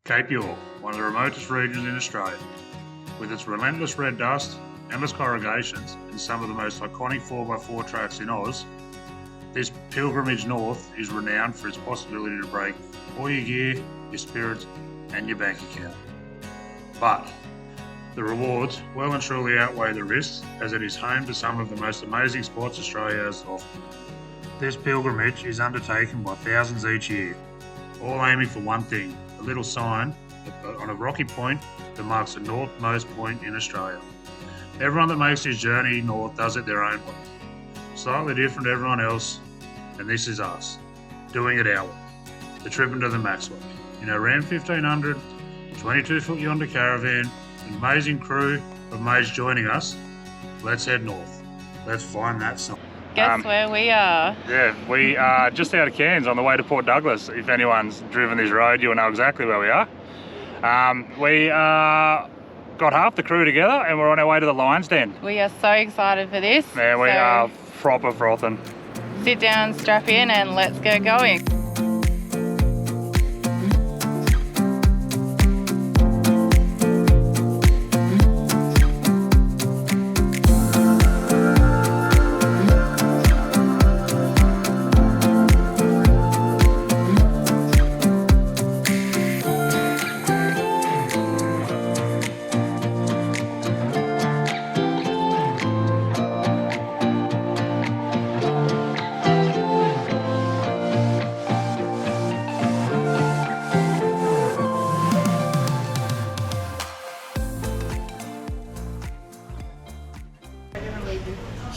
Cape York, one of the remotest regions in Australia. With its relentless red dust, endless corrugations, and some of the most iconic 4x4 tracks in Oz, this pilgrimage north is renowned for its possibility to break all your gear, your spirits, and your bank account. But the rewards well and truly outweigh the risks, as it is home to some of the most amazing spots Australia has to offer. This pilgrimage is undertaken by thousands each year, all aiming for one thing: a little sign on a rocky point that marks the northmost point in Australia. Everyone that makes this journey north does it their own way, slightly different to everyone else, and this is us, doing it our way. The trip into the Maxwell, in our Ram 1500, 22-foot Yonder Caravan, an amazing crew of mates joining us. Let's head north. Let's find that sign. Guess where we are? Yeah, we are just out of Cairns on the way to Port Douglas. If anyone's driven this road, you'll know exactly where we are. We got half the crew together and we're on our way to the Lion's Den. We are so excited for this. Yeah, we are proper frothing. Sit down, strap in, and let's get going.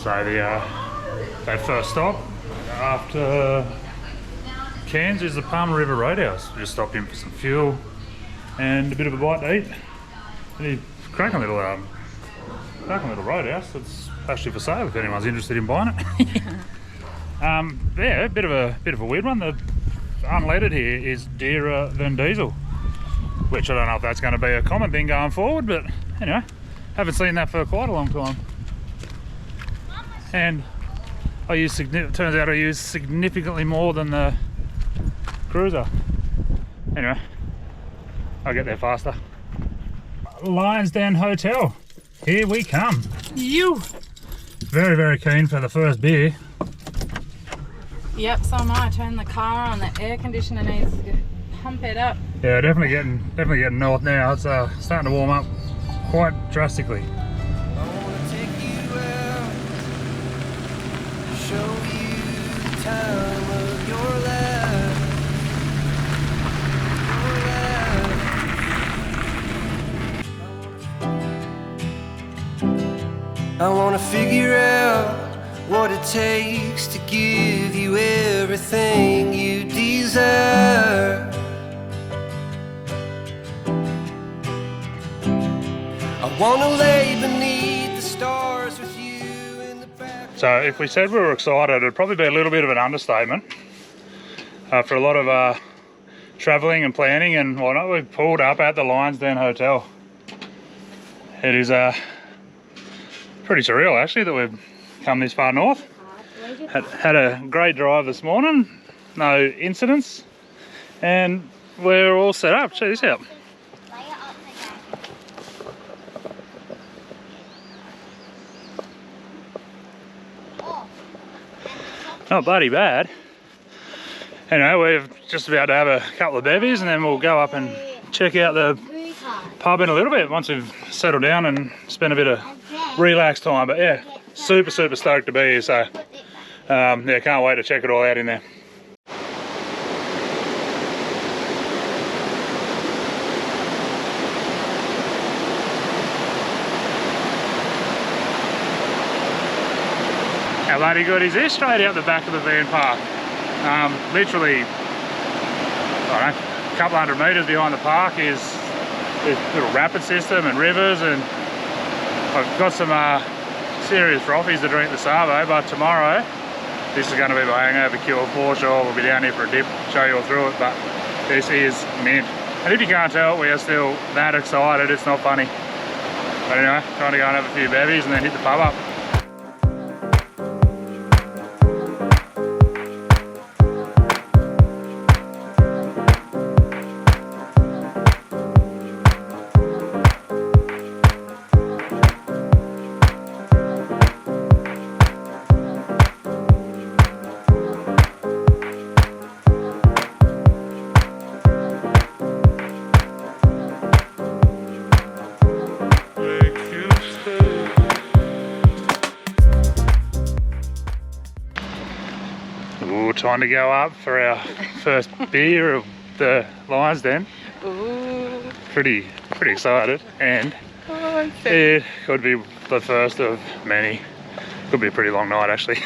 So the first stop after Cairns is the Barramundi Roadhouse. We just stopped in for some fuel and a bit of a bite to eat. And a cracking little roadhouse. It's actually for sale if anyone's interested in buying it. Yeah, a bit of a weird one. The unleaded here is dearer than diesel, which I don't know if that's going to be a common thing going forward, but anyway, haven't seen that for quite a long time. And turns out I use significantly more than the Cruiser. Anyway, I'll get there faster. Lion's Den Hotel, here we come. You! Very, very keen for the first beer. Yep, so am I. Turn the car on, the air conditioner needs to pump it up. Yeah, definitely getting north now. It's starting to warm up quite drastically. Show you the time of your life. I wanna figure out what it takes to give you everything you desire. I wanna lay beneath the stars with you. So if we said we were excited, it'd probably be a little bit of an understatement. For a lot of travelling and planning and whatnot, we've pulled up at the Lion's Den Hotel. It is pretty surreal actually that we've come this far north. Had a great drive this morning, no incidents, and we're all set up. Check this out. Not bloody bad. Anyway, we're just about to have a couple of bevvies and then we'll go up and check out the pub in a little bit once we've settled down and spent a bit of relax time. But yeah, super stoked to be here, so yeah, can't wait to check it all out in there. How bloody good is this? Straight out the back of the van park. Literally, I don't know, a couple hundred metres behind the park is this little rapid system and rivers, and I've got some serious frothies to drink this Savo, but tomorrow this is going to be my hangover cure for sure. We'll be down here for a dip, show you all through it, but this is mint. And if you can't tell, we are still that excited, it's not funny. But anyway, trying to go and have a few bevies and then hit the pub up. Trying to go up for our first beer of the Lions Den. Ooh. Pretty excited, and Oh, it could be the first of many. Could be a pretty long night actually.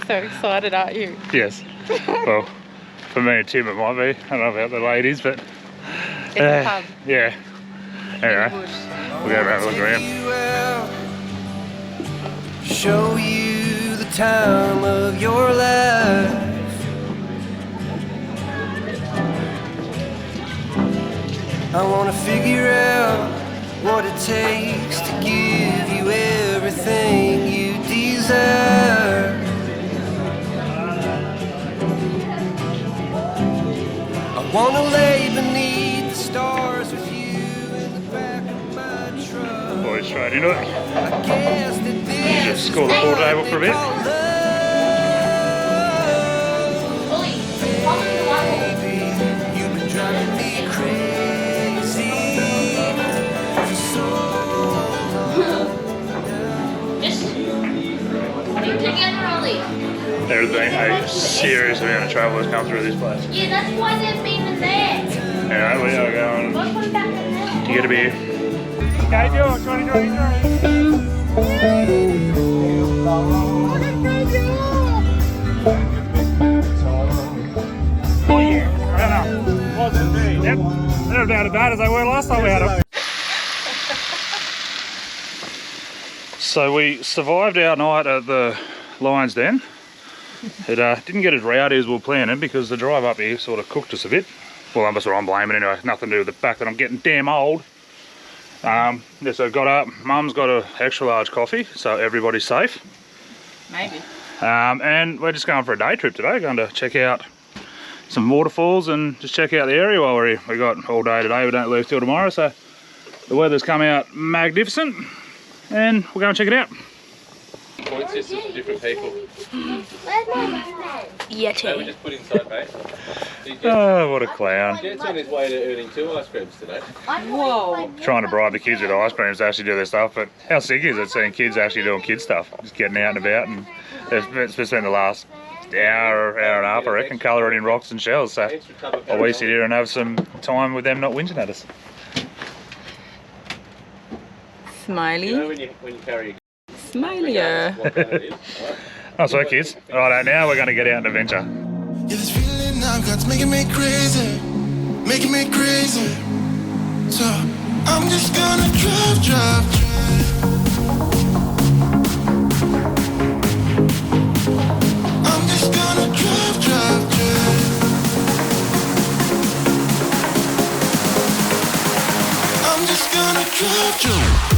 so excited, aren't you? Yes. Well, for me and Tim it might be. I don't know about the ladies, but It's a pub. yeah. Anyway, Bush. we'll go around and look around. Show you the time of your life. I wanna figure out what it takes to give you everything you desire. I wanna lay beneath the stars with you in the back of my truck. Boys straight into it. I guess that this Just score the pool table for a bit. Baby, you've been driving me crazy for so long. Just put it together, Ollie. There's been a serious amount of travellers come through this place. Yeah, that's why they've been in there. Anyway, we are going Let's put it back in there. to get a beer. Okay, do it, Johnny. Oh yeah, I don't know. Wasn't me. Yep. They're about as bad as they were last time we had them. So we survived our night at the Lions Den. It didn't get as rowdy as we were planning because the drive up here sort of cooked us a bit. Well, that's what I'm blaming anyway. Nothing to do with the fact that I'm getting damn old. Yeah, so got up. Mum's got an extra large coffee, so everybody's safe. Maybe. And we're just going for a day trip today. Going to check out some waterfalls and just check out the area while we're here. We got all day today. We don't leave till tomorrow, so the weather's come out magnificent, and we're going to check it out. Point systems for different people. Where's my man? They were just put inside, mate. Oh, what a clown. Jet's on his way to earning 2 ice creams today. Whoa. Trying to bribe the kids with ice creams to actually do their stuff, but how sick is it seeing kids actually doing kid stuff? Just getting out and about, and they've spent the last hour and a half, I reckon, colouring in rocks and shells, so Extra tub of while we sit here and have some time with them not whinging at us. Smiley. You know when you carry Smiley-er. what that is, alright? Oh, so kids. Righto, now we're going to get out and adventure. Yeah, this feeling I've got's making me crazy, making me crazy. So I'm just gonna drive. I'm just gonna drive. I'm just gonna drive.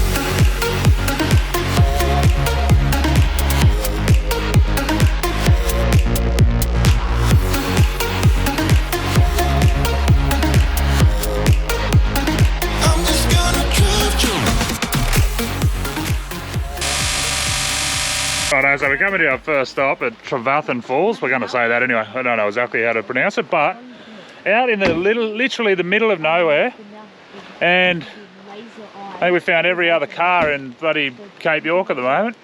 Righto, so we're coming to our first stop at Trevathan Falls. We're going to say that anyway. I don't know exactly how to pronounce it, but out in the literally the middle of nowhere, and I think we found every other car in bloody Cape York at the moment.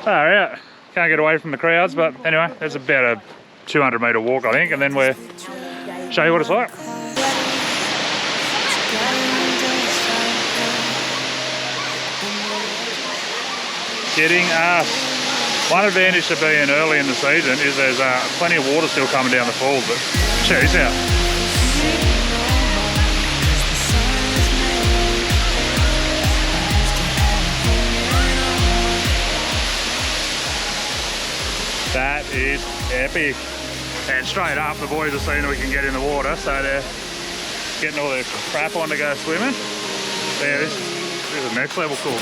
Far out. Can't get away from the crowds, but anyway, there's about a 200 metre walk, I think, and then we'll show you what it's like. Kidding us. One advantage to being early in the season is there's plenty of water still coming down the falls, but check this out. That is epic. And straight up, the boys have seen that we can get in the water, so they're getting all their crap on to go swimming. Yeah, this is next level cool.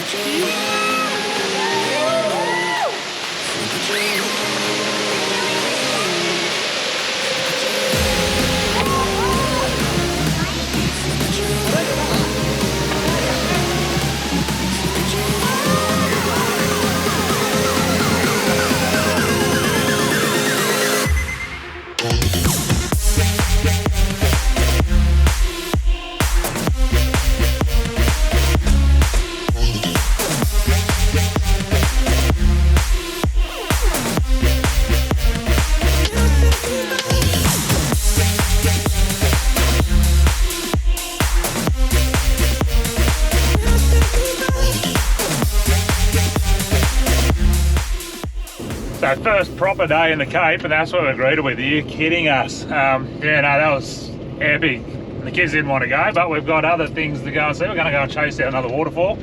So first proper day in the Cape, and that's what we're greeted with. Are you kidding us? Yeah, no, that was epic. The kids didn't want to go, but we've got other things to go and see. We're going to go and chase down another waterfall.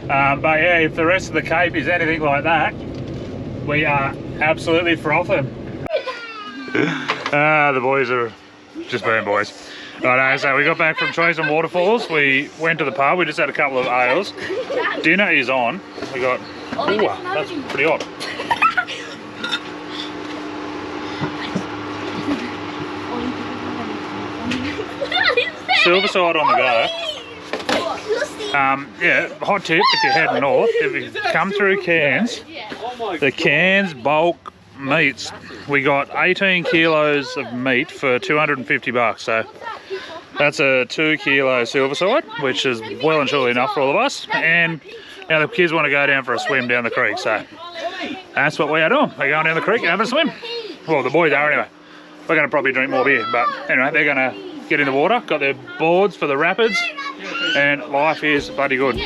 But yeah, if the rest of the Cape is anything like that, we are absolutely frothing. The boys are just being boys. Right, so we got back from chasing waterfalls. We went to the pub. We just had a couple of ales. Dinner is on. We got. Ooh, that's pretty odd. Silverside on the go. Yeah, hot tip if you're heading north, if you come through Cairns, the Cairns bulk meats, we got 18 kilos of meat for 250 bucks, so that's a 2 kilo silverside, which is well and surely enough for all of us. And now the kids want to go down for a swim down the creek, so that's what we are doing. We're going down the creek and having a swim. Well, the boys are anyway. We're going to probably drink more beer, but anyway, they're going to get in the water, got their boards for the rapids, and life is bloody good.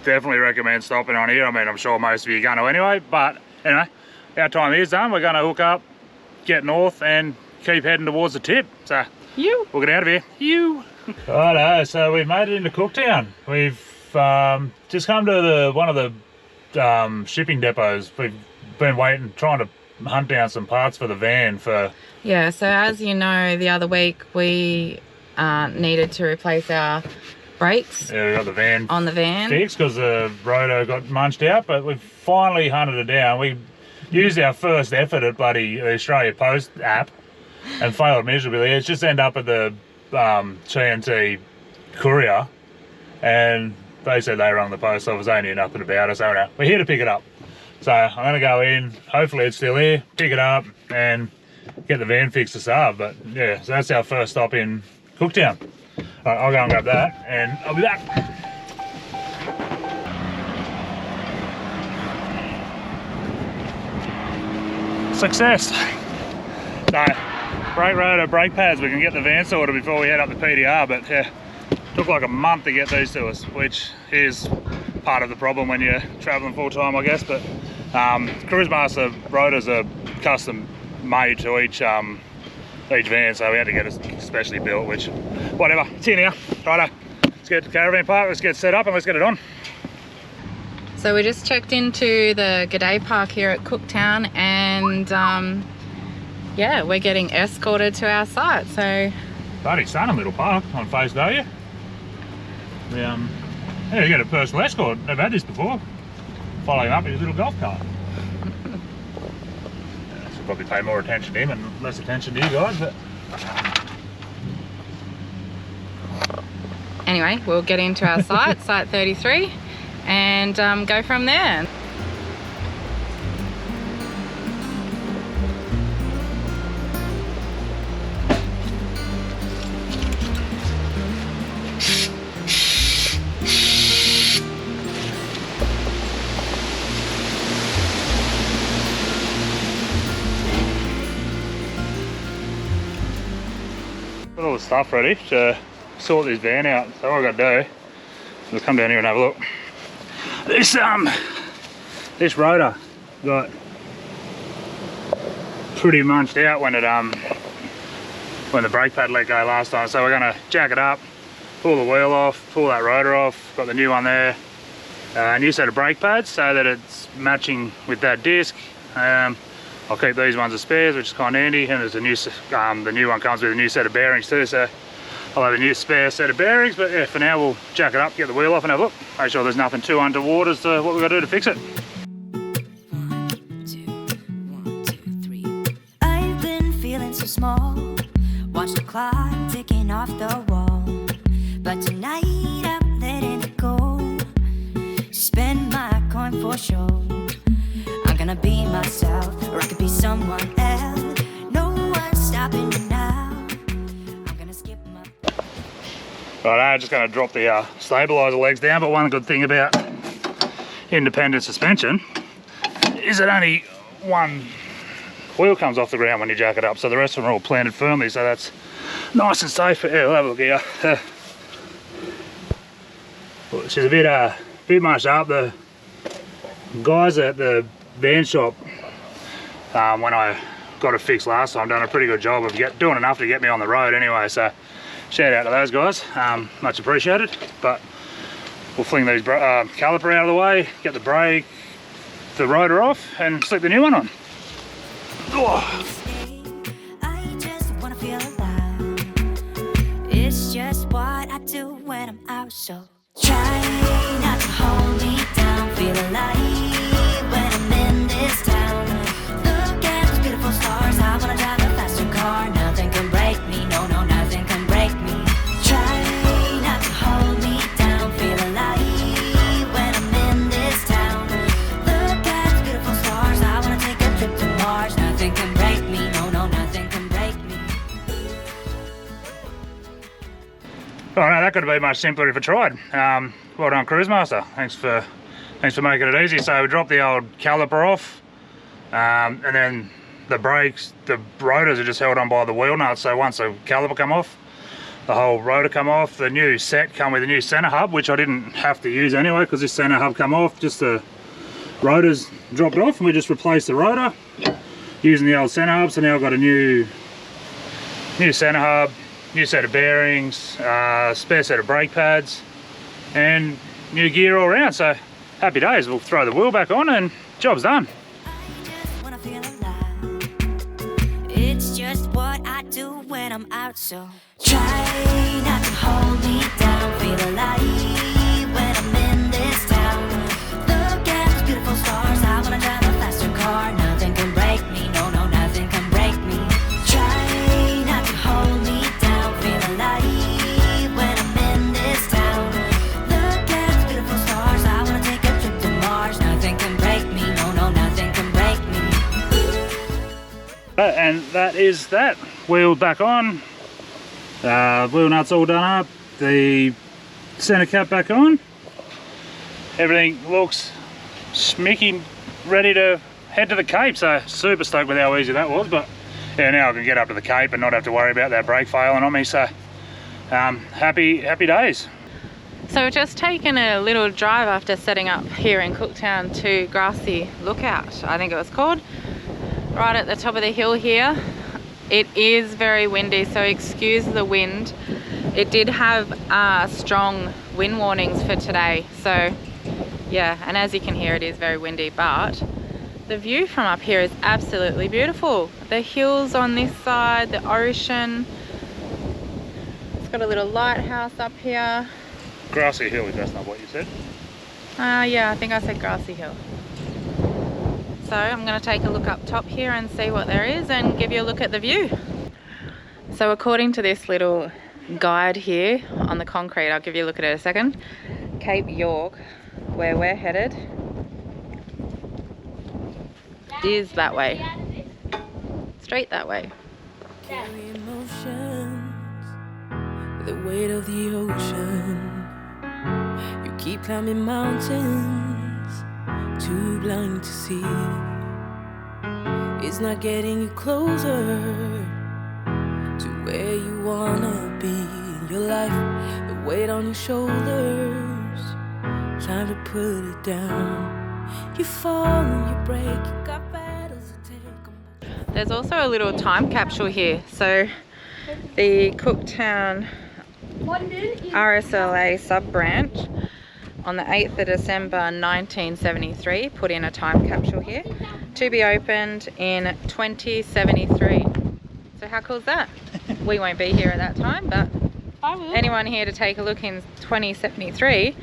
Definitely recommend stopping on here. I mean, I'm sure most of you are going to anyway, but anyway, our time here's done. We're going to hook up, get north, and keep heading towards the tip. So we'll get out of here. Righto, so we've made it into Cooktown. We've just come to one of the shipping depots. We've been waiting, trying to hunt down some parts for the van for... Yeah, so as you know, the other week we needed to replace our brakes. Yeah, we got the van on the van fixed because the rotor got munched out, but we've finally hunted it down. We used our first effort at bloody Australia Post app and failed miserably. It's just ended up at the TNT courier, and they said they rung the post office. They knew nothing about us. So no, we're here to pick it up. So I'm going to go in, hopefully it's still here, pick it up and get the van fixed to start. But yeah, so that's our first stop in Cooktown. Right, I'll go and grab that and I'll be back. Success. So, brake rotor, brake pads, we can get the van sorted before we head up the PDR, but yeah, took like a month to get these to us, which is part of the problem when you're traveling full time, I guess. But Cruise Master rotors are custom made to each van, so we had to get it specially built, which, whatever, it's here now. Righto, let's get to Caravan Park, let's get set up and let's get it on. So we just checked into the G'day Park here at Cooktown, and yeah, we're getting escorted to our site. So bloody stunning little park on face value. Yeah, you get a personal escort. Never had this before. Following up in his little golf cart. Should probably pay more attention to him and less attention to you guys, but anyway, we'll get into our site, site 33, and go from there. Got all the stuff ready to sort this van out. So what I've got to do, we'll come down here and have a look. This rotor got pretty munched out when it when the brake pad let go last time. So we're gonna jack it up, pull the wheel off, pull that rotor off. Got the new one there. New set of brake pads so that it's matching with that disc. I'll keep these ones as spares, which is kind of handy, and there's a new, the new one comes with a new set of bearings too, so I'll have a new spare set of bearings, but yeah, for now we'll jack it up, get the wheel off and have a look. Make sure there's nothing too underwater as to what we've got to do to fix it. 1, 2, 1, 2, 3. I've been feeling so small. Watch the clock ticking off the wall. But tonight I'm letting it go. Spend my coin for sure. I'm gonna be myself, or I could be someone else. No one's stopping me now. I'm gonna skip my... Right, I'm just going to drop the stabiliser legs down, but one good thing about independent suspension is that only one wheel comes off the ground when you jack it up, so the rest of them are all planted firmly, so that's nice and safe. Yeah, we'll have a look here. She's a bit much up. The guys at the van shop, when I got it fixed last time, done a pretty good job of doing enough to get me on the road anyway, so shout out to those guys, much appreciated. But we'll fling these caliper out of the way, get the brake, the rotor off and slip the new one on. Oh. I just wanna feel alive. It's just what I do when I'm out, so try not to hold me down. Feel alive when I'm in this town. Look at those beautiful stars. I wanna drive a faster car. Nothing can break me, no, no, nothing can break me. Try not to hold me down. Feel alive when I'm in this town. Look at those beautiful stars. I wanna take a trip to Mars. Nothing can break me, no, no, nothing can break me. Oh no, that could have been much simpler if I tried. Well done, Cruise Master. Thanks for making it easy. So we dropped the old caliper off, and then the brakes, the rotors are just held on by the wheel nuts. So once the caliper come off, the whole rotor come off. The new set come with a new center hub, which I didn't have to use anyway because this center hub come off. Just the rotors dropped off, and we just replaced the rotor using the old center hub. So now I've got a new center hub, new set of bearings, spare set of brake pads, and new gear all around. So happy days. We'll throw the wheel back on and job's done. I just wanna feel alive. It's just what I do when I'm out, so try not to hold me down. Feel alive when I'm in this town. Look at those beautiful stars. I wanna drive a faster car. Nothing can break me, no, no, nothing can break me. Try not to hold me down. Feel alive when I'm in this town. Look at those beautiful stars. I wanna take a trip to Mars. Nothing can break me, no, no, nothing can break me. And that is that. Wheel back on, wheel nuts all done up, the center cap back on. Everything looks smicky, ready to head to the Cape. So super stoked with how easy that was. But yeah, now I can get up to the Cape and not have to worry about that brake failing on me. So happy days. So we've just taken a little drive after setting up here in Cooktown to Grassy Lookout, I think it was called. Right at the top of the hill here. It is very windy, so excuse the wind. It did have strong wind warnings for today, so yeah, and as you can hear, it is very windy, but the view from up here is absolutely beautiful. The hills on this side, the ocean. It's got a little lighthouse up here. Grassy Hill, if that's not what you said. Yeah, I think I said Grassy Hill. So I'm going to take a look up top here and see what there is and give you a look at the view. So according to this little guide here on the concrete, I'll give you a look at it in a second. Cape York, where we're headed, is that way. Straight that way. Carry emotions, the weight of the ocean. You keep climbing mountains, too blind to see. It's not getting you closer to where you wanna be in your life. The weight on your shoulders, time to put it down. You fall and you break, you got battles to take. There's also a little time capsule here. So the Cooktown RSLA sub-branch on the 8th of December 1973 put in a time capsule here to be opened in 2073. So how cool is that? We won't be here at that time, but I will. Anyone here to take a look in 2073,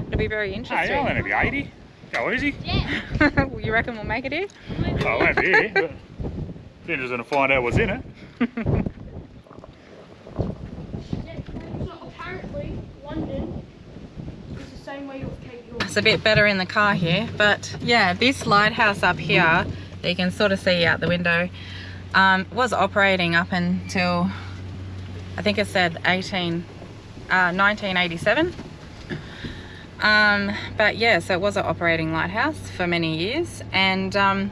it'll be very interesting. Hey, you'll only be 80. Go easy. Yeah. You reckon we'll make it here? Oh, I won't be here, but Ginger's going to find out what's in it. Apparently, London is the same way you'll take yours. It's a bit better in the car here, but yeah, this lighthouse up here that you can sort of see out the window was operating up until, I think it said 1987. But yeah, so it was an operating lighthouse for many years, and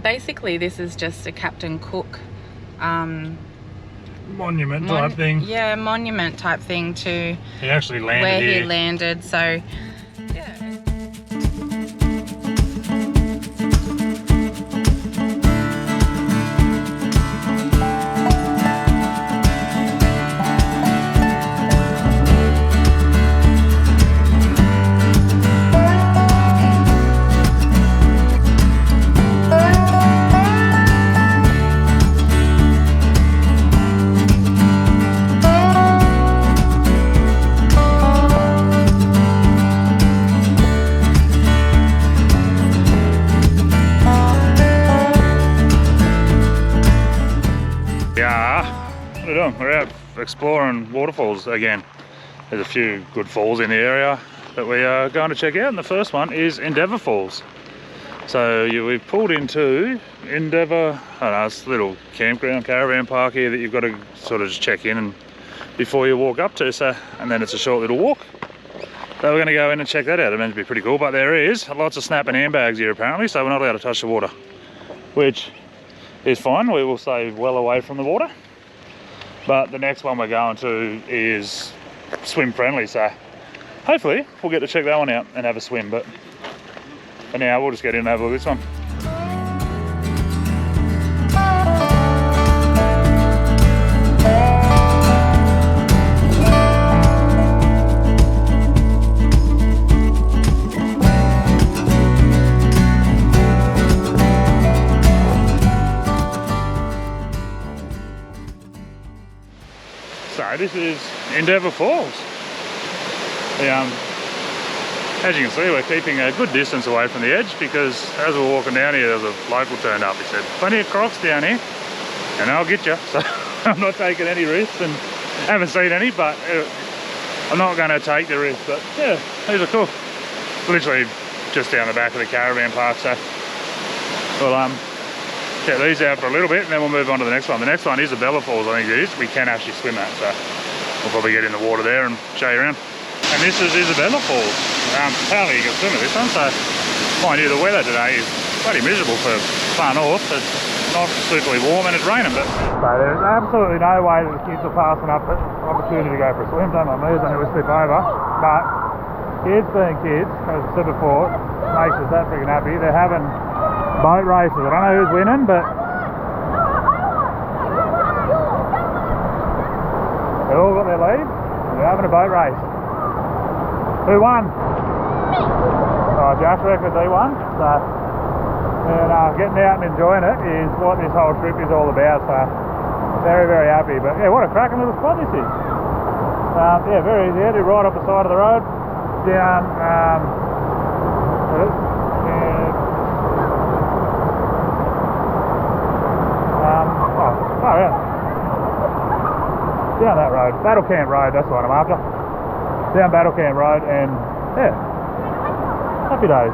basically this is just a Captain Cook Monument type thing. Yeah, monument type thing to He actually landed where here. he landed. So yeah. What are we doing? We're out exploring waterfalls again. There's a few good falls in the area that we are going to check out, and the first one is Endeavour Falls. So we've pulled into Endeavour, I don't know, it's a little campground, caravan park here that you've got to sort of just check in and before you walk up to, so, and then it's a short little walk. So we're going to go in and check that out. It's meant to be pretty cool, but there is lots of snapping handbags here apparently, so we're not allowed to touch the water, which is fine. We will stay well away from the water. But the next one we're going to is swim friendly, so hopefully we'll get to check that one out and have a swim. But for now, we'll just get in and have a look at this one. So this is Endeavour Falls. As you can see, we're keeping a good distance away from the edge because as we're walking down here, there's a local turned up. He said, plenty of crocs down here and I'll get you. So I'm not taking any risks and haven't seen any, but I'm not going to take the risk. But yeah, these are cool. Literally just down the back of the caravan park. So we'll check these out for a little bit and then we'll move on to the next one. The next one is Isabella Falls, I think it is. We can actually swim that, so we'll probably get in the water there and show you around. And this is Isabella Falls. Apparently you can swim at this one, so mind you, the weather today is bloody miserable for far north. It's not particularly warm and it's raining, but so there's absolutely no way that the kids are passing up the opportunity to go for a swim. Don't mind me, I know we slip over, but kids being kids, as I said before, makes us that freaking happy. They're having boat races. I don't know who's winning, but they've all got their lead. They're having a boat race. Who won? Oh, Josh reckons he won. So, and getting out and enjoying it is what this whole trip is all about. So, very, very happy. But yeah, what a cracking little spot this is. Yeah, very easy. They're right up the side of the road, down. Oh yeah, down that road, Battle Camp Road, that's what I'm after. Down Battle Camp Road, and yeah, happy days.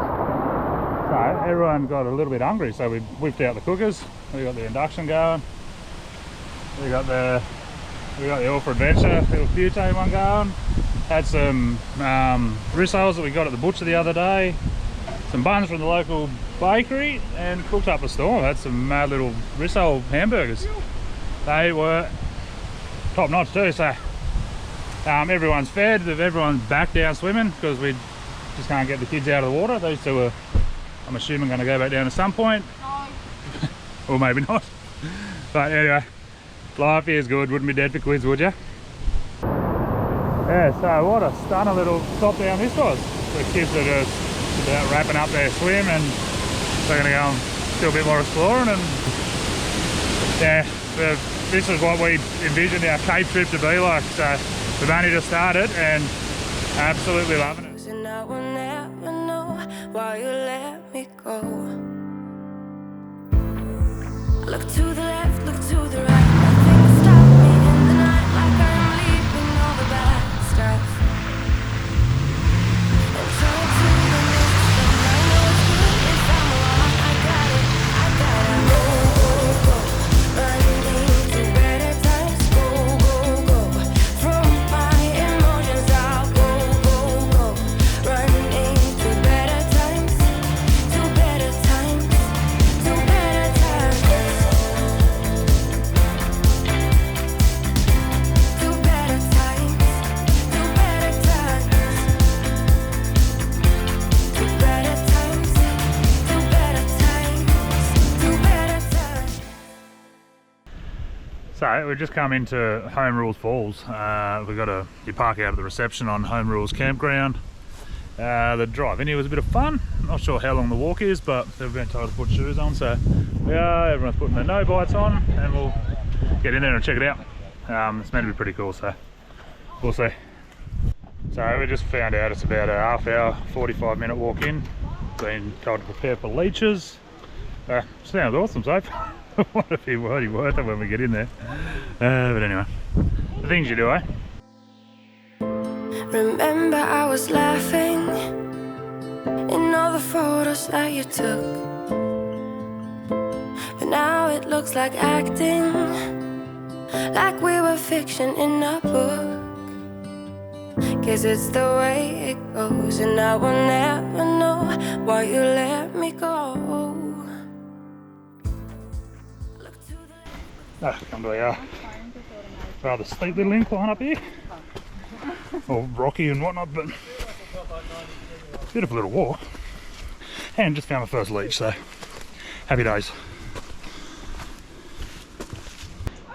So everyone got a little bit hungry, so we whipped out the cookers. We got the induction going. We got the Offroad Adventure little butane one going. Had some rissoles that we got at the butcher the other day. Some buns from the local bakery, and cooked up a storm. Had some mad little rissole hamburgers. They were top notch too. So everyone's fed, everyone's back down swimming because we just can't get the kids out of the water. Those two are, I'm assuming, going to go back down at some point. No. Or maybe not. But anyway, life is good. Wouldn't be dead for quids, would you? Yeah, so what a stunner little stop down this was. The kids are just about wrapping up their swim and they're going to go and do a bit more exploring, and Yeah, this is what we envisioned our Cape trip to be like, so we've only just started and absolutely loving it. And I will never know why you let me go. Look to the left, look to the right. Nothing will stop me in the night, like I'm leaving all the bad stuff. And try to the next step. I know it's good if I'm wrong. I got it. Go, go, go. Running to better times. Go, go, go. From my emotions, I'll go, go, go. Running to better times. To better times. To better times. To better times. To better times. To better times. To better times. To better times. So we've just come into Home Rules Falls. You park out at the reception on Home Rules Campground. The drive in here was a bit of fun. Not sure how long the walk is, but they've been told to put shoes on, so we are. Everyone's putting their no bites on, and we'll get in there and check it out. It's meant to be pretty cool, so we'll see. So we just found out it's about a half hour, 45-minute walk in. Been told to prepare for leeches. Sounds awesome, so what if it won't be worth it when we get in there. But anyway, the things you do, eh? Remember I was laughing in all the photos that you took, but now it looks like acting, like we were fiction in a book. 'Cause it's the way it goes, and I will never know why you let me go. Look to the Come to a rather steep little incline up here. All rocky and whatnot, but beautiful little walk. And just found my first leech, so happy days.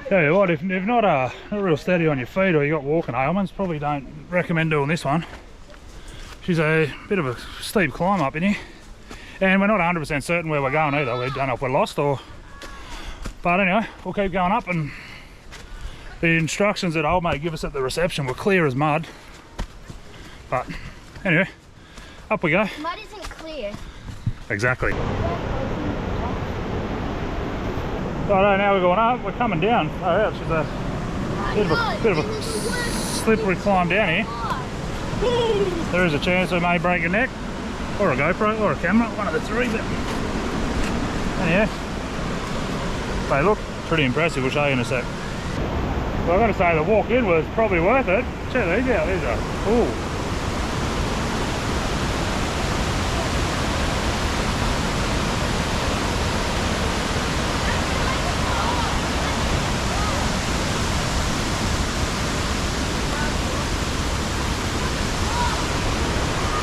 Tell you what, if not real steady on your feet or you got walking ailments, probably don't recommend doing this one. She's a bit of a steep climb up in here, and we're not 100% certain where we're going either. We don't know if we're lost or. But anyway, we'll keep going up, and the instructions that old mate gave us at the reception were clear as mud. But anyway, up we go. Mud isn't clear. Exactly. Righto, now we're going up, we're coming down. Oh yeah, it's just a bit of a slippery climb down here. There is a chance we may break a neck, or a GoPro, or a camera, one of the three. But anyway, they look pretty impressive, we'll show you in a sec. Well, I've got to say the walk in was probably worth it. Check these out, these are cool.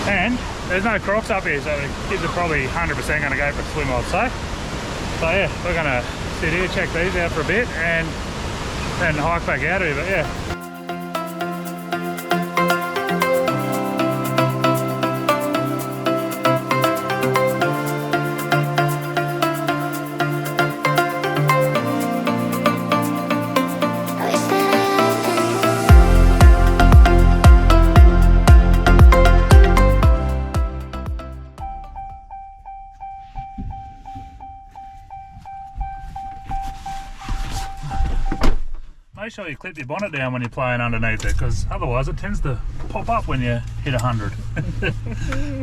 And there's no crocs up here, so the kids are probably 100% going to go for a swim, I'd say. So yeah, we're going to sit here, check these out for a bit, and then hike back out of here, but yeah. Make sure you clip your bonnet down when you're playing underneath it, because otherwise it tends to pop up when you hit 100.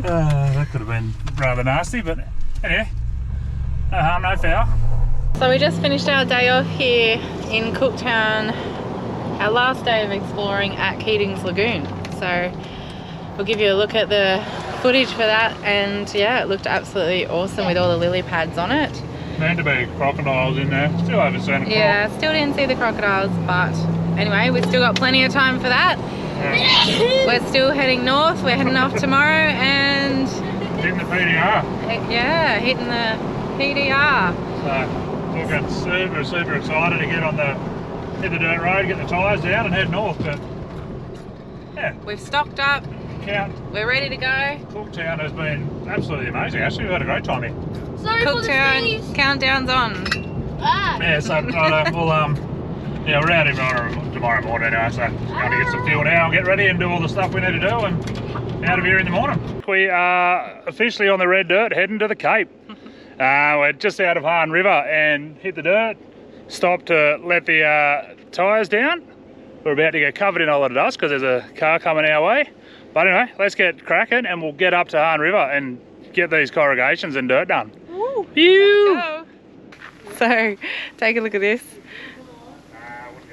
That could have been rather nasty, but anyway, no harm, no foul. So we just finished our day off here in Cooktown, our last day of exploring at Keating's Lagoon. So we'll give you a look at the footage for that, and yeah, it looked absolutely awesome with all the lily pads on it. Meant to be crocodiles in there, still haven't seen a croc. Yeah, still didn't see the crocodiles, but anyway, we've still got plenty of time for that. Yeah. We're still heading north, we're heading off tomorrow, and Hitting the PDR. yeah, hitting the PDR. So we'll get super excited to hit the dirt road, get the tyres down and head north. But yeah, We've stocked up, we're ready to go. Cooktown has been absolutely amazing. Actually, we've had a great time here. Sorry for the Cooktown, sneeze. countdown's on. Yeah, so we'll yeah, we're out here tomorrow morning now, so going to get some fuel now and get ready and do all the stuff we need to do and out of here in the morning. We are officially on the red dirt heading to the Cape. We're just out of Jardine River and hit the dirt, stopped to let the tyres down. We're about to get covered in a lot of dust because there's a car coming our way. But anyway, let's get cracking and we'll get up to Jardine River and get these corrugations and dirt done. Woo, Phew! let's go. So, take a look at this.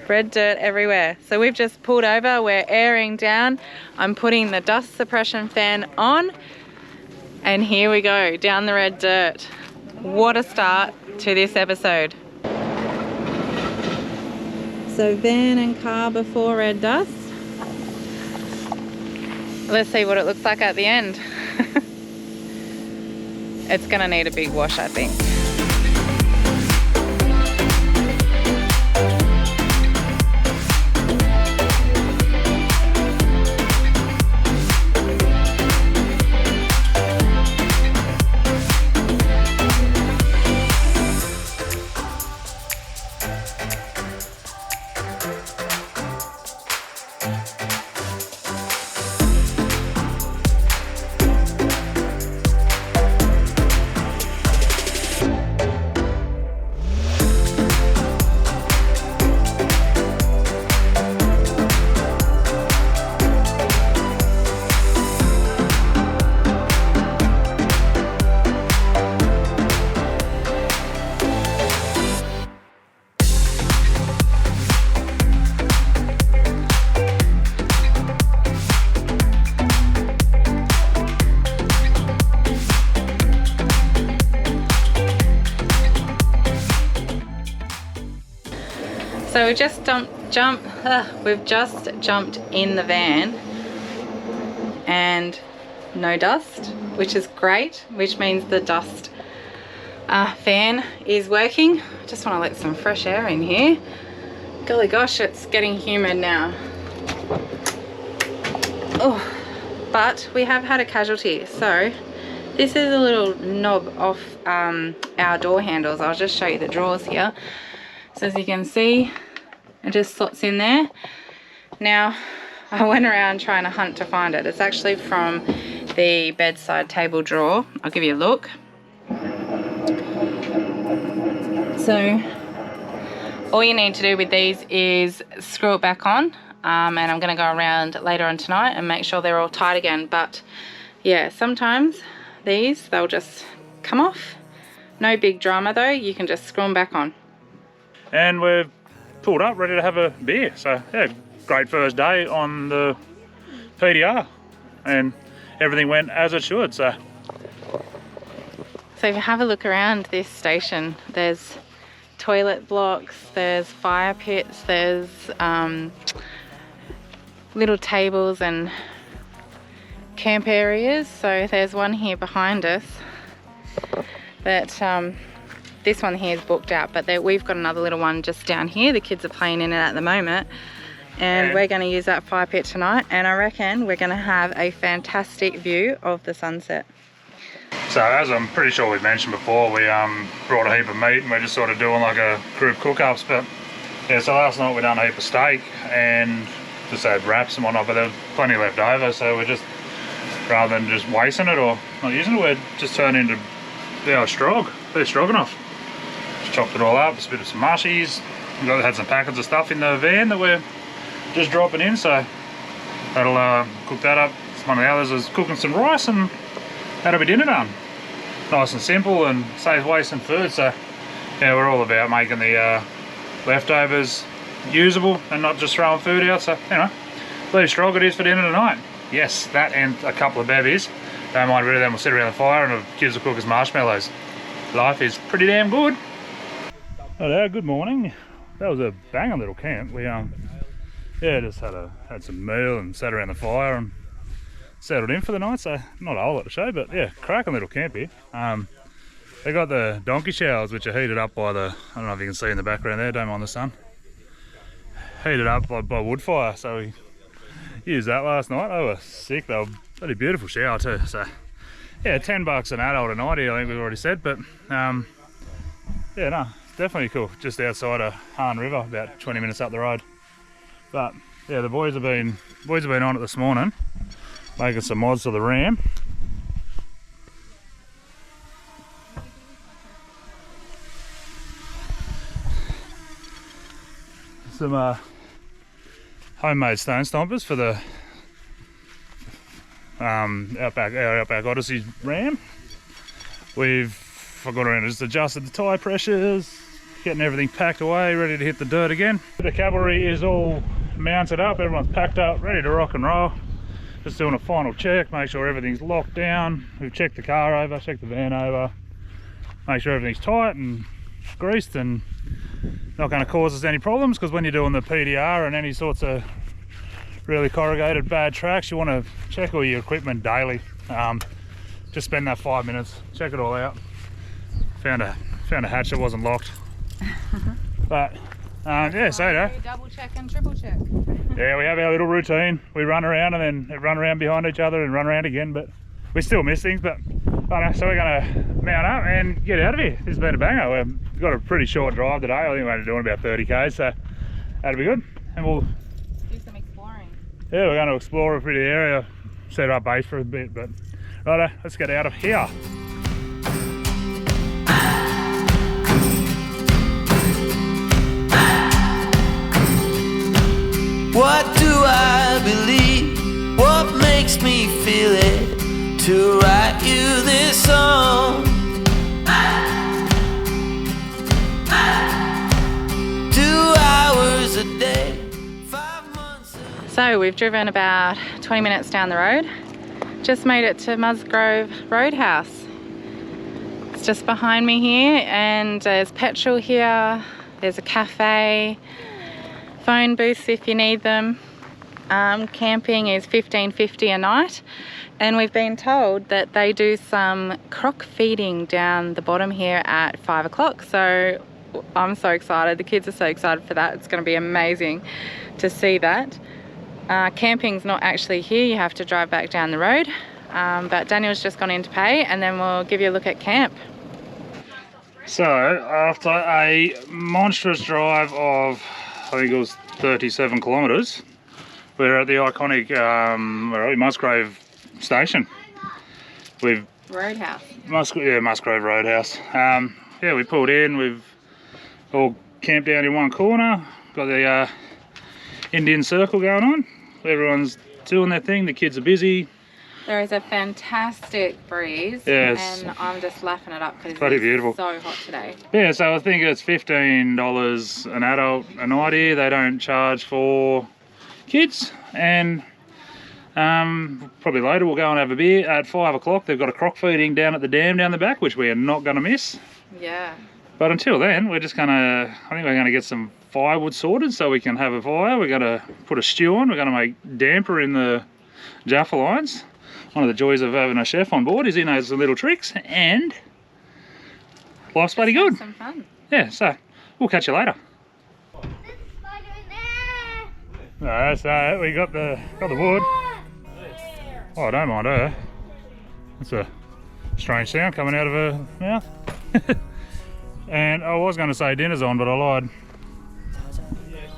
Red dirt everywhere. So we've just pulled over, we're airing down. I'm putting the dust suppression fan on. And here we go, down the red dirt. What a start to this episode. So van and car before red dust. Let's see what it looks like at the end. It's gonna need a big wash, I think. So we just we've just jumped in the van and no dust, which is great, which means the dust fan is working. Just want to let some fresh air in here. Golly gosh, it's getting humid now. Oh, but we have had a casualty. So this is a little knob off our door handles. I'll just show you the drawers here. So as you can see, it just slots in there. Now, I went around trying to hunt to find it. It's actually from the bedside table drawer. I'll give you a look. So, all you need to do with these is screw it back on. And I'm going to go around later on tonight and make sure they're all tight again. But, yeah, sometimes they'll just come off. No big drama though. You can just screw them back on. And we're pulled up, ready to have a beer. So yeah, great first day on the PDR, and everything went as it should. So if you have a look around this station, there's toilet blocks, there's fire pits, there's little tables and camp areas. So there's one here behind us that this one here is booked out, but we've got another little one just down here. The kids are playing in it at the moment, and we're going to use that fire pit tonight, and I reckon we're going to have a fantastic view of the sunset. So as I'm pretty sure we've mentioned before, we brought a heap of meat and we're just sort of doing like a group cook-ups. But yeah, so last night we done a heap of steak and just had wraps and whatnot, but there was plenty left over, so we're just, rather than just wasting it or not using it, we're just turning into beef stroganoff. Chopped it all up, just a bit of some mushies. We had some packets of stuff in the van that we're just dropping in, so that'll cook that up. One of the others is cooking some rice, and that'll be dinner done. Nice and simple and saves wasting food. So yeah, we're all about making the leftovers usable and not just throwing food out. So you know, beef strog it is for dinner tonight. Yes, that and a couple of bevvies. Don't mind rid of them. We'll sit around the fire and the kids will cook us marshmallows. Life is pretty damn good. Hello, good morning. That was a banging little camp. We yeah, just had some meal and sat around the fire and settled in for the night. So not a whole lot to show, but yeah, cracking little camp here. They got the donkey showers, which are heated up by the, I don't know if you can see in the background there, don't mind the sun. Heated up by wood fire, so we used that last night. They were sick. They were bloody beautiful shower too. So yeah, $10 an adult a night here, I think we've already said, but yeah, no, definitely cool. Just outside of Jardine River, about 20 minutes up the road. But yeah, the boys have been on it this morning, making some mods to the Ram. Some homemade stone stompers for the Outback Odyssey Ram. We've got around just adjusted the tyre pressures, getting everything packed away, ready to hit the dirt again. The cavalry is all mounted up, everyone's packed up, ready to rock and roll. Just doing a final check, make sure everything's locked down. We've checked the car over, checked the van over, make sure everything's tight and greased and not going to cause us any problems, because when you're doing the PDR and any sorts of really corrugated bad tracks, you want to check all your equipment daily. Just spend that 5 minutes, check it all out. Found a hatch that wasn't locked. But yeah, so double check and triple check. yeah, we have our little routine. We run around and then run around behind each other and run around again, but we still miss things. But I know, so we're gonna mount up and get out of here. This has been a banger. We've got a pretty short drive today. I think we're only doing about 30 k's, so that'll be good. And we'll Do some exploring. yeah, we're going to explore a pretty area, set up base for a bit. But righto, let's get out of here. What do I believe? What makes me feel it to write you this song? 2 hours a day, 5 months a So we've driven about 20 minutes down the road. Just made it to Musgrave Roadhouse. It's just behind me here, and there's petrol here. There's a cafe, phone booths if you need them. Camping is $15.50 a night, and we've been told that they do some croc feeding down the bottom here at 5 o'clock. So I'm so excited. The kids are so excited for that. It's going to be amazing to see that. Camping's not actually here. You have to drive back down the road. But Daniel's just gone in to pay, and then we'll give you a look at camp. So after a monstrous drive of, I think it was 37 kilometres, we're at the iconic Musgrave Station. Roadhouse. Musgrave Roadhouse. Yeah, we pulled in, we've all camped down in one corner, got the Indian circle going on. Everyone's doing their thing, the kids are busy. There is a fantastic breeze, Yes. and I'm just laughing it up because Bloody it's beautiful. so hot today. Yeah, so I think it's $15 an adult a night here. They don't charge for kids, and probably later we'll go and have a beer at 5 o'clock. They've got a croc feeding down at the dam down the back, which we are not going to miss. Yeah. But until then, we're just gonna, I think we're gonna get some firewood sorted so we can have a fire. We're gonna put a stew on. We're gonna make damper in the Jaffa lines. One of the joys of having a chef on board is he knows the little tricks, and life's bloody good. Some fun. Yeah, so we'll catch you later. No, so we got the wood. Oh, I don't mind her. That's a strange sound coming out of her mouth. And I was going to say dinner's on, but I lied.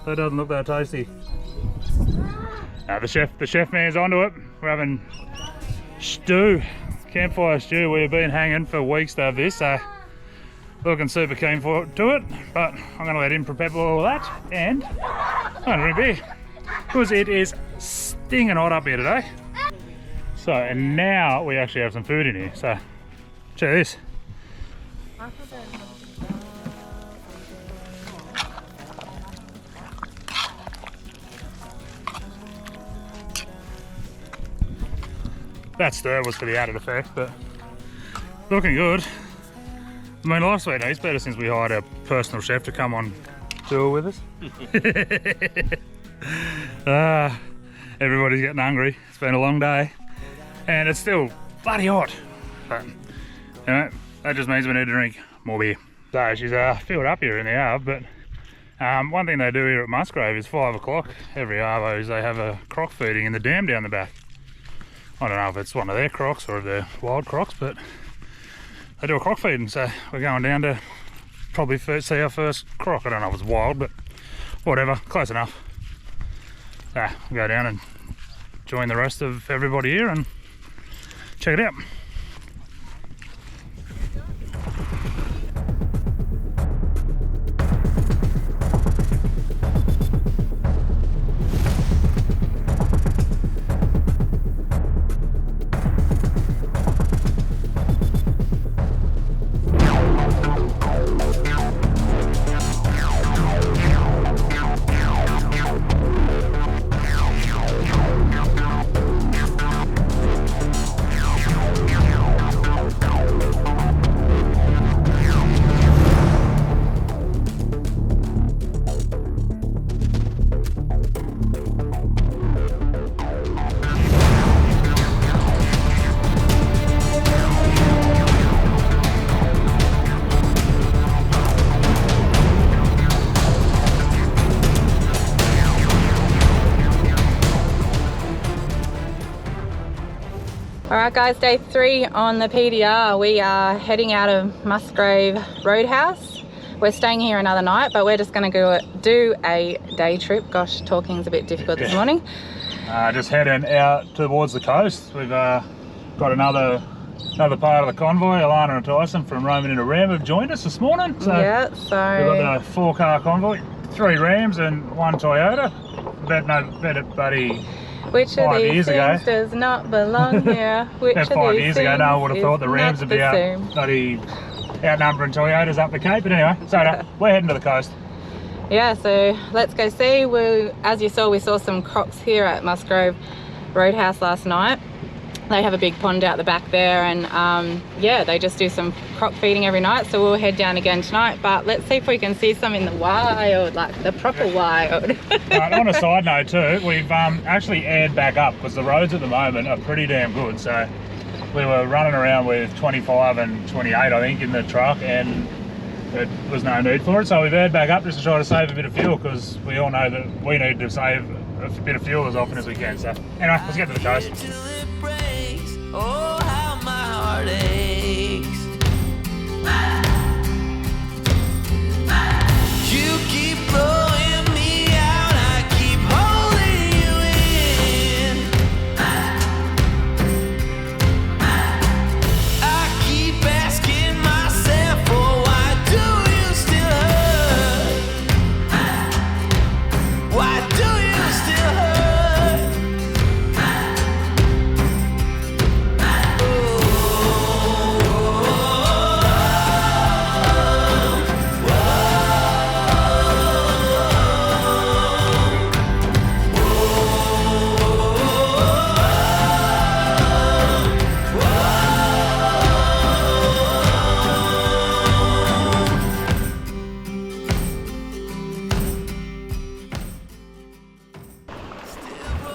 That doesn't look that tasty. The chef man's onto it. We're having stew, campfire stew. We've been hanging for weeks to have this, so looking super keen to it. But I'm going to let him prepare all of that, and I'm going to drink beer because it is stinging hot up here today. So, and now we actually have some food in here. So, check this. That stir was for the added effect, but looking good. I mean, life's been heaps better since we hired our personal chef to come on tour with us. Everybody's getting hungry. It's been a long day, and it's still bloody hot. But you know, that just means we need to drink more beer. So she's filled up here in the arb, but one thing they do here at Musgrave is 5 o'clock every arvo is they have a croc feeding in the dam down the back. I don't know if it's one of their crocs or if they're wild crocs, but they do a croc feeding, so we're going down to probably see our first croc. I don't know if it's wild, but whatever, close enough. We'll go down and join the rest of everybody here and check it out. Alright guys, day 3 on the PDR. We are heading out of Musgrave Roadhouse. We're staying here another night, but we're just going to go do a day trip. Gosh, talking's a bit difficult this morning. Just heading out towards the coast. We've got another part of the convoy. Alana and Tyson from Roman into Ram have joined us this morning. So yeah, so we've got the 4-car convoy, 3 Rams and 1 Toyota. Bet buddy. which of these things does not belong here? Which of 5 these years ago, no one would have thought the is Rams not would be the out same? bloody outnumbering Toyotas up the Cape. But anyway, so we're heading to the coast. Yeah, so let's go see. As you saw, we saw some crocs here at Musgrave Roadhouse last night. They have a big pond out the back there, and yeah, they just do some croc feeding every night, so we'll head down again tonight. But let's see if we can see some in the wild, like the proper wild. On a side note too, we've actually aired back up because the roads at the moment are pretty damn good. So we were running around with 25 and 28 I think in the truck, and there was no need for it, so we've aired back up just to try to save a bit of fuel, because we all know that we need to save a bit of fuel as often as we can. So anyway, let's get to the coast. Oh, how my heart aches. You keep blowing me out, I keep holding you in. I keep asking myself, oh, why do you still hurt? Why do you still hurt?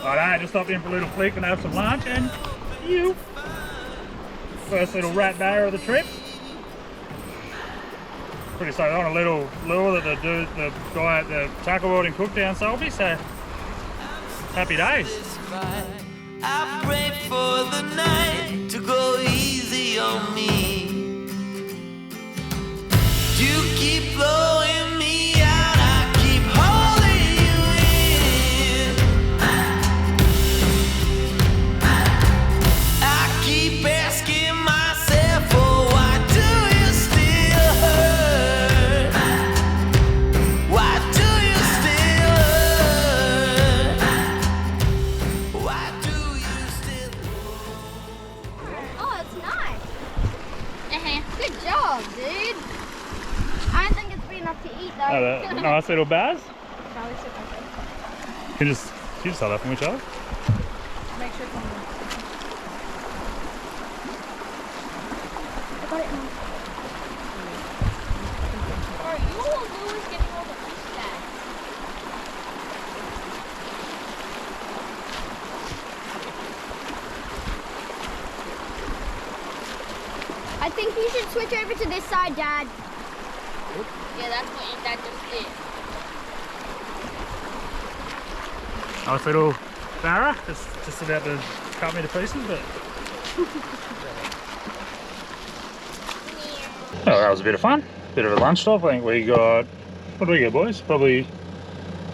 Alright, just stopped in for a little flick and have some lunch, and first little rat bear of the trip. Pretty so on a little lure that the guy at the tackle world in Cooktown sold me, so happy days. I pray for the night to go easy on me. You keep blowing me out, I keep holding you in. I keep asking myself, oh, why do you still hurt? Why do you still hurt? Why do you still hurt? Oh, it's nice. Good job, dude. I don't think it's big enough to eat though. Nice little baz. No, it's okay. Can you just tell that from each other? Make sure it's on there. I got it now. Alright, you're always getting all the fish back. I think you should switch over to this side, Dad. Yeah, that's what your dad just did. Nice little barra, just about to cut me to pieces, but oh, that was a bit of fun. bit of a lunch stop. I think we got, what do we get, boys? Probably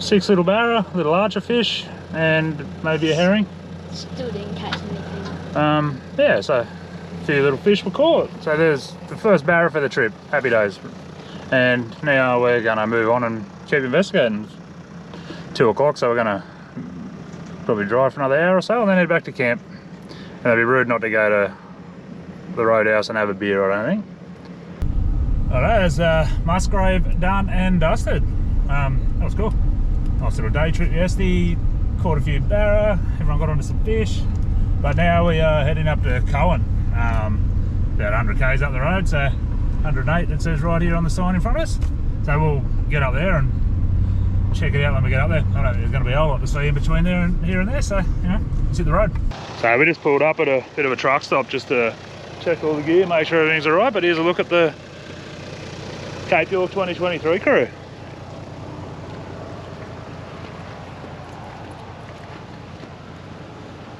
6 little barra, little larger fish, and maybe a herring. Still didn't catch anything. Yeah, so a few little fish were caught. So there's the first barra for the trip. Happy days. And now we're gonna move on and keep investigating. 2 o'clock, so we're gonna probably drive for another hour or so and then head back to camp. And it'd be rude not to go to the Roadhouse and have a beer, I don't think. Alright, there's Musgrave done and dusted. That was cool. Nice little day trip yesterday. Caught a few barra, everyone got onto some fish. But now we are heading up to Cowan. About 100 k's up the road, so 108 it says right here on the sign in front of us. So we'll get up there and check it out when we get up there. I don't think there's going to be a whole lot to see in between there and here and there, so you know, let's hit the road. So we just pulled up at a bit of a truck stop just to check all the gear, make sure everything's alright. But here's a look at the Cape York 2023 crew.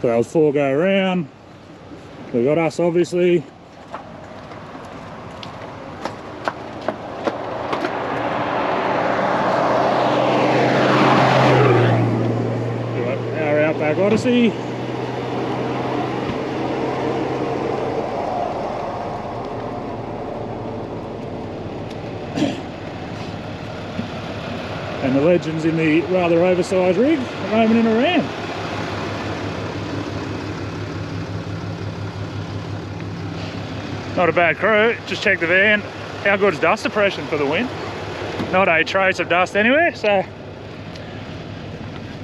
So that was 4 go around. We got us obviously. Our Outback Odyssey. And the legends in the rather oversized rig roaming in around. Not a bad crew, just check the van. How good is dust suppression for the wind? Not a trace of dust anywhere, so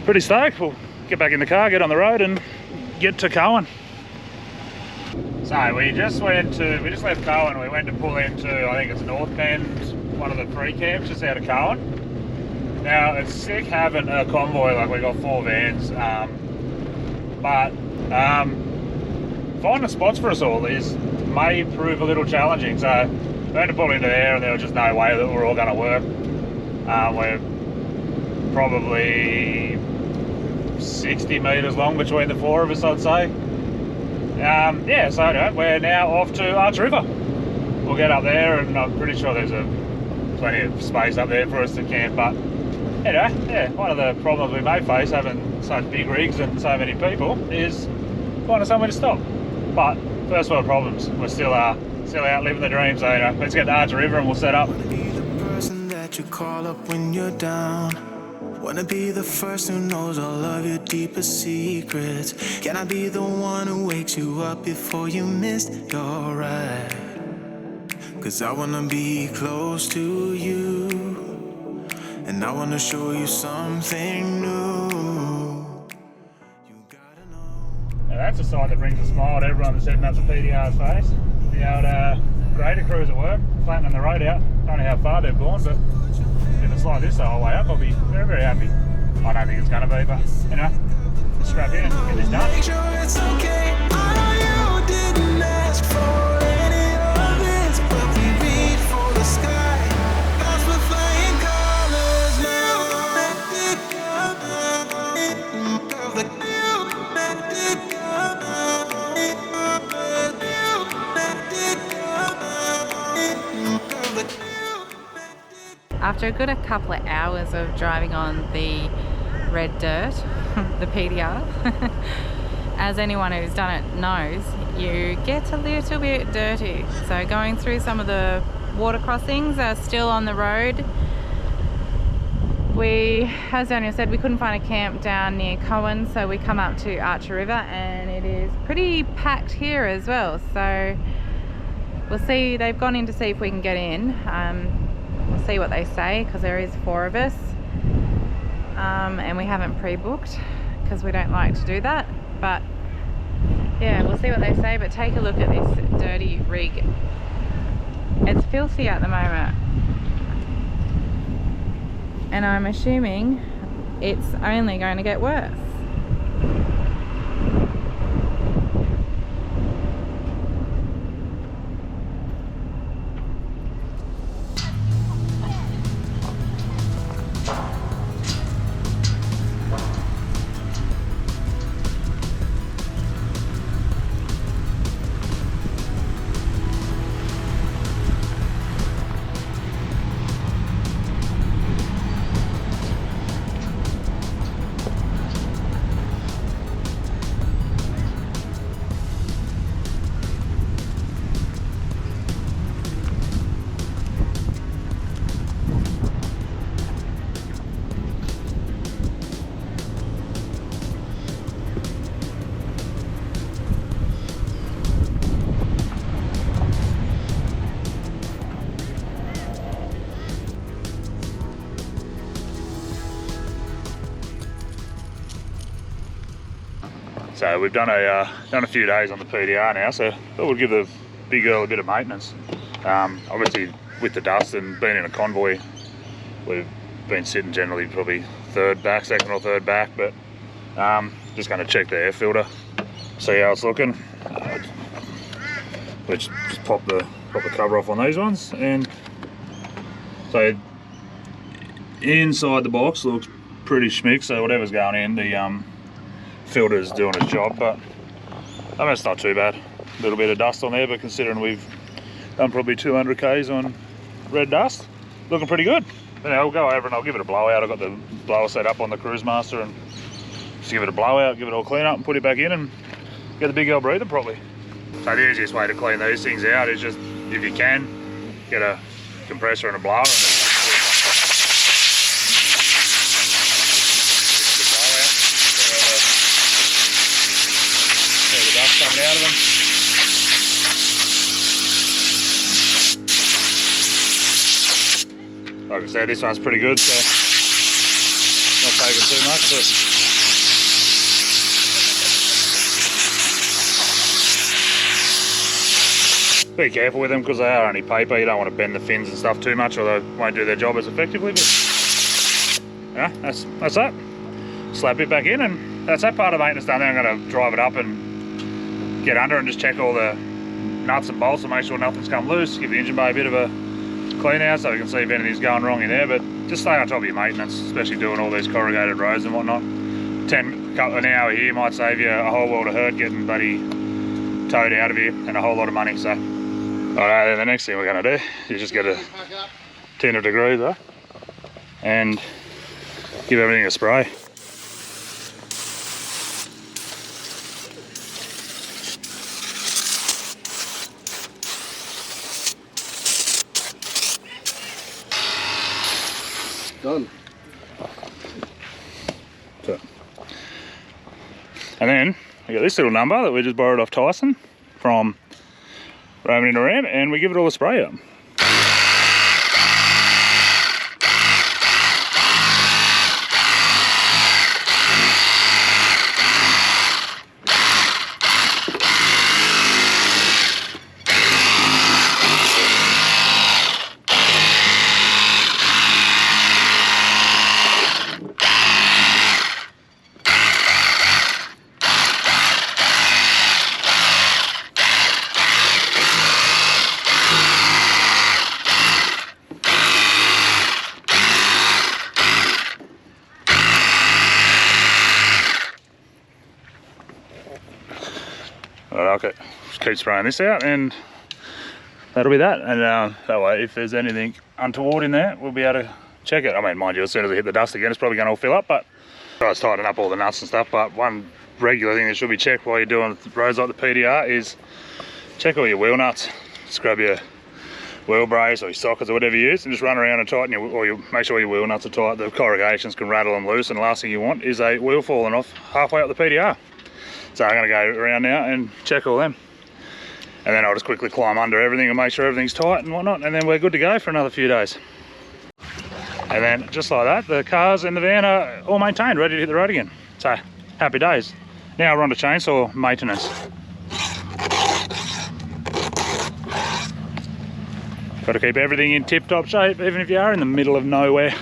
pretty stoked. We'll get back in the car, get on the road and get to Cowan. So we just left Cowan, we went to pull into, I think it's North Bend, one of the free camps just out of Cowan. Now it's sick having a convoy, like we got 4 vans, but finding spots for us all may prove a little challenging. So we had to pull into there and there was just no way that we're all going to work. We're probably 60 metres long between the 4 of us, I'd say. Yeah, so anyway, we're now off to Arch River. We'll get up there and I'm pretty sure there's plenty of space up there for us to camp. But anyway, yeah, one of the problems we may face having such big rigs and so many people is finding somewhere to stop. But first world problems, we're still out living the dream. So let's get to Arch River and we'll set up. Wanna be the person that you call up when you're down. Wanna be the first who knows all of your deepest secrets. Can I be the one who wakes you up before you missed your ride? Cause I wanna be close to you, and I wanna show you something new. You gotta know. Now that's a sight that brings a smile to everyone that's heading up to PDR's face. The old grader crews at work, flattening the road out. Don't know how far they've gone, but if it's like this the whole way up, I'll be very, very happy. I don't think it's going to be, but you know, strap in and get this done. Make sure it's okay. I know you didn't ask for any of this, but we reach for the sky. That's with flying colors now. After a good couple of hours of driving on the red dirt, the PDR, as anyone who's done it knows, you get a little bit dirty. So going through some of the water crossings are still on the road. As Daniel said, we couldn't find a camp down near Cowan, so we come up to Archer River and it is pretty packed here as well. So we'll see, they've gone in to see if we can get in. We'll see what they say because there is 4 of us and we haven't pre-booked because we don't like to do that, but yeah, we'll see what they say. But take a look at this dirty rig. It's filthy at the moment and I'm assuming it's only going to get worse. So we've done a few days on the PDR now, so thought we'd give the big girl a bit of maintenance. Obviously with the dust and being in a convoy, we've been sitting generally probably second or third back, but just going to check the air filter, see how it's looking. Which just pop the cover off on these ones, and so inside the box looks pretty schmick, so whatever's going in, the filter's doing its job, but I mean, it's not too bad. A little bit of dust on there, but considering we've done probably 200 k's on red dust, looking pretty good. But I'll go over and I'll give it a blowout. I've got the blower set up on the Cruise Master, and just give it a blowout, give it all clean up and put it back in and get the big girl breathing properly. So the easiest way to clean these things out is just, if you can, get a compressor and a blower and the dust coming out of them. Like I said, this one's pretty good, so not taking too much, but be careful with them because they are only paper. You don't want to bend the fins and stuff too much, or they won't do their job as effectively. But yeah, that's that. Slap it back in, and that's that part of maintenance done. Then I'm going to drive it up and get under and just check all the nuts and bolts and make sure nothing's come loose. Give the engine bay a bit of a clean out so we can see if anything's going wrong in there. But just stay on top of your maintenance, especially doing all these corrugated roads and whatnot. An hour here might save you a whole world of hurt getting bloody towed out of here, and a whole lot of money. So alright, then the next thing we're going to do is just get a tin of degreaser and give everything a spray. Done. So, and then we got this little number that we just borrowed off Tyson from roaming around, and we give it all a spray up. Okay, just keep spraying this out and that'll be that. And that way, if there's anything untoward in there, we'll be able to check it. I mean, mind you, as soon as we hit the dust again, it's probably going to all fill up, but try to tighten up all the nuts and stuff. But one regular thing that should be checked while you're doing roads like the PDR is check all your wheel nuts. Just grab your wheel brace or your sockets or whatever you use and just run around and tighten make sure your wheel nuts are tight. The corrugations can rattle them loose, and the last thing you want is a wheel falling off halfway up the PDR. So I'm going to go around now and check all them. And then I'll just quickly climb under everything and make sure everything's tight and whatnot, and then we're good to go for another few days. And then just like that, the cars and the van are all maintained, ready to hit the road again. So happy days. Now we're on to chainsaw maintenance. Got to keep everything in tip-top shape, even if you are in the middle of nowhere.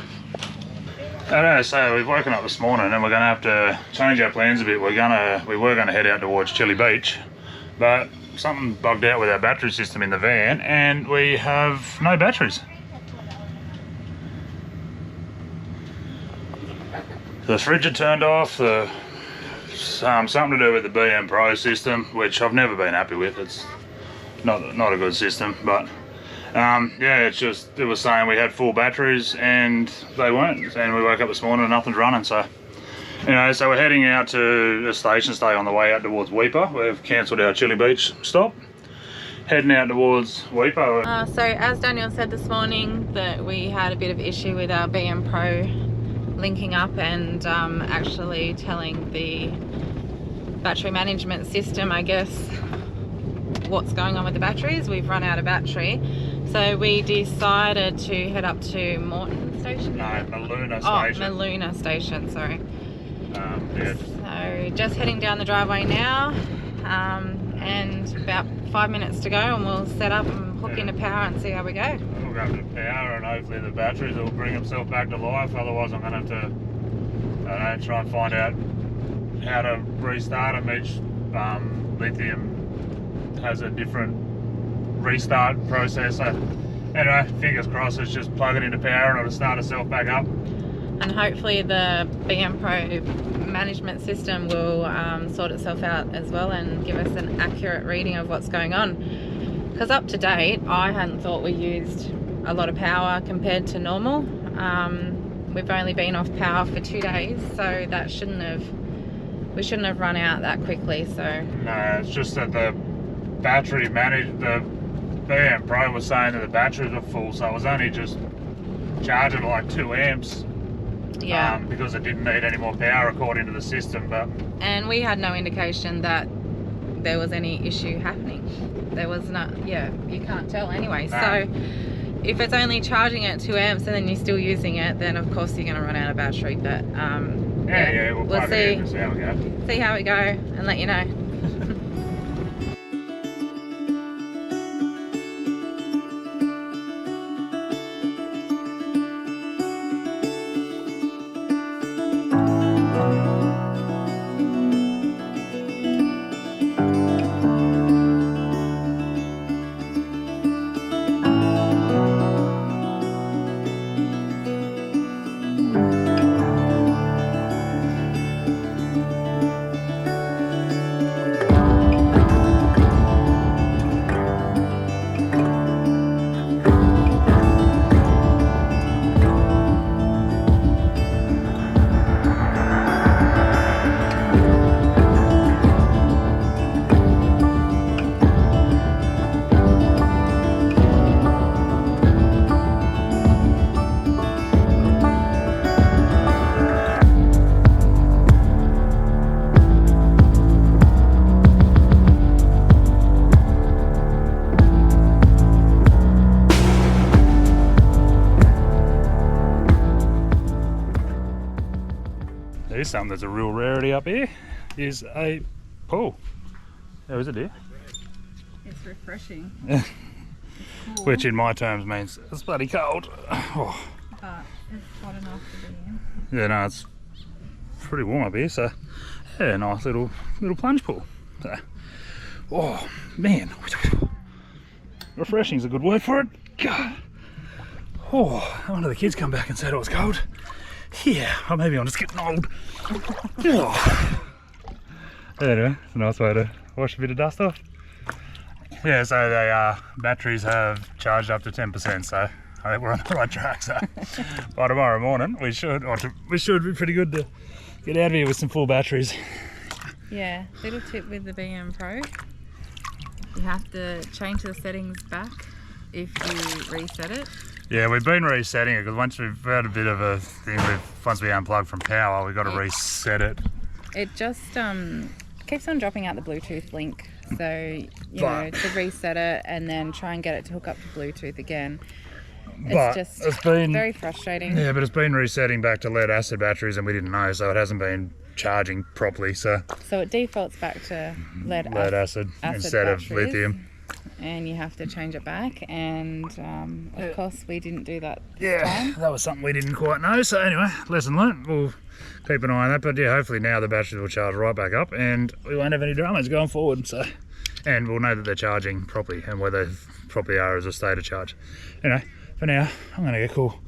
Okay, so we've woken up this morning and we're going to have to change our plans a bit. We were going to head out towards Chili Beach, but something bugged out with our battery system in the van and we have no batteries. The fridge had turned off, something to do with the BM Pro system, which I've never been happy with. It's not a good system, but yeah, it was saying we had full batteries and they weren't, and we woke up this morning and nothing's running. So anyway, so we're heading out to a station stay on the way out towards Weipa. We've cancelled our Chili Beach stop, heading out towards Weipa. So as Daniel said this morning, that we had a bit of issue with our BM Pro linking up and actually telling the battery management system, I guess, what's going on with the batteries. We've run out of battery, so we decided to head up to Morton Station. No, Maluna Station. Oh, Maluna Station, sorry. Yeah, So just heading down the driveway now, and about 5 minutes to go, and we'll set up and hook into power and see how we go. we'll go to power and hopefully the batteries will bring themselves back to life. Otherwise, I'm going to have to, I don't know, try and find out how to restart them. Each lithium has a different restart process. So anyway, fingers crossed, it's just plug it into power and it'll start itself back up. And hopefully the BM Pro management system will sort itself out as well and give us an accurate reading of what's going on. Because up to date, I hadn't thought we used a lot of power compared to normal. We've only been off power for 2 days, so that we shouldn't have run out that quickly. So No, it's just that the battery the BM Pro was saying that the batteries were full, so it was only just charging like 2 amps. yeah, Because it didn't need any more power according to the system. But and we had no indication that there was any issue happening. There was not, yeah, you can't tell anyway. No. So if it's only charging at 2 amps and then you're still using it, then of course you're going to run out of battery. But yeah, we'll plug it in and see how we go. see how we go and let you know. Here's something that's a real rarity up here, is a pool. How is it here? It's refreshing. Which in my terms means it's bloody cold. Oh. But it's hot enough to be in. Yeah, no, it's pretty warm up here, so yeah, nice little plunge pool. So, oh man, refreshing is a good word for it. God. Oh, one of the kids come back and said it was cold. Yeah, or maybe I'm just getting old. Oh. Anyway, it's a nice way to wash a bit of dust off. Yeah, so the batteries have charged up to 10%, so I think we're on the right track. So by tomorrow morning, we should be pretty good to get out of here with some full batteries. Yeah, little tip with the BM Pro. You have to change the settings back if you reset it. Yeah, we've been resetting it because once we've had a bit of a thing once we unplug from power, we've got to reset it. It just keeps on dropping out the Bluetooth link. So, you know, to reset it and then try and get it to hook up to Bluetooth again. It's been very frustrating. Yeah, but it's been resetting back to lead acid batteries and we didn't know, so it hasn't been charging properly. So it defaults back to lead acid instead of batteries, lithium. and you have to change it back, and of course we didn't do that this time. That was something we didn't quite know, so anyway, lesson learnt. We'll keep an eye on that, but yeah, hopefully now the batteries will charge right back up and we won't have any dramas going forward, so, and we'll know that they're charging properly and where they properly are as a state of charge. Anyway, for now I'm going to get cool.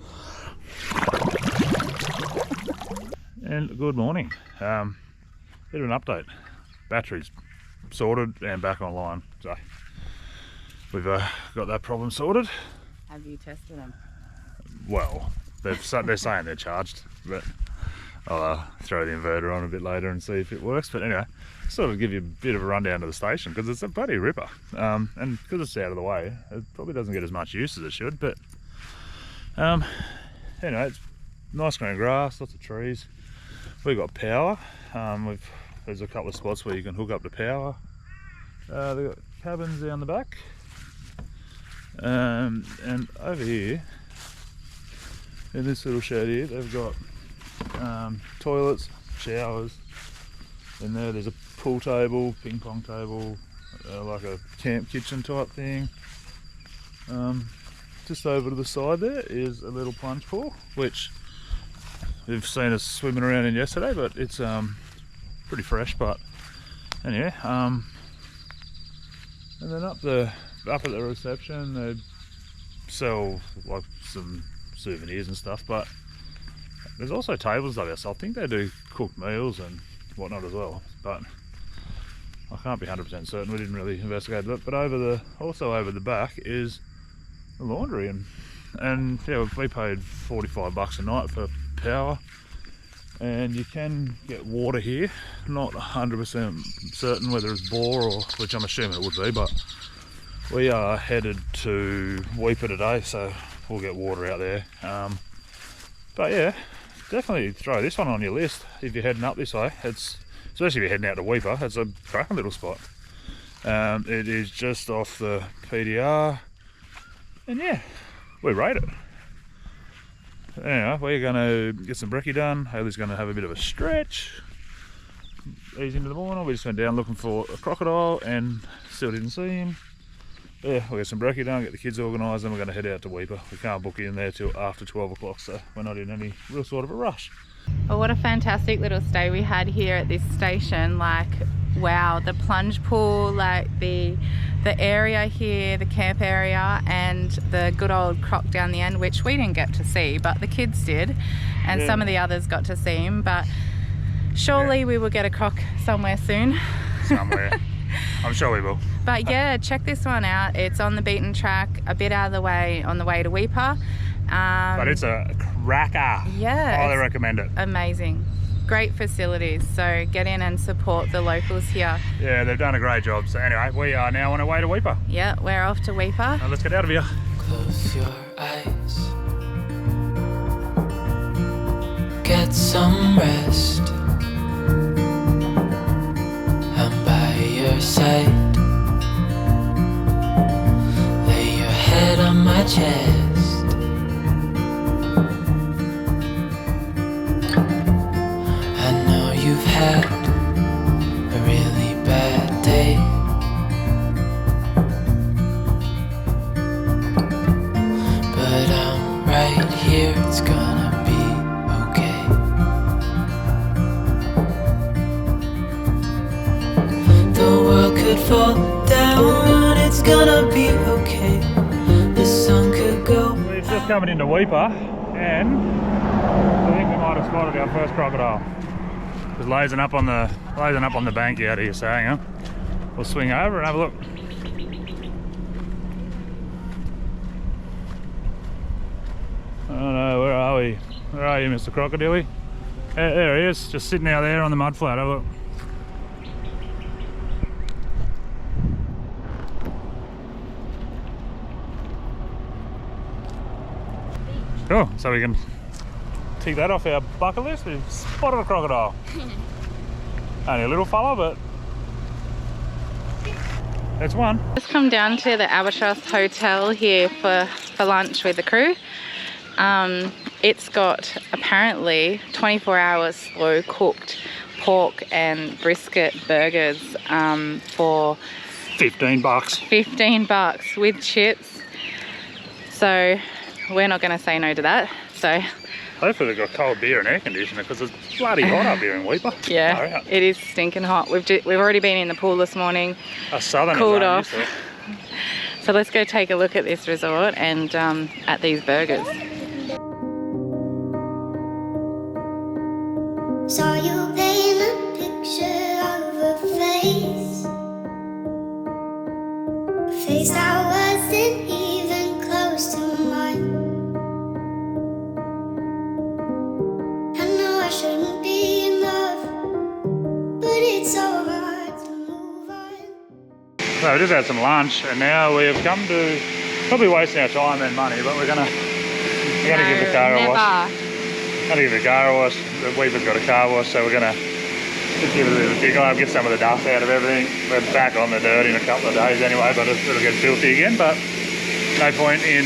And good morning. Bit of an update. Batteries sorted and back online, so we've got that problem sorted. Have you tested them? Well, they're saying they're charged, but I'll throw the inverter on a bit later and see if it works. But anyway, sort of give you a bit of a rundown of the station because it's a bloody ripper, and because it's out of the way, it probably doesn't get as much use as it should. But anyway, it's nice green grass, lots of trees. We've got power. There's a couple of spots where you can hook up to power. They've got cabins down the back, and over here in this little shed here they've got toilets, showers. In there, there's a pool table, ping pong table, like a camp kitchen type thing. Just over to the side there is a little plunge pool, which you've seen us swimming around in yesterday, but it's pretty fresh. But anyway, and then up at the reception, they sell like some souvenirs and stuff, but there's also tables like this. I think they do cooked meals and whatnot as well, but I can't be 100% certain. We didn't really investigate that. But also over the back is the laundry, and yeah, we paid $45 a night for power, and you can get water here. Not 100% certain whether it's bore or, which I'm assuming it would be, but we are headed to Weipa today, so we'll get water out there. But yeah, definitely throw this one on your list if you're heading up this way. Especially if you're heading out to Weipa, it's a cracking little spot. It is just off the PDR, and yeah, we rate it. Anyway, we're gonna get some brekkie done. Hayley's gonna have a bit of a stretch, ease into the morning. We just went down looking for a crocodile and still didn't see him. Yeah, we'll get some brekkie done, get the kids organised, and we're going to head out to Weipa. We can't book in there till after 12 o'clock, so we're not in any real sort of a rush. Well, what a fantastic little stay we had here at this station. Like, wow, the plunge pool, like the area here, the camp area, and the good old croc down the end, which we didn't get to see, but the kids did, and some of the others got to see him. But surely we will get a croc somewhere soon. Somewhere. I'm sure we will. But yeah, check this one out. It's on the beaten track, a bit out of the way, on the way to Weipa. But it's a cracker. Yeah. Highly recommend it. Amazing. Great facilities. So get in and support the locals here. Yeah, they've done a great job. So anyway, we are now on our way to Weipa. Yeah, we're off to Weipa. Now let's get out of here. Close your eyes. Get some rest. I'm by your side. Lay your head on my chest. I know you've had a really bad day, but I'm right here, it's gonna be okay. The world could fall down, it's gonna be okay. The sun could go. We're just coming into Weipa, and I think we might have spotted our first crocodile. Just lazing up on the bank out here, so hang on. We'll swing over and have a look. I don't know, where are we? Where are you, Mr. Crocodile? There he is, just sitting out there on the mud flat. Have a look. Cool, so we can tick that off our bucket list. We've spotted a crocodile. Only a little fella, but it's one. Just come down to the Albatross Hotel here for lunch with the crew. It's got apparently 24 hours slow cooked pork and brisket burgers for $15. $15 with chips. So we're not going to say no to that. So hopefully they've got cold beer and air conditioner, because it's bloody hot up here in Weipa. yeah, it is stinking hot. We've already been in the pool this morning. A southerner cooled off. So let's go take a look at this resort and at these burgers. Saw you paint a picture of a face, a face that wasn't even close to mine. I know I shouldn't be in love, but it's so hard to move on. So we just had some lunch, and now we have come to probably wasting our time and money, but we're gonna give the car a wash. Gonna give the car a wash. We've got a car wash, so we're gonna just give it a little tickle up, get some of the dust out of everything. We're back on the dirt in a couple of days anyway, but it'll get filthy again. But no point in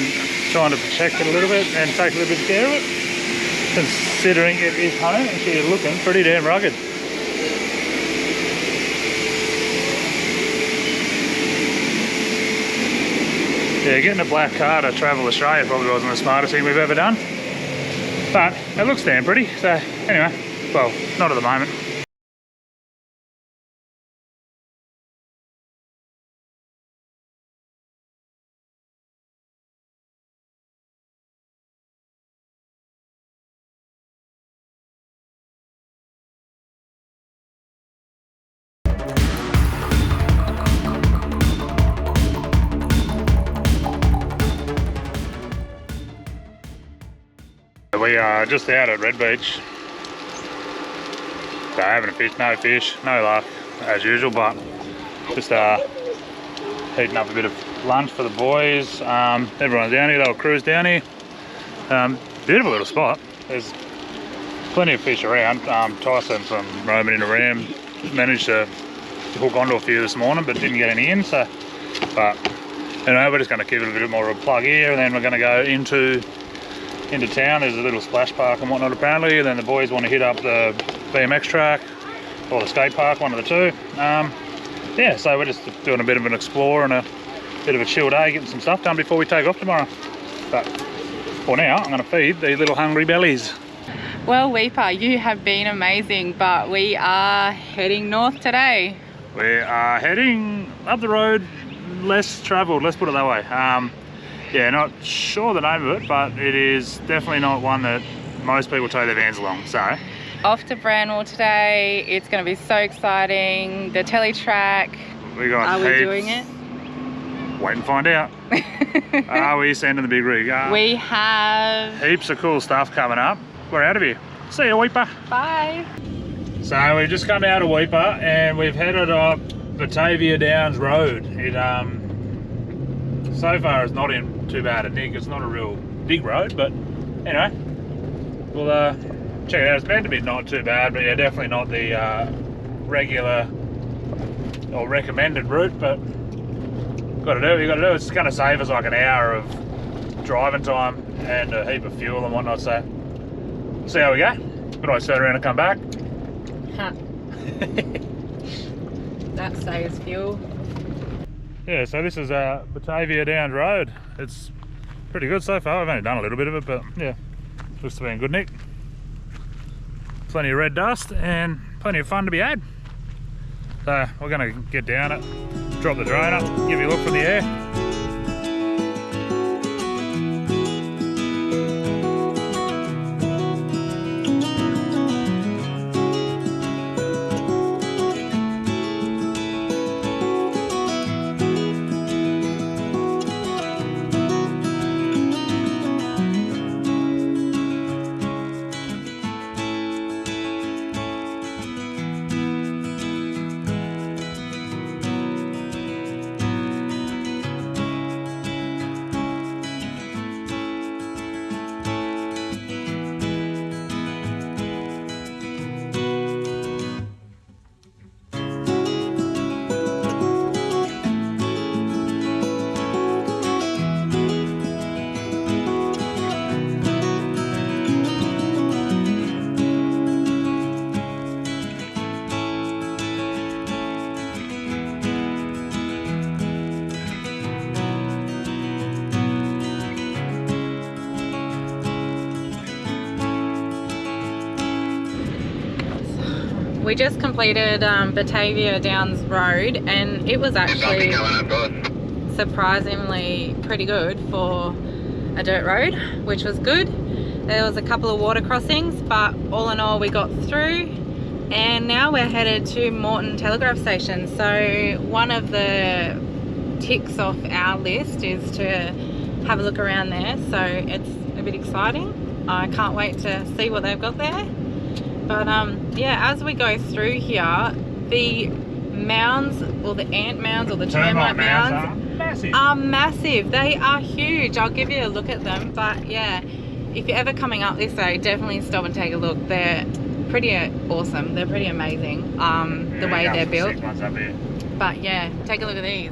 trying to protect it a little bit and take a little bit of care of it. considering it is home. She's looking pretty damn rugged. Yeah, getting a black car to travel Australia probably wasn't the smartest thing we've ever done. But it looks damn pretty, so anyway, well, not at the moment. We are just out at Red Beach. So having a fish, no luck as usual, but just heating up a bit of lunch for the boys. Everyone's down here, they'll cruise down here. Beautiful little spot. There's plenty of fish around. Tyson from roaming in around managed to hook onto a few this morning, but didn't get any in. So, but anyway, we're just going to keep it a bit more of a plug here, and then we're going to go into town. There's a little splash park and whatnot apparently, and then the boys want to hit up the BMX track or the skate park, one of the two. Yeah, so we're just doing a bit of an explore and a bit of a chill day, getting some stuff done before we take off tomorrow. But for now, I'm going to feed these little hungry bellies. Well, Weipa, you have been amazing, but we are heading north today. We are heading up the road less travelled, let's put it that way. Yeah, not sure the name of it, but it is definitely not one that most people take their vans along, so. Off to Bramwell today. It's going to be so exciting. The Tele track. We got Are we heaps. doing it? Wait and find out. Are we sending the big rig? We have heaps of cool stuff coming up. We're out of here. See you, Weipa. Bye. So we've just come out of Weipa and we've headed up Batavia Downs Road. It so far it's not in too bad a nick. It's not a real big road, but anyway, we'll check it out. It's meant to be not too bad, but yeah, definitely not the regular or recommended route, but got to do what you got to do. It's going to save us like an hour of driving time and a heap of fuel and whatnot, so we'll see how we go. Could always turn around and come back. Huh. That saves fuel. Yeah, so this is Batavia Downs Road. It's pretty good so far. I've only done a little bit of it, but yeah, looks to be in good nick. Plenty of red dust and plenty of fun to be had. So we're going to get down it, drop the drone up, give you a look from the air. We just completed Batavia Downs Road, and it was actually surprisingly pretty good for a dirt road, which was good. There was a couple of water crossings, but all in all we got through, and now we're headed to Moreton Telegraph Station. So one of the ticks off our list is to have a look around there, so it's a bit exciting. I can't wait to see what they've got there. But yeah, as we go through here, the mounds, or the ant mounds, or the termite mounds are massive. They are huge. I'll give you a look at them. But yeah, if you're ever coming up this way, definitely stop and take a look. They're pretty awesome. They're pretty amazing, the way they're built. But yeah, take a look at these.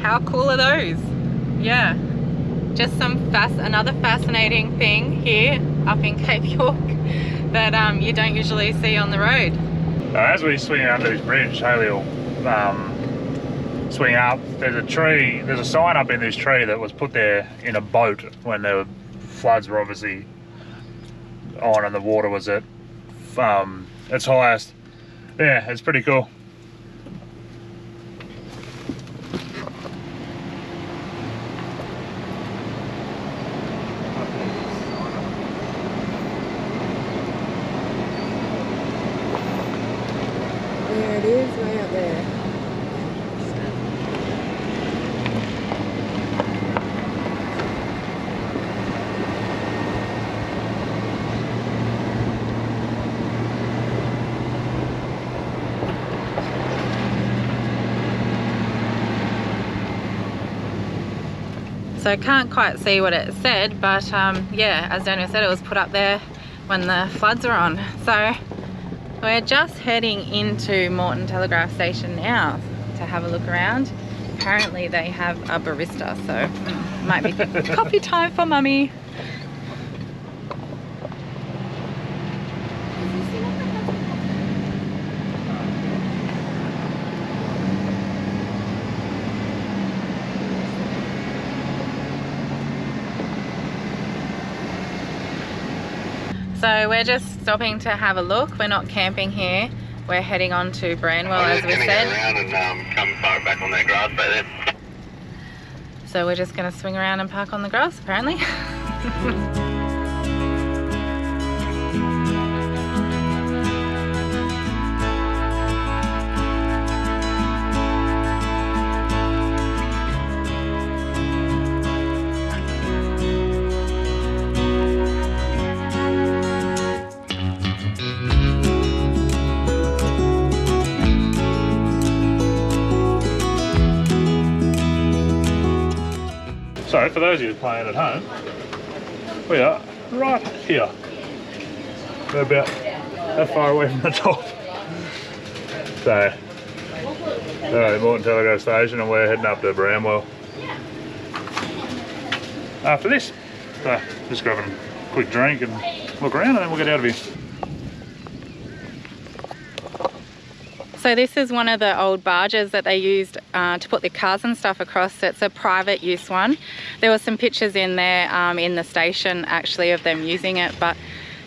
how cool are those? Yeah, just another fascinating thing here up in Cape York that you don't usually see on the road. As we swing under this bridge, Hayley will swing up. There's a sign up in this tree that was put there in a boat when the floods were obviously on and the water was at its highest. Yeah, it's pretty cool. There it is, way up there. So I can't quite see what it said, but yeah, as Daniel said, it was put up there when the floods were on. So we're just heading into Moreton Telegraph Station now to have a look around. Apparently they have a barista, so might be coffee time for mummy. So we're just stopping to have a look. We're not camping here. We're heading on to Bramwell, as we said. Around and come park back on that grass back there. So we're just going to swing around and park on the grass, apparently. So for those of you playing at home, we are right here. We're about that far away from the top. So, Moreton Telegraph Station, and we're heading up to Bramwell after this. So just grabbing a quick drink and look around, and then we'll get out of here. So this is one of the old barges that they used to put their cars and stuff across. It's a private use one. There were some pictures in there in the station actually of them using it, but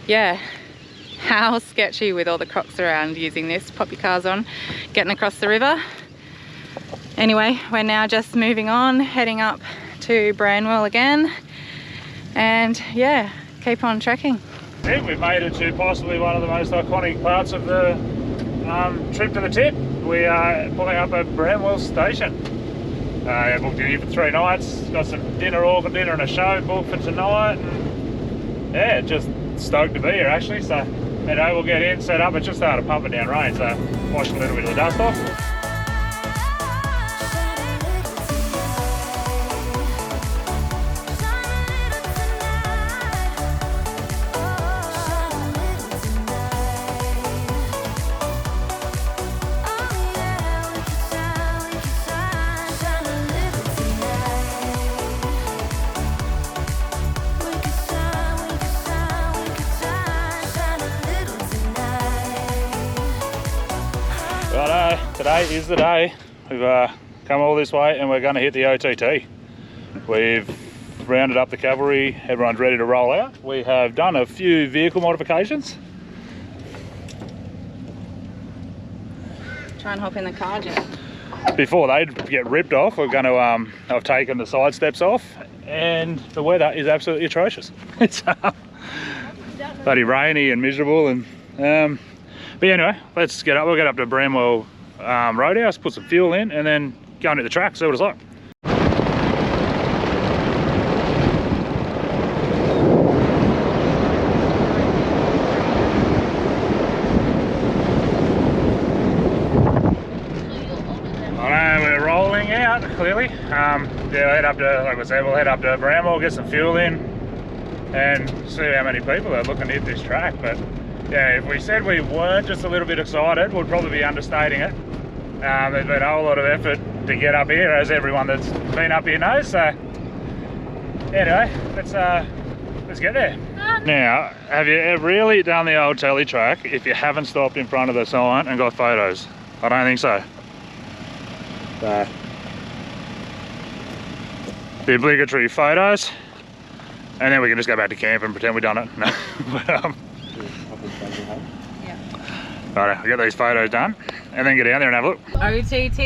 yeah, how sketchy with all the crocs around using this, pop your cars on, getting across the river. Anyway, we're now just moving on, heading up to Bramwell again, and yeah, keep on trekking. Yeah, we've made it to possibly one of the most iconic parts of the trip to the tip. We are pulling up at Bramwell Station. I booked in here for 3 nights, got some dinner and a show booked for tonight, and yeah, just stoked to be here actually. So you know, we'll get in, set up. It just started pumping down rain, so wash a little bit of the dust off. Today is the day. We've come all this way and we're going to hit the OTT. We've rounded up the cavalry, everyone's ready to roll out. We have done a few vehicle modifications. Try and hop in the car, Jen. Before they get ripped off, we're going to, I've taken the side steps off, and the weather is absolutely atrocious. It's bloody rainy and miserable, and but anyway, let's get up. We'll get up to Bramwell Roadhouse, put some fuel in, and then go into the track, see what it's like. We're rolling out clearly. Yeah, we'll head up to, like I said, we'll head up to Bramwell, get some fuel in, and see how many people are looking to hit this track. But yeah, if we said we weren't just a little bit excited, we'd probably be understating it. There's been a whole lot of effort to get up here, as everyone that's been up here knows. So anyway, let's get there. Now, have you really done the old Tele track if you haven't stopped in front of the sign and got photos? I don't think so. So, the obligatory photos, and then we can just go back to camp and pretend we've done it. No. But, Righto, I'll get these photos done and then get down there and have a look. OTT,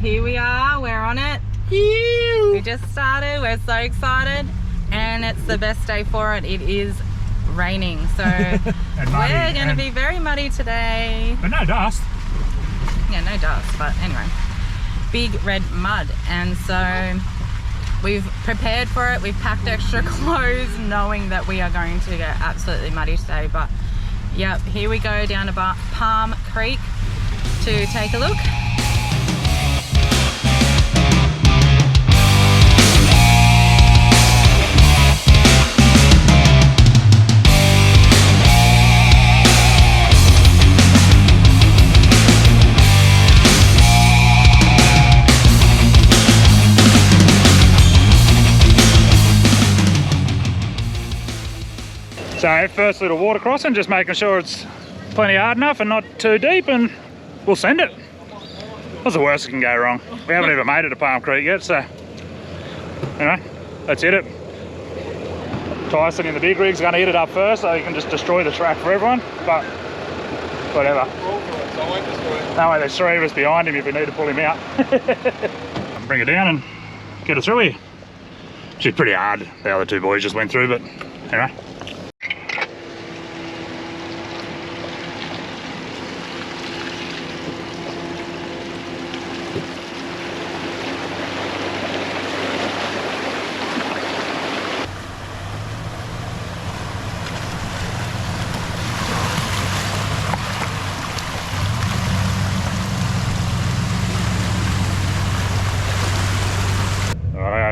here we are, we're on it. We just started, we're so excited, and it's the best day for it. It is raining, so we're going to be very muddy today. But no dust. Yeah, no dust, but anyway, big red mud. And so we've prepared for it, we've packed extra clothes knowing that we are going to get absolutely muddy today. But yep, here we go down to Palm Creek to take a look. So first little water crossing, just making sure it's plenty hard enough and not too deep, and we'll send it. What's the worst that can go wrong? We haven't even made it to Palm Creek yet, so anyway, let's hit it. Tyson in the big rig's gonna hit it up first so he can just destroy the track for everyone, but whatever. No way, there's three of us behind him if we need to pull him out. Bring it down and get it through here. She's pretty hard, the other two boys just went through, but anyway.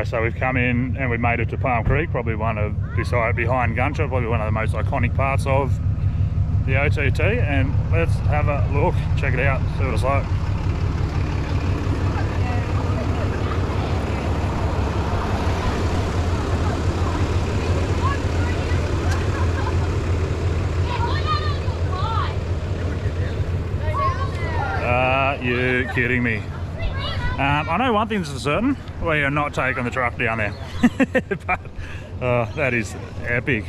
So we've come in and we've made it to Palm Creek, probably behind Gunshot, probably one of the most iconic parts of the OTT, and let's have a look, check it out, see what it's like. Are you kidding me? I know one thing's for certain, we are not taking the truck down there. But that is epic.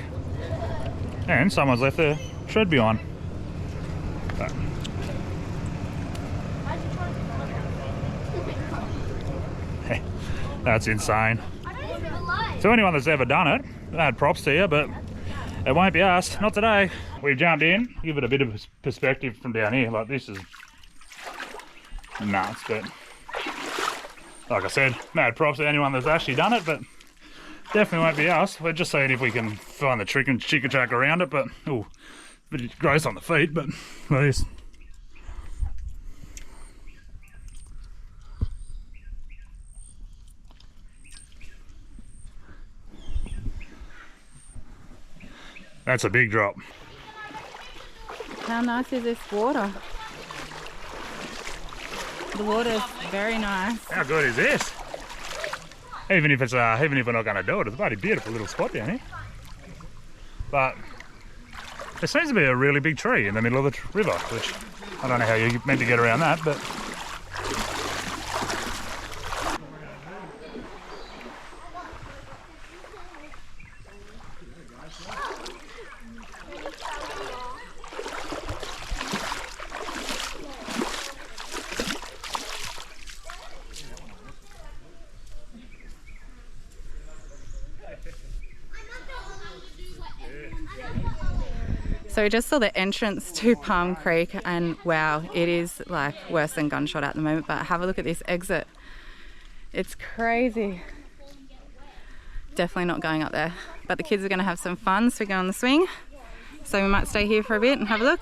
And someone's left their tread behind. But. That's insane. So anyone that's ever done it, mad props to you, but it won't be us, not today. We've jumped in, give it a bit of perspective from down here, like this is nuts, but like I said, mad props to anyone that's actually done it, but definitely won't be us. We're just seeing if we can find the chicken track around it, but oh, a bit gross on the feet, but please. That's a big drop. How nice is this water? The water's very nice. How good is this? Even if we're not going to do it, it's a bloody beautiful little spot down here. But there seems to be a really big tree in the middle of the river, which I don't know how you're meant to get around that, but So we just saw the entrance to Palm Creek, and wow, it is like worse than Gunshot at the moment, but have a look at this exit. It's crazy. Definitely not going up there, but the kids are going to have some fun, so we go on the swing. So we might stay here for a bit and have a look.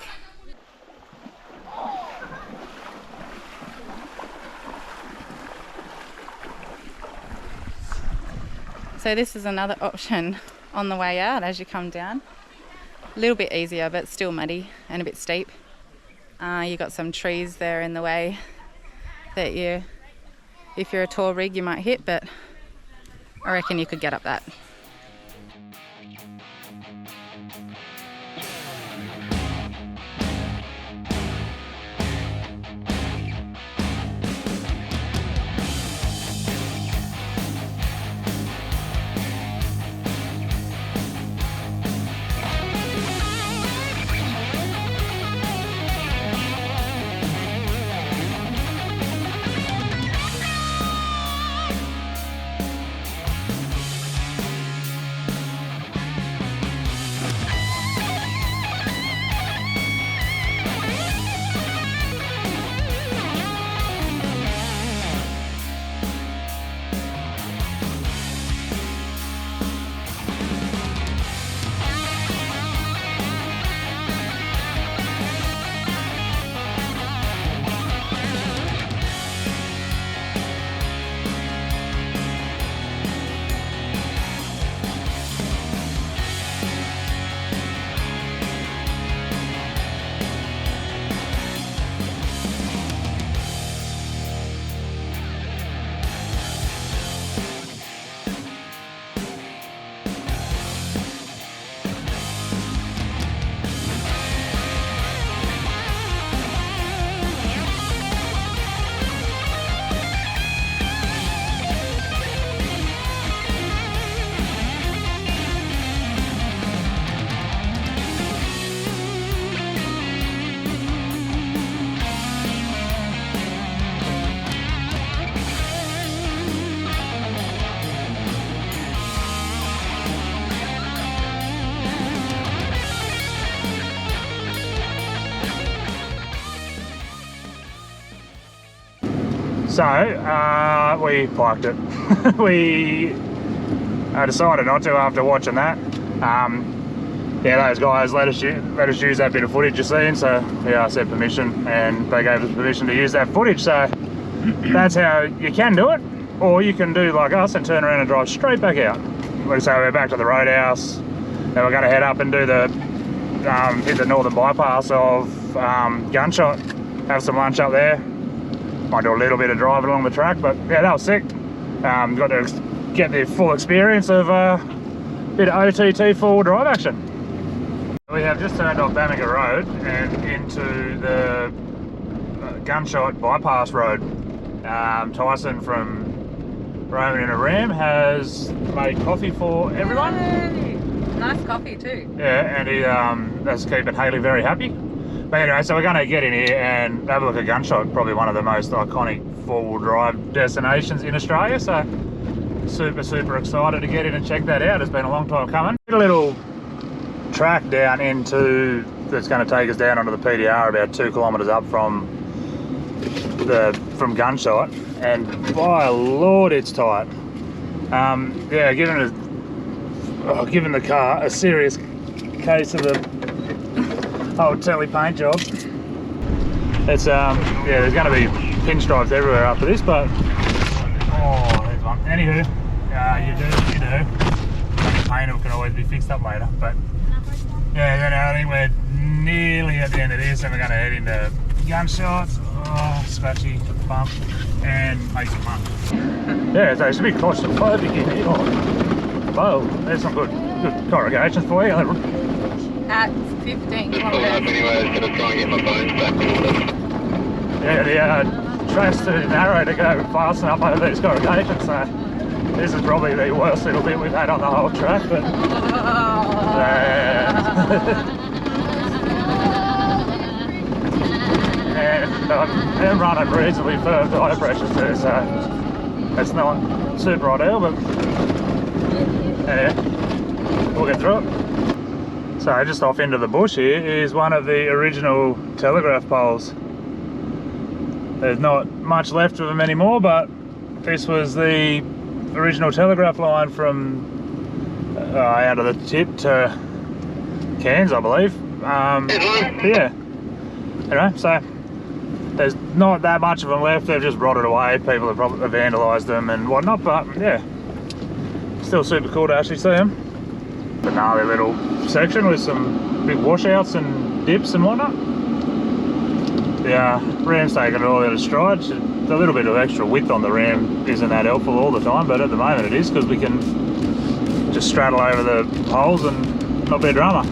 So this is another option on the way out as you come down. A little bit easier, but still muddy and a bit steep. You got some trees there in the way that you if you're a tall rig you might hit, but I reckon you could get up that. So, we parked it. We decided not to after watching that. Yeah, those guys let us use that bit of footage you've seen, so we asked their permission and they gave us permission to use that footage. So that's how you can do it, or you can do like us and turn around and drive straight back out. Like I say, we're back to the Roadhouse, then we're going to head up and do the hit the northern bypass of Gunshot, have some lunch up there. Might do a little bit of driving along the track, but yeah, that was sick. Got to get the full experience of a bit of OTT full drive action. We have just turned off Bamminga Road and into the Gunshot bypass road. Tyson from Roman in a Ram has made coffee for everyone. Yay! Nice coffee too. Yeah, and he that's keeping Hayley very happy. But anyway, so we're going to get in here and have a look at Gunshot, probably one of the most iconic four-wheel drive destinations in Australia. So super excited to get in and check that out. It's been a long time coming. A little track down into that's going to take us down onto the PDR about 2 kilometres up from Gunshot, and by Lord, it's tight. Yeah, giving the car a serious case of the old Tele paint job. It's yeah, there's going to be pinstripes everywhere after this, but oh, there's one. Anywho, you do. Paint can always be fixed up later, but yeah, then I think we're nearly at the end of this, and we're going to head into Gunshots. Oh, scratchy bump and make some fun. Yeah, so it's a bit claustrophobic in here. Oh, there's some good corrugations for you. At 15 Just pulling up kilometres. anyway, I was going to try and get my bones back in order. Yeah, the track's too narrow to go fast enough over these corrugations, so this is probably the worst little bit we've had on the whole track, but and I'm running reasonably firm tyre pressures too, so it's not super ideal, but yeah, we'll get through it. So just off into the bush here is one of the original telegraph poles. There's not much left of them anymore, but this was the original telegraph line from out of the tip to Cairns, I believe. Yeah. Anyway, so there's not that much of them left. They've just rotted away. People have probably vandalised them and whatnot, but yeah, still super cool to actually see them. A gnarly little section with some big washouts and dips and whatnot. The Ram's taken it all out of stride. Should a little bit of extra width on the ram isn't that helpful all the time, but at the moment it is, because we can just straddle over the holes and not be a drama.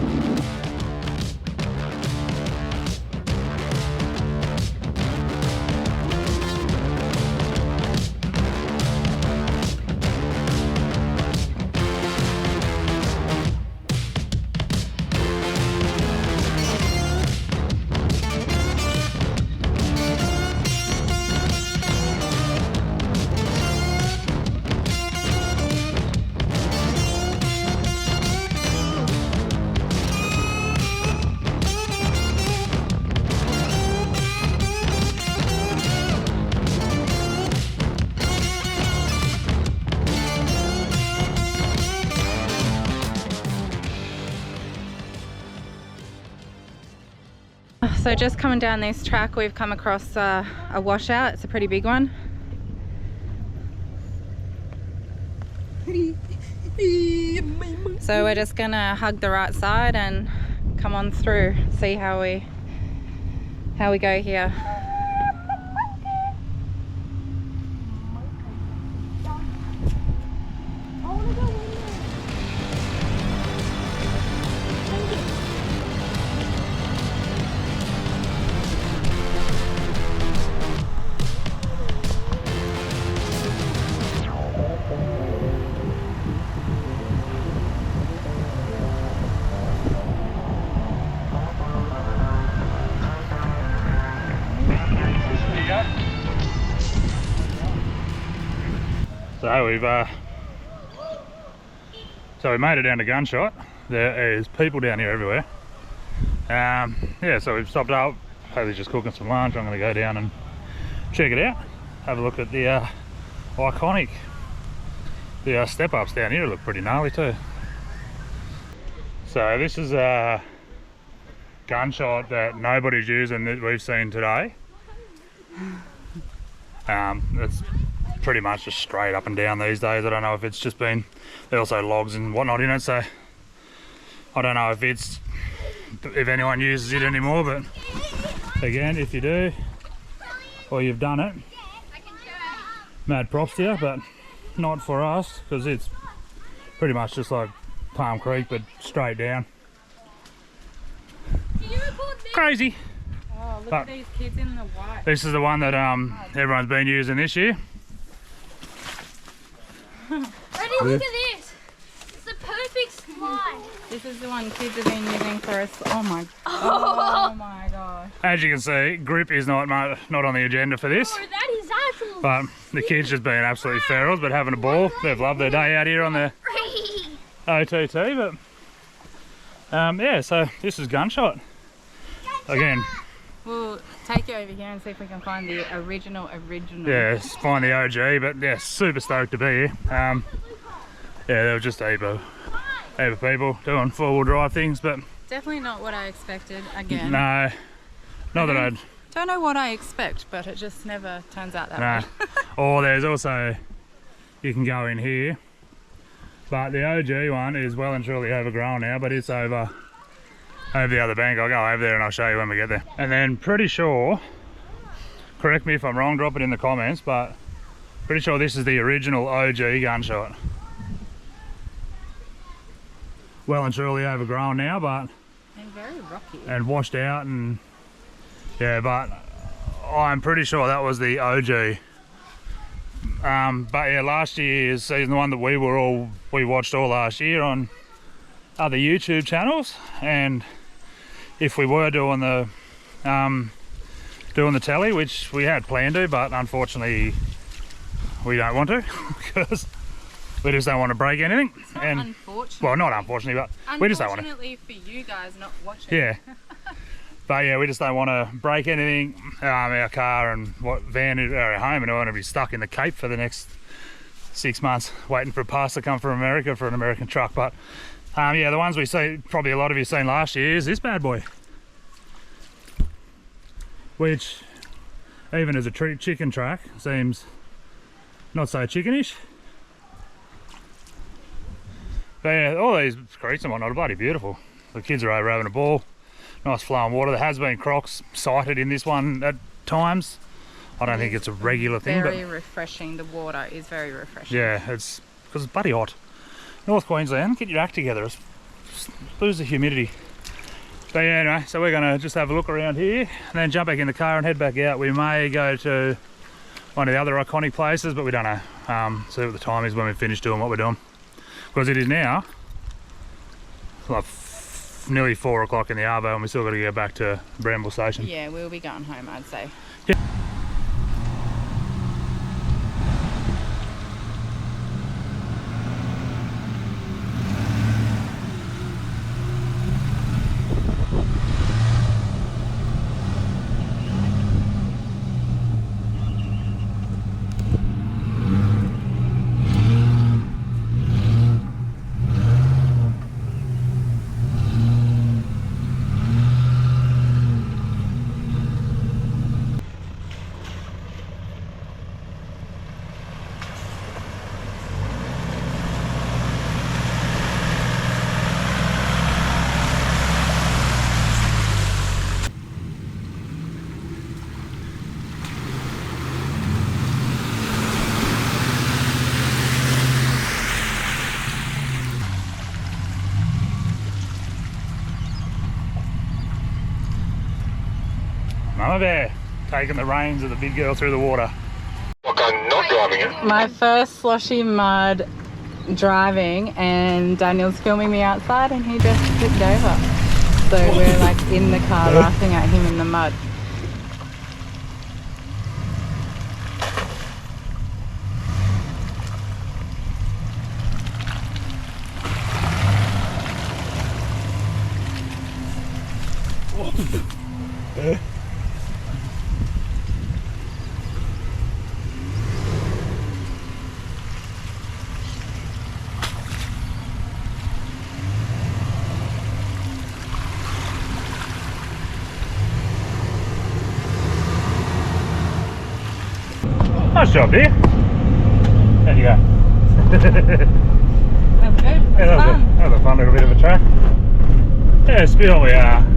So just coming down this track, we've come across a washout. It's a pretty big one. So we're just gonna hug the right side and come on through, see how we go here. So we made it down to Gunshot. There is people down here everywhere. Yeah, so we've stopped up. Hayley's just cooking some lunch. I'm going to go down and check it out. Have a look at the iconic step ups down here. Look pretty gnarly too. So this is a Gunshot that nobody's using that we've seen today. It's pretty much just straight up and down these days. I don't know if it's just been, there's also logs and whatnot in it, so I don't know if anyone uses it anymore, but again, if you do, or you've done it, mad props to you, but not for us, because it's pretty much just like Palm Creek, but straight down. Crazy. Oh, look at these kids in the white. This is the one that everyone's been using this year. Ready, look at this. It's the perfect slide. This is the one kids have been using for us. Oh my god. As you can see, grip is not on the agenda for this. Oh, that is actual. But the kids just being absolutely ferals, but having a ball. They've loved their day out here on the OTT, but yeah, so this is Gunshot. Again, We'll take you over here and see if we can find the original. yeah, find the OG, but yeah, super stoked to be here. Yeah, there were just a heap of people doing four-wheel drive things, but Definitely not what I expected again. no, not that I'd. Don't know what I expect, but it just never turns out that way. Or there's also, you can go in here, but the OG one is well and truly overgrown now, but it's over the other bank. I'll go over there and I'll show you when we get there. And then pretty sure, correct me if I'm wrong, drop it in the comments, but pretty sure this is the original OG Gunshot. Well and truly overgrown now, but And very rocky. and washed out, and yeah, but I'm pretty sure that was the OG. But yeah, last year's season, the one that we watched all last year on other YouTube channels, and if we were doing the Tele, which we had planned to, but unfortunately we don't want to because we just don't want to break anything. It's not and unfortunate. well, not unfortunately, but we just don't want to. Unfortunately for you guys not watching. Yeah. But yeah, we just don't want to break anything. Our car and van are at home, and I want to be stuck in the Cape for the next 6 months waiting for a pass to come from America for an American truck. But yeah, the ones we see, probably a lot of you seen last year, is this bad boy, which even as a chicken track seems not so chickenish. But yeah, all these creeks and whatnot are bloody beautiful. The kids are over having a ball. Nice flowing water. There has been crocs sighted in this one at times. I don't think it's a regular thing, Very but refreshing. The water is very refreshing. yeah, it's because it's bloody hot. North Queensland, get your act together. Lose the humidity. But yeah, anyway, so we're gonna just have a look around here and then jump back in the car and head back out. We may go to one of the other iconic places, but we don't know. See what the time is when we finish doing what we're doing. Because it is now like nearly 4 o'clock in the arvo and we still got to go back to Bramwell Station. Yeah, we'll be going home, I'd say. Yeah. Mama Bear taking the reins of the big girl through the water. Like I'm not driving it. My first sloshy mud driving, and Daniel's filming me outside and he just flipped over. So we're like in the car laughing at him in the mud. Nice job, dear. There you go. That's good. Yeah, that was a fun little bit of a track. Yeah, still we aren't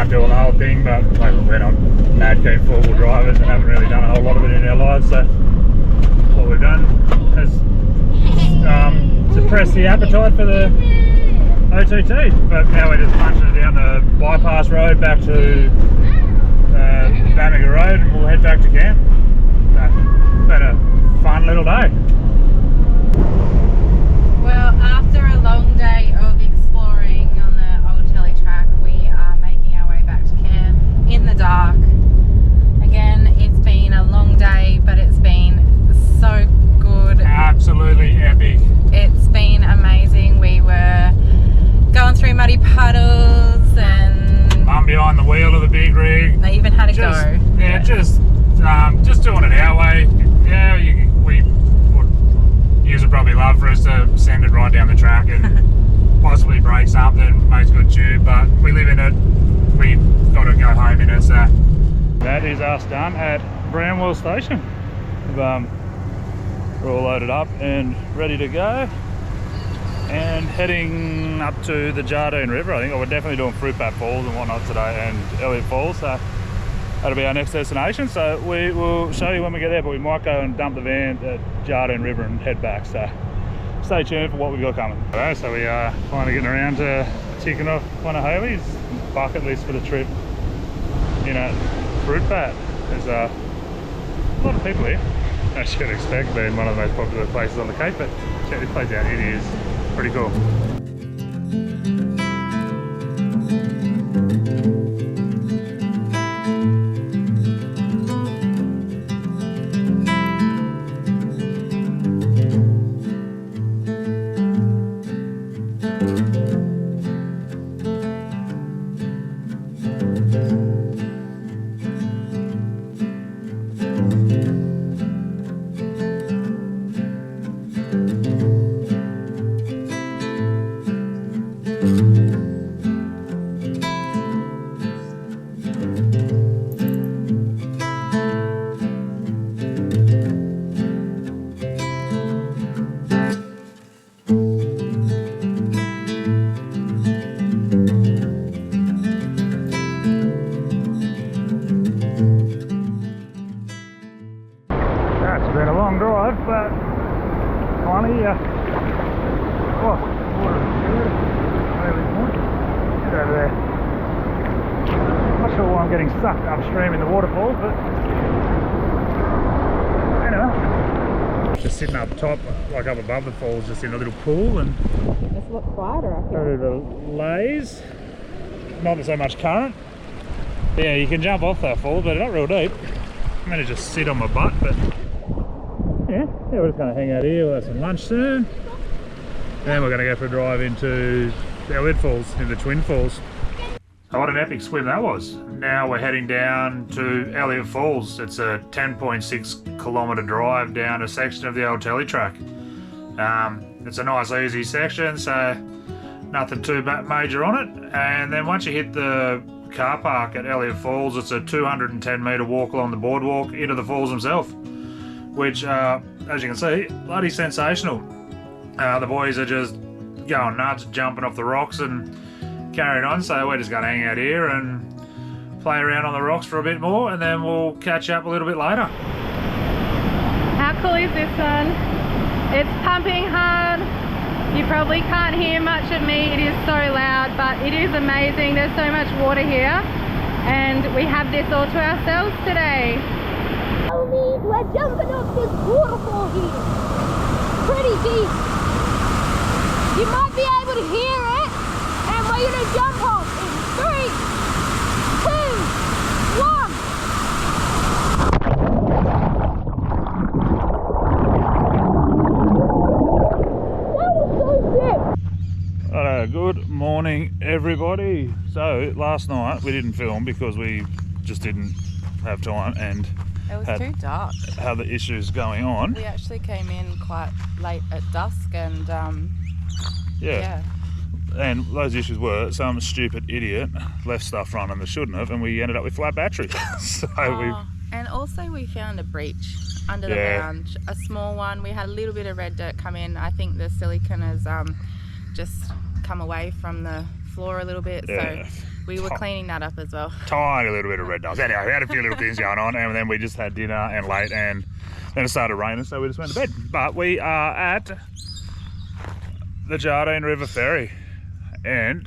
doing the whole thing, but like, we're not mad keen four-wheel drivers and haven't really done a whole lot of it in our lives, so what we've done has suppressed the appetite for the OTT, but now we're just punching it down the bypass road back to Musgrave Road and we'll head back to camp. It's been a fun little day. Well, after a long day of exploring on the old Tele track, we are making our way back to camp in the dark. Again, it's been a long day, but it's been so good. Absolutely epic. It's been amazing. We were going through muddy puddles and I'm behind the wheel of the big rig. they even had a go. Yeah, just doing it our way. Yeah, you'd probably love for us to send it right down the track and possibly break something, makes good tube, but we live in it, we've got to go home in it, so. That is us done at Bramwell Station. We're all loaded up and ready to go and heading up to the Jardine River. I think we're definitely doing Trevathan Falls and whatnot today, and Elliot Falls, so that'll be our next destination. So we will show you when we get there, but we might go and dump the van at Jardine River and head back, so stay tuned for what we've got coming. Alright, so we are finally getting around to ticking off one of Hayley's bucket list for the trip in a Trevathan. There's a lot of people here, as you'd expect, being one of the most popular places on the Cape, but check this place out, it is pretty cool. I'm getting sucked upstream in the waterfalls, but anyway. Just sitting up top, like up above the falls, just in a little pool, and It's a lot quieter up here. a bit of lays. Not so much current. But yeah, you can jump off that fall, but not real deep. I'm gonna just sit on my butt, but yeah, we're just gonna hang out here. We'll have some lunch soon. And then we're gonna go for a drive into Elliot Falls, into Twin Falls. So what an epic swim that was. Now we're heading down to Elliot Falls. It's a 10.6 kilometre drive down a section of the old Tele track. It's a nice easy section, so nothing too major on it. And then once you hit the car park at Elliot Falls, it's a 210 metre walk along the boardwalk into the falls themselves, which as you can see, bloody sensational. The boys are just going nuts, jumping off the rocks and carrying on, so we're just going to hang out here and play around on the rocks for a bit more, and then we'll catch up a little bit later. How cool is this one? It's pumping hard. You probably can't hear much of me, it is so loud, but it is amazing. There's so much water here, and we have this all to ourselves today. We're jumping off this waterfall here. Pretty deep. You might be able to hear it, and we're gonna jump off in 3, 2, 1. That was so sick. Alright, good morning everybody. So last night we didn't film because we just didn't have time and It was too dark. had the issues going on. We actually came in quite late at dusk, and Yeah. And those issues were some stupid idiot left stuff running that shouldn't have, and we ended up with flat batteries. So and also we found a breach under the ground, a small one. We had a little bit of red dirt come in. I think the silicone has just come away from the floor a little bit, so we were cleaning that up as well. Tiny little bit of red dust. Anyway, we had a few little things going on, and then we just had dinner and late, and then it started raining, so we just went to bed. But we are at the Jardine River ferry, and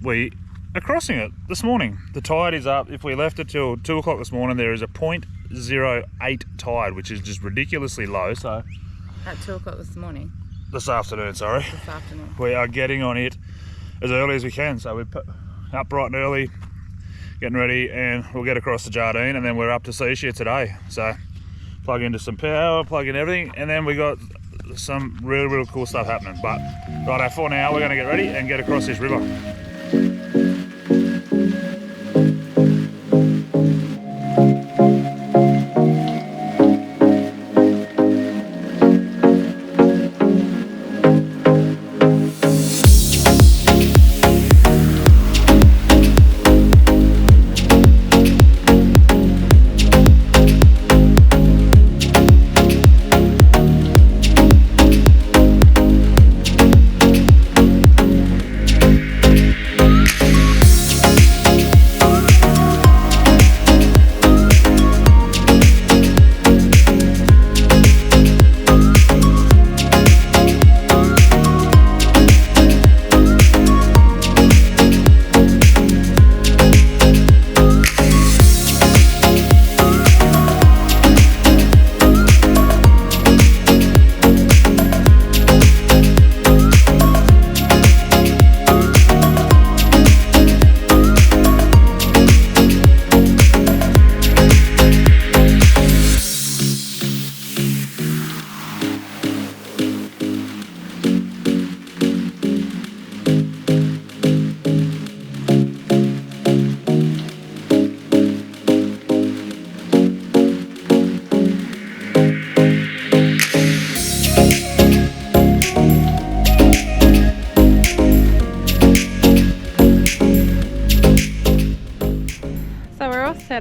we are crossing it this morning. The tide is up. If we left it till 2 o'clock this morning, there is a 0.08 tide, which is just ridiculously low. So At 2 o'clock this morning. this afternoon, sorry. This afternoon. We are getting on it as early as we can, so we're up bright and early, getting ready, and we'll get across the Jardine, and then we're up to Seashire today. So plug into some power, plug in everything, and then we got some really cool stuff happening. But right, for now we're going to get ready and get across this river.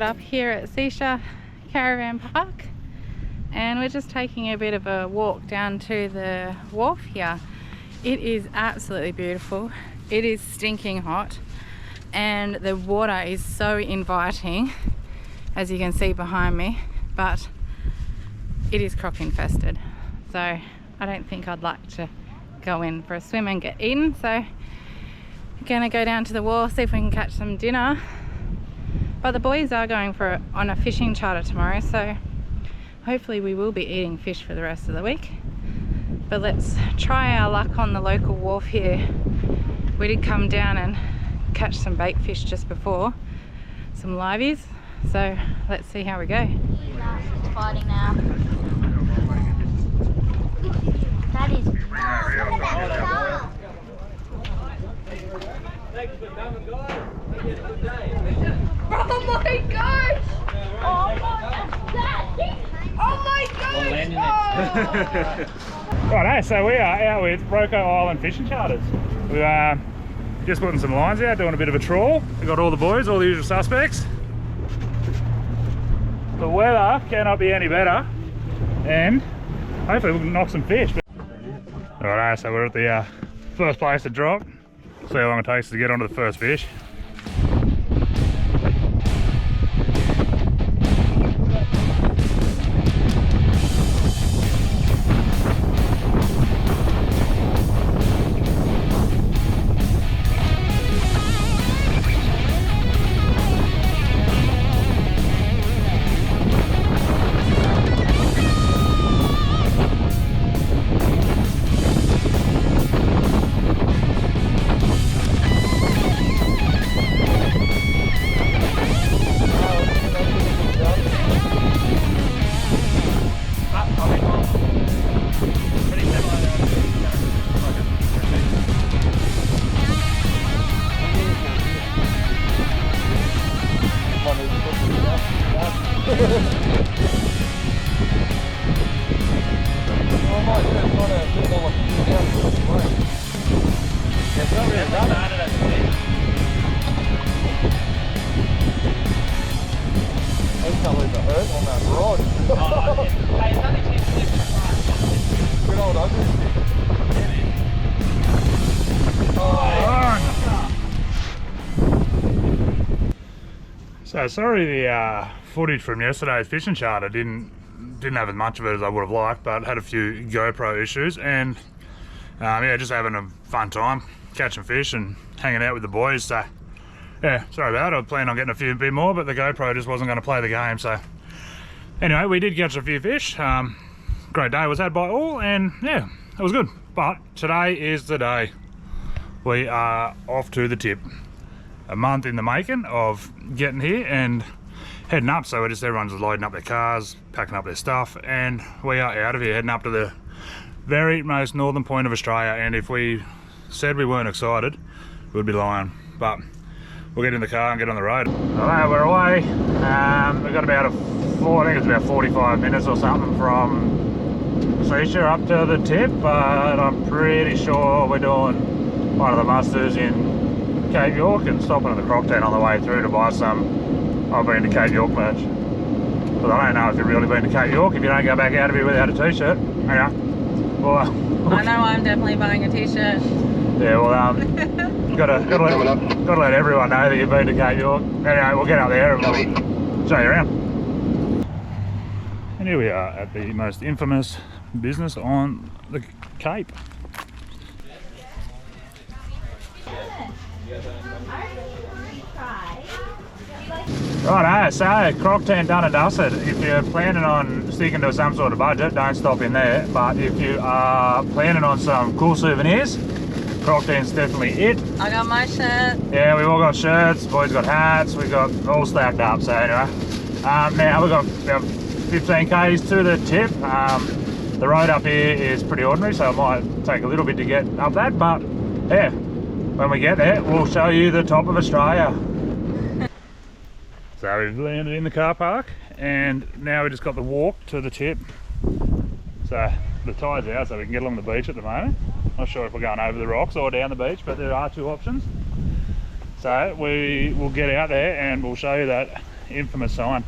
Up here at Seashire Caravan Park, and we're just taking a bit of a walk down to the wharf here. It is absolutely beautiful. It is stinking hot, and the water is so inviting, as you can see behind me, but it is croc infested, so I don't think I'd like to go in for a swim and get eaten. So Gonna go down to the wharf, see if we can catch some dinner. But the boys are going on a fishing charter tomorrow, so hopefully we will be eating fish for the rest of the week. But let's try our luck on the local wharf here. We did come down and catch some bait fish just before, some liveys, so let's see how we go. It's fighting now. That is nice. Thanks for coming, guys. Hope you had a good day. Oh my gosh! Oh my, oh my gosh! Righto, so we are out with Roko Island Fishing Charters. We are just putting some lines out, doing a bit of a trawl. We've got all the boys, all the usual suspects. The weather cannot be any better, and hopefully we can knock some fish. Righto, so we're at the first place to drop. See how long it takes to get onto the first fish. So sorry the footage from yesterday's fishing charter didn't have as much of it as I would have liked, but had a few GoPro issues, and yeah, just having a fun time catching fish and hanging out with the boys. So yeah, sorry about it. I was planning on getting a bit more, but the GoPro just wasn't going to play the game. So anyway, we did catch a few fish. Great day was had by all, and yeah, it was good. But today is the day. We are off to the tip. A month in the making of getting here and heading up, so everyone's loading up their cars, packing up their stuff, and we are out of here heading up to the very most northern point of Australia. And if we said we weren't excited, we'd be lying. But we'll get in the car and get on the road. Alright, we're away. We've got about I think it's about 45 minutes or something from Seashore up to the tip, but I'm pretty sure we're doing one of the musters in Cape York and stopping at the Cooktown on the way through to buy some I've been to Cape York merch. But I don't know if you've really been to Cape York if you don't go back out of here without a t-shirt. Yeah. Well, I know I'm definitely buying a t-shirt. Yeah, well, gotta let everyone know that you've been to Cape York. Anyway, we'll get up there and we'll show you around. And here we are at the most infamous business on the Cape. Righto, so Cooktown done and dusted. If you're planning on sticking to some sort of budget, don't stop in there. But if you are planning on some cool souvenirs, Cooktown's definitely it. I got my shirt. Yeah, we've all got shirts, boys got hats, we've got all stacked up. So anyway, now we've got about 15 k's to the tip. The road up here is pretty ordinary, so it might take a little bit to get up that, but yeah, when we get there, we'll show you the top of Australia. So we've landed in the car park, and now we just got the walk to the tip. So the tide's out, so we can get along the beach at the moment. Not sure if we're going over the rocks or down the beach, but there are two options. So we will get out there and we'll show you that infamous sign.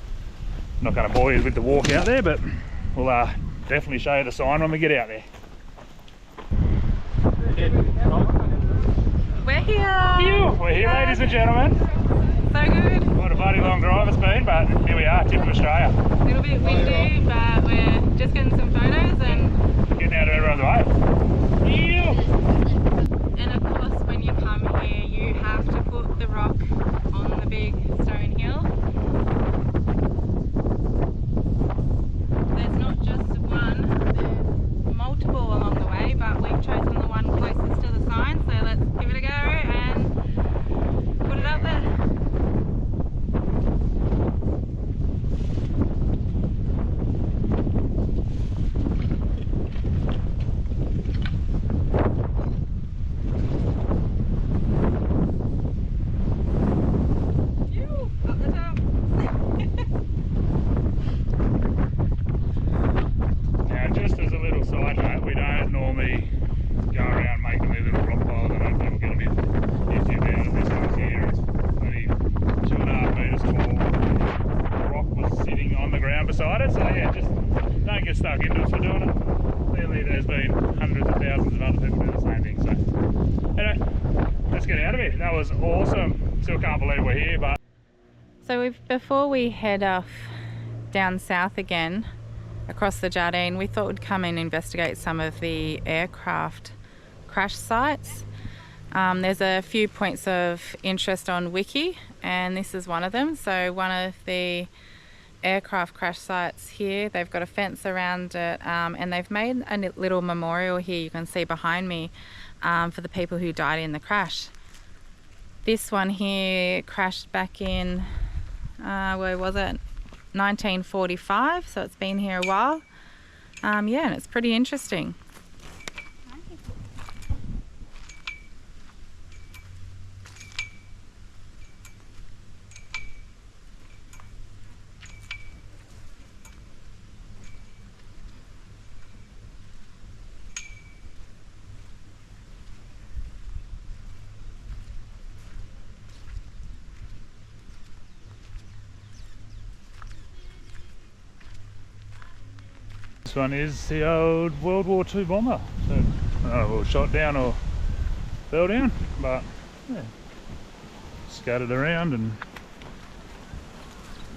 I'm not going to bore you with the walk out there, but we'll definitely show you the sign when we get out there. We're here. We're here, ladies and gentlemen. So good. What a bloody long drive it's been, but here we are, tip of Australia. A little bit windy, but we're just getting some photos and getting out of everyone's way. And of course, when you come here, you a big stone hill. There's not just one, there's multiple along the way, but we've chosen the one closest to the sign, so let's give it a go and put it up there. Stuck into us for doing it. Clearly there's been hundreds of thousands of other people doing the same thing, so anyway, let's get out of here. That was awesome. Still can't believe we're here, but so before we head off down south again across the Jardine, we thought we'd come and investigate some of the aircraft crash sites. There's a few points of interest on Wiki, and this is one of them. So one of the aircraft crash sites here, they've got a fence around it, and they've made a little memorial here, you can see behind me, for the people who died in the crash. This one here crashed back in, where was it, 1945, so it's been here a while. Yeah, and it's pretty interesting. this one is the old World War II bomber. So, well, shot down or fell down, but yeah, scattered around, and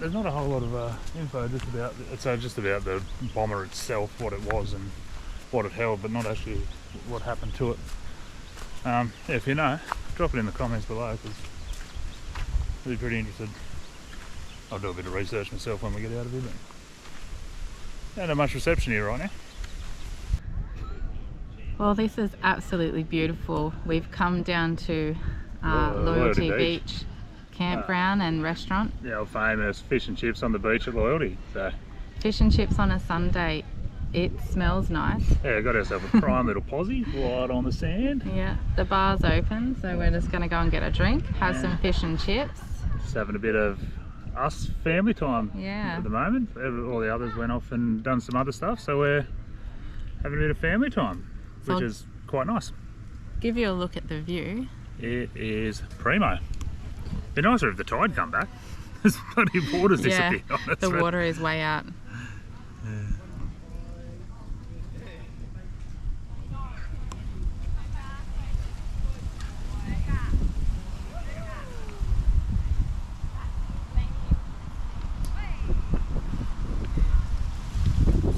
there's not a whole lot of info just about the bomber itself, what it was and what it held, but not actually what happened to it. If you know, drop it in the comments below, because I'd be pretty interested. I'll do a bit of research myself when we get out of here, but not much reception here right now. Well, this is absolutely beautiful. We've come down to Loyalty Beach campground and restaurant. The old famous fish and chips on the beach at Loyalty. So fish and chips on a Sunday. It smells nice. Yeah, got ourselves a prime little posse right on the sand. Yeah, the bar's open, so we're just going to go and get a drink, have some fish and chips. Just having a bit of us family time at the moment. All the others went off and done some other stuff, so we're having a bit of family time, which is quite nice. Give you a look at the view. It is primo. Be nicer if the tide come back. There's bloody water's disappeared on us. The water is way out. Yeah.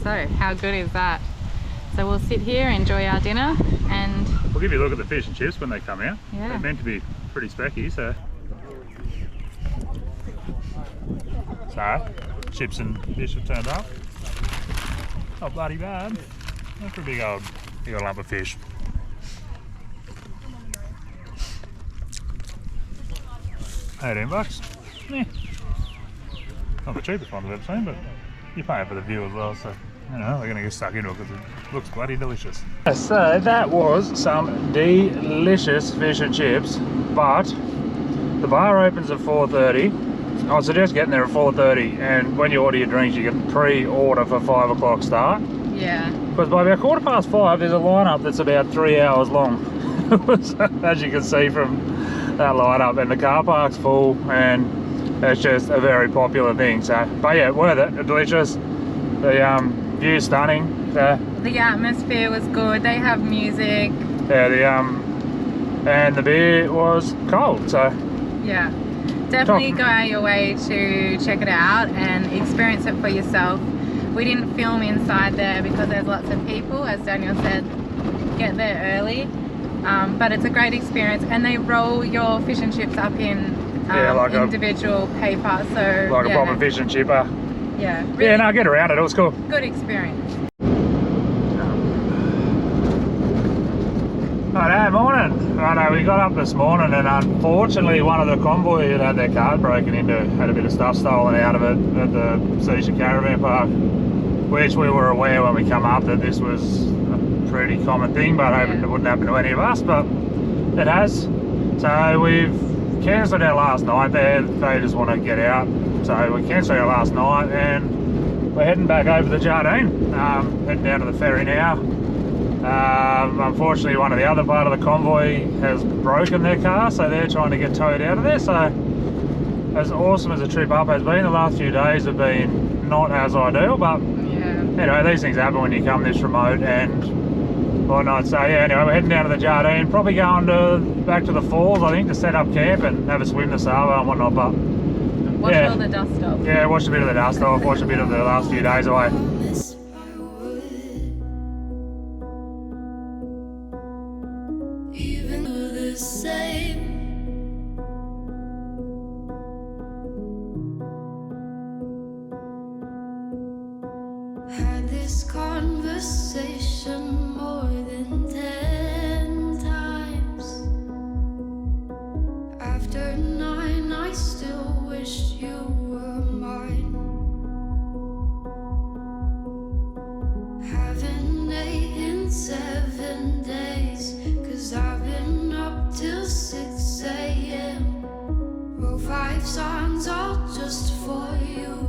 So, how good is that? So we'll sit here, enjoy our dinner, and we'll give you a look at the fish and chips when they come out. Yeah. They're meant to be pretty specky, so chips and fish have turned up. Not bloody bad. Not for a big old lump of fish. $18. Yeah. Not the cheapest one I've ever seen, but you're paying for the view as well, so you know, we're going to get stuck into it because it looks bloody delicious. So that was some delicious fish and chips, but the bar opens at 4:30. I'd suggest getting there at 4:30, and when you order your drinks you can pre-order for 5 o'clock start. Yeah. Because by about 5:15 there's a lineup that's about 3 hours long. So, as you can see from that lineup, and the car park's full, and it's just a very popular thing. So, but yeah, worth it. Delicious. The view's stunning. The atmosphere was good. They have music. Yeah. And the beer was cold. So yeah, definitely go out your way to check it out and experience it for yourself. We didn't film inside there because there's lots of people. As Daniel said, get there early. But it's a great experience, and they roll your fish and chips up in Yeah, like a- individual paper. So like yeah, a proper fish and chipper. Yeah, Yeah, really no, get around it. It was cool. good experience. Righto, morning. Righto, we got up this morning and unfortunately one of the convoy had their cars broken into, had a bit of stuff stolen out of it at the Seasha Caravan Park, which we were aware when we come up that this was a pretty common thing, but hoping it wouldn't happen to any of us, but it has. So we've cancelled our last night there. They just want to get out, so we cancelled our last night and we're heading back over the Jardine, heading down to the ferry now. Unfortunately one of the other part of the convoy has broken their car, so they're trying to get towed out of there. So as awesome as the trip up has been, the last few days have been not as ideal, but anyway, these things happen when you come this remote and whatnot. So yeah, anyway, we're heading down to the Jardine, probably going back to the falls, I think, to set up camp and have a swim this hour and whatnot. But Wash all the dust off. yeah, wash a bit of the dust off, wash a bit of the last few days away. Even the same. Had this conversation more than 10 times. After 9, I still wish you were mine. Haven't ate in 7 days, 'cause I've been up till 6 a.m. Wrote 5 songs all just for you.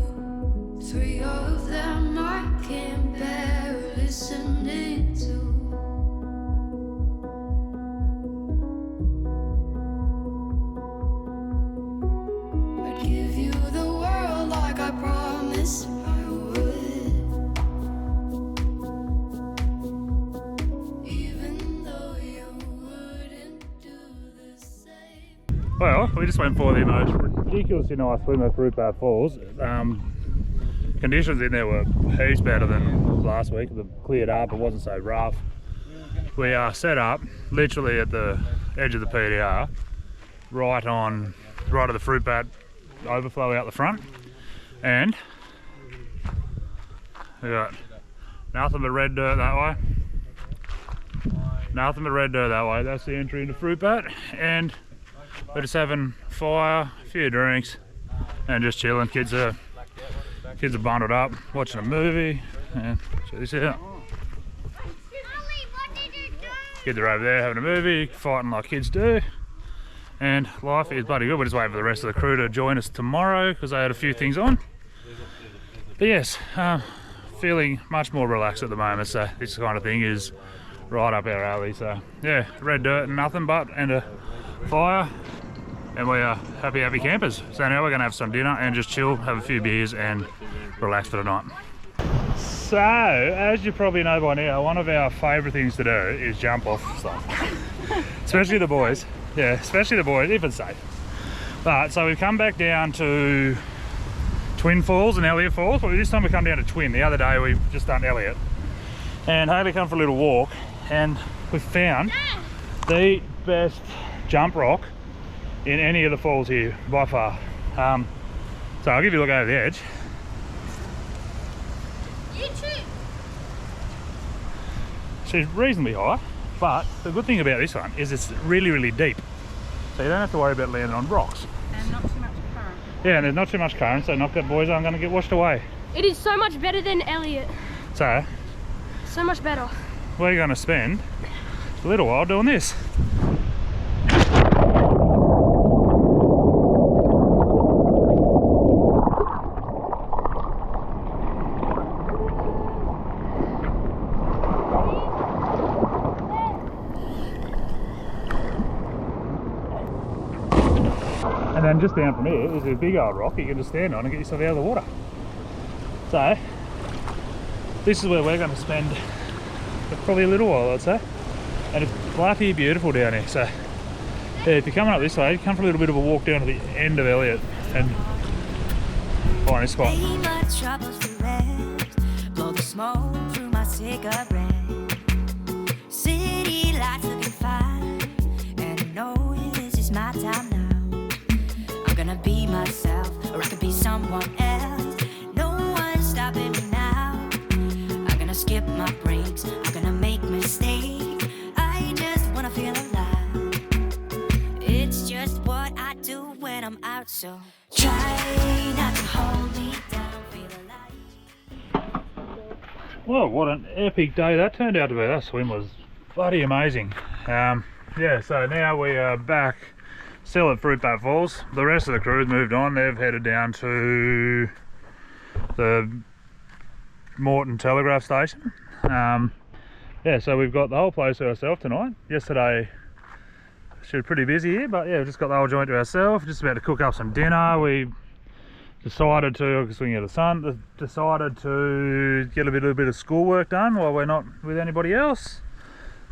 3 of them I can't bear listening to. I'd give you the world like I promised I would. Even though you wouldn't do the same. Well, we just went for the most ridiculously nice swim at Trevathan Falls. Conditions in there were heaps better than last week. It cleared up, it wasn't so rough. We are set up literally at the edge of the PDR, right of the fruit bat overflow out the front, and we got nothing but red dirt that way. Nothing but red dirt that way. That's the entry into fruit bat, and we're just having fire, a few drinks, and just chilling. Kids are bundled up, watching a movie, and check this out. Kids are over there having a movie, fighting like kids do, and life is bloody good. We're just waiting for the rest of the crew to join us tomorrow because they had a few things on. But yes, feeling much more relaxed at the moment, so this kind of thing is right up our alley. So yeah, red dirt and nothing but, and a fire, and we are happy campers. So now we're going to have some dinner and just chill, have a few beers and relax for the night. So, as you probably know by now, one of our favourite things to do is jump off stuff. Especially the boys. Yeah, especially the boys, if it's safe. But, so we've come back down to Twin Falls and Elliot Falls, but this time we come down to Twin. The other day we've just done Elliot. And Hayley come for a little walk, and we've found the best jump rock in any of the falls here by far. So I'll give you a look over the edge. She's reasonably high, but the good thing about this one is it's really deep, so you don't have to worry about landing on rocks. And not too much current. Yeah, and there's not too much current, so not good boys aren't going to get washed away. It is so much better than Elliot. So So much better. we're going to spend a little while doing this. And then just down from here, there's a big old rock you can just stand on and get yourself out of the water. So, this is where we're going to spend probably a little while, I'd say. And it's bloody beautiful down here. So, yeah, if you're coming up this way, come for a little bit of a walk down to the end of Elliot and find this spot. Lay my troubles to rest, blow the smoke through my cigarette. City lights looking fine, and I know this is my time now. I'm be myself, or I could be someone else. No one's stopping me now. I'm gonna skip my breaks, I'm gonna make mistakes. I just wanna feel alive. It's just what I do when I'm out, so try not to hold me down, feel alive. Well, what an epic day that turned out to be. That swim was bloody amazing. Yeah, so now we are back still at Trevathan Falls. The rest of the crew's moved on. They've headed down to the Moreton Telegraph Station. Yeah, so we've got the whole place to ourselves tonight. Yesterday she was pretty busy here, but yeah, we've just got the whole joint to ourselves. Just about to cook up some dinner. We decided to, because we can get the sun, decided to get a little bit of schoolwork done while we're not with anybody else.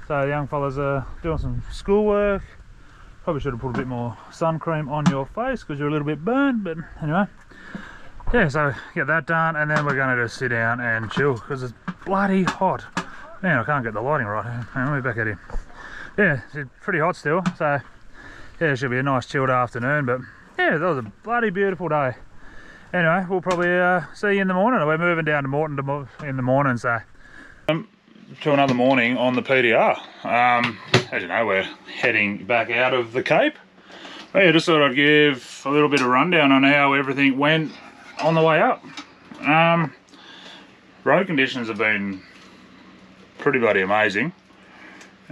So the young fellas are doing some schoolwork. Probably should have put a bit more sun cream on your face because you're a little bit burned, but anyway. Yeah, so get that done, and then we're going to just sit down and chill because it's bloody hot. Man, I can't get the lighting right. Hang on, let me back at you. Yeah, it's pretty hot still, so yeah, it should be a nice chilled afternoon, but yeah, that was a bloody beautiful day. Anyway, we'll probably see you in the morning. We're moving down to Moreton in the morning, so to another morning on the PDR. As you know, we're heading back out of the Cape. But yeah, just thought I'd give a little bit of rundown on how everything went on the way up. Road conditions have been pretty bloody amazing.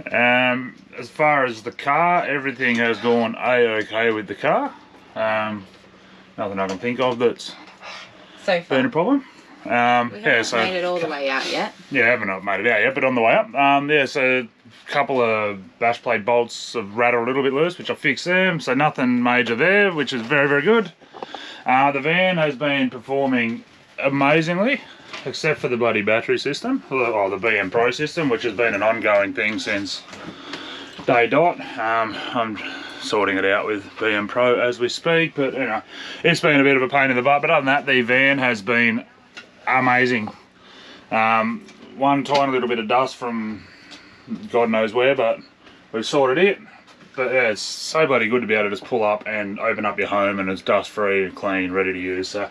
As far as the car, everything has gone a-okay with the car. Nothing I can think of that's So far. been a problem. We haven't made it all the way out yet. Yeah, I haven't made it out yet, but on the way up. Yeah, so a couple of bash plate bolts have rattled a little bit loose, which I fixed them, so nothing major there, which is very, very good. The van has been performing amazingly, except for the bloody battery system, or the BM Pro system, which has been an ongoing thing since day dot. I'm sorting it out with BM Pro as we speak, but you know, it's been a bit of a pain in the butt. But other than that, the van has been amazing. One tiny little bit of dust from God knows where, but we've sorted it. But yeah, it's so bloody good to be able to just pull up and open up your home and it's dust free and clean, ready to use. So,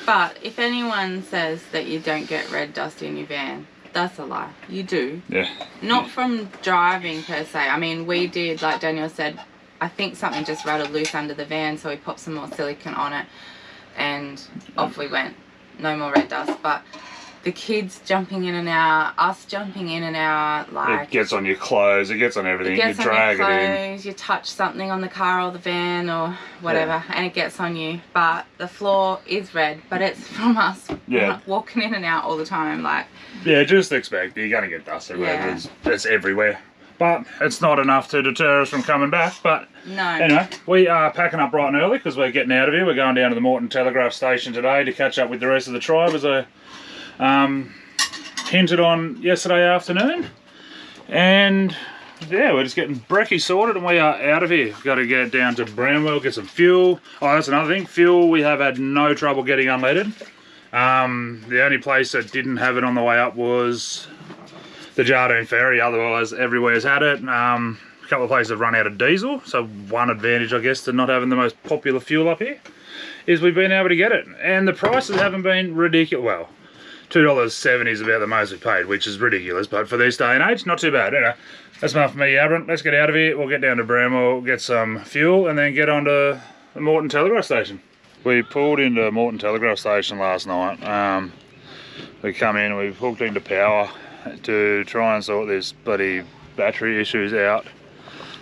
but if anyone says that you don't get red dust in your van, that's a lie. You do. Yeah. Not from driving per se. I mean, we did, like Daniel said, I think something just rattled loose under the van, so we popped some more silicone on it and off we went. No more red dust. But the kids jumping in and out, us jumping in and out, like it gets on your clothes, it gets on everything, it gets you on drag your it clothes, you touch something on the car or the van or whatever, and it gets on you. But the floor is red, but it's from us walking in and out all the time. Like, yeah, just expect you're going to get dust everywhere. Yeah. It's everywhere. But it's not enough to deter us from coming back. But no. Anyway, we are packing up bright and early because we're getting out of here. We're going down to the Moreton Telegraph Station today to catch up with the rest of the tribe, as I hinted on yesterday afternoon. And yeah, we're just getting brekkie sorted and we are out of here. We've got to get down to Bramwell, get some fuel. Oh, that's another thing. Fuel, we have had no trouble getting unleaded. The only place that didn't have it on the way up was the Jardine ferry. Otherwise, everywhere's had it. A couple of places have run out of diesel. So one advantage, I guess, to not having the most popular fuel up here is we've been able to get it. And the prices haven't been ridiculous. Well, $2.70 is about the most we've paid, which is ridiculous. But for this day and age, not too bad. Anyway, that's enough for me, Abram. Let's get out of here. We'll get down to Bramwell, get some fuel, and then get on to the Moreton Telegraph Station. We pulled into Moreton Telegraph Station last night. We come in, we've hooked into power to try and sort this bloody battery issues out.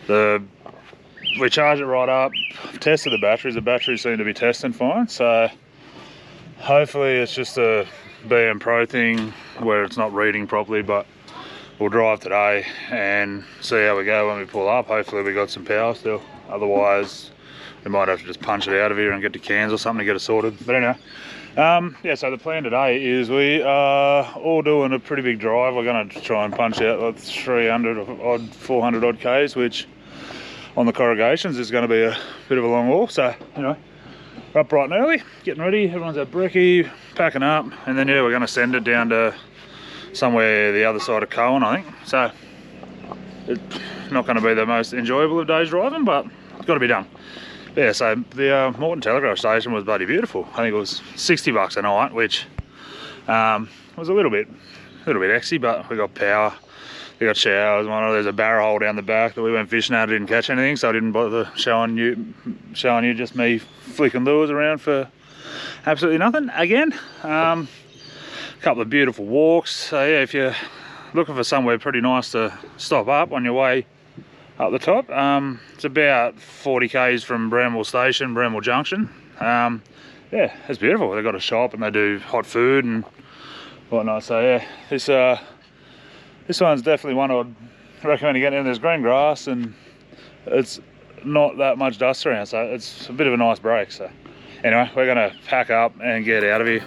We charge it right up, tested the batteries seem to be testing fine, so hopefully it's just a BM Pro thing where it's not reading properly, but we'll drive today and see how we go when we pull up. Hopefully we got some power still, otherwise we might have to just punch it out of here and get to Cairns or something to get it sorted. But anyway, yeah, so the plan today is we are all doing a pretty big drive. We're going to try and punch out like 300 odd, 400 odd Ks, which on the corrugations is going to be a bit of a long haul. So anyway, we're up bright and early, getting ready. Everyone's at brekkie, packing up, and then yeah, we're going to send it down to somewhere the other side of Cohen, I think. So it's not going to be the most enjoyable of days driving, but it's got to be done. Yeah, so the Morton Telegraph Station was bloody beautiful. I think it was $60 a night, which was a little bit exy, but we got power, we got showers. There's a barra hole down the back that we went fishing at. I didn't catch anything, so I didn't bother showing you just me flicking lures around for absolutely nothing again. A couple of beautiful walks. So yeah, if you're looking for somewhere pretty nice to stop up on your way up the top, it's about 40 k's from Bramwell Station, Bramwell Junction. Yeah, it's beautiful. They've got a shop and they do hot food and whatnot. So yeah, this one's definitely one I'd recommend you getting in. There's green grass and it's not that much dust around, so it's a bit of a nice break. So anyway, we're gonna pack up and get out of here.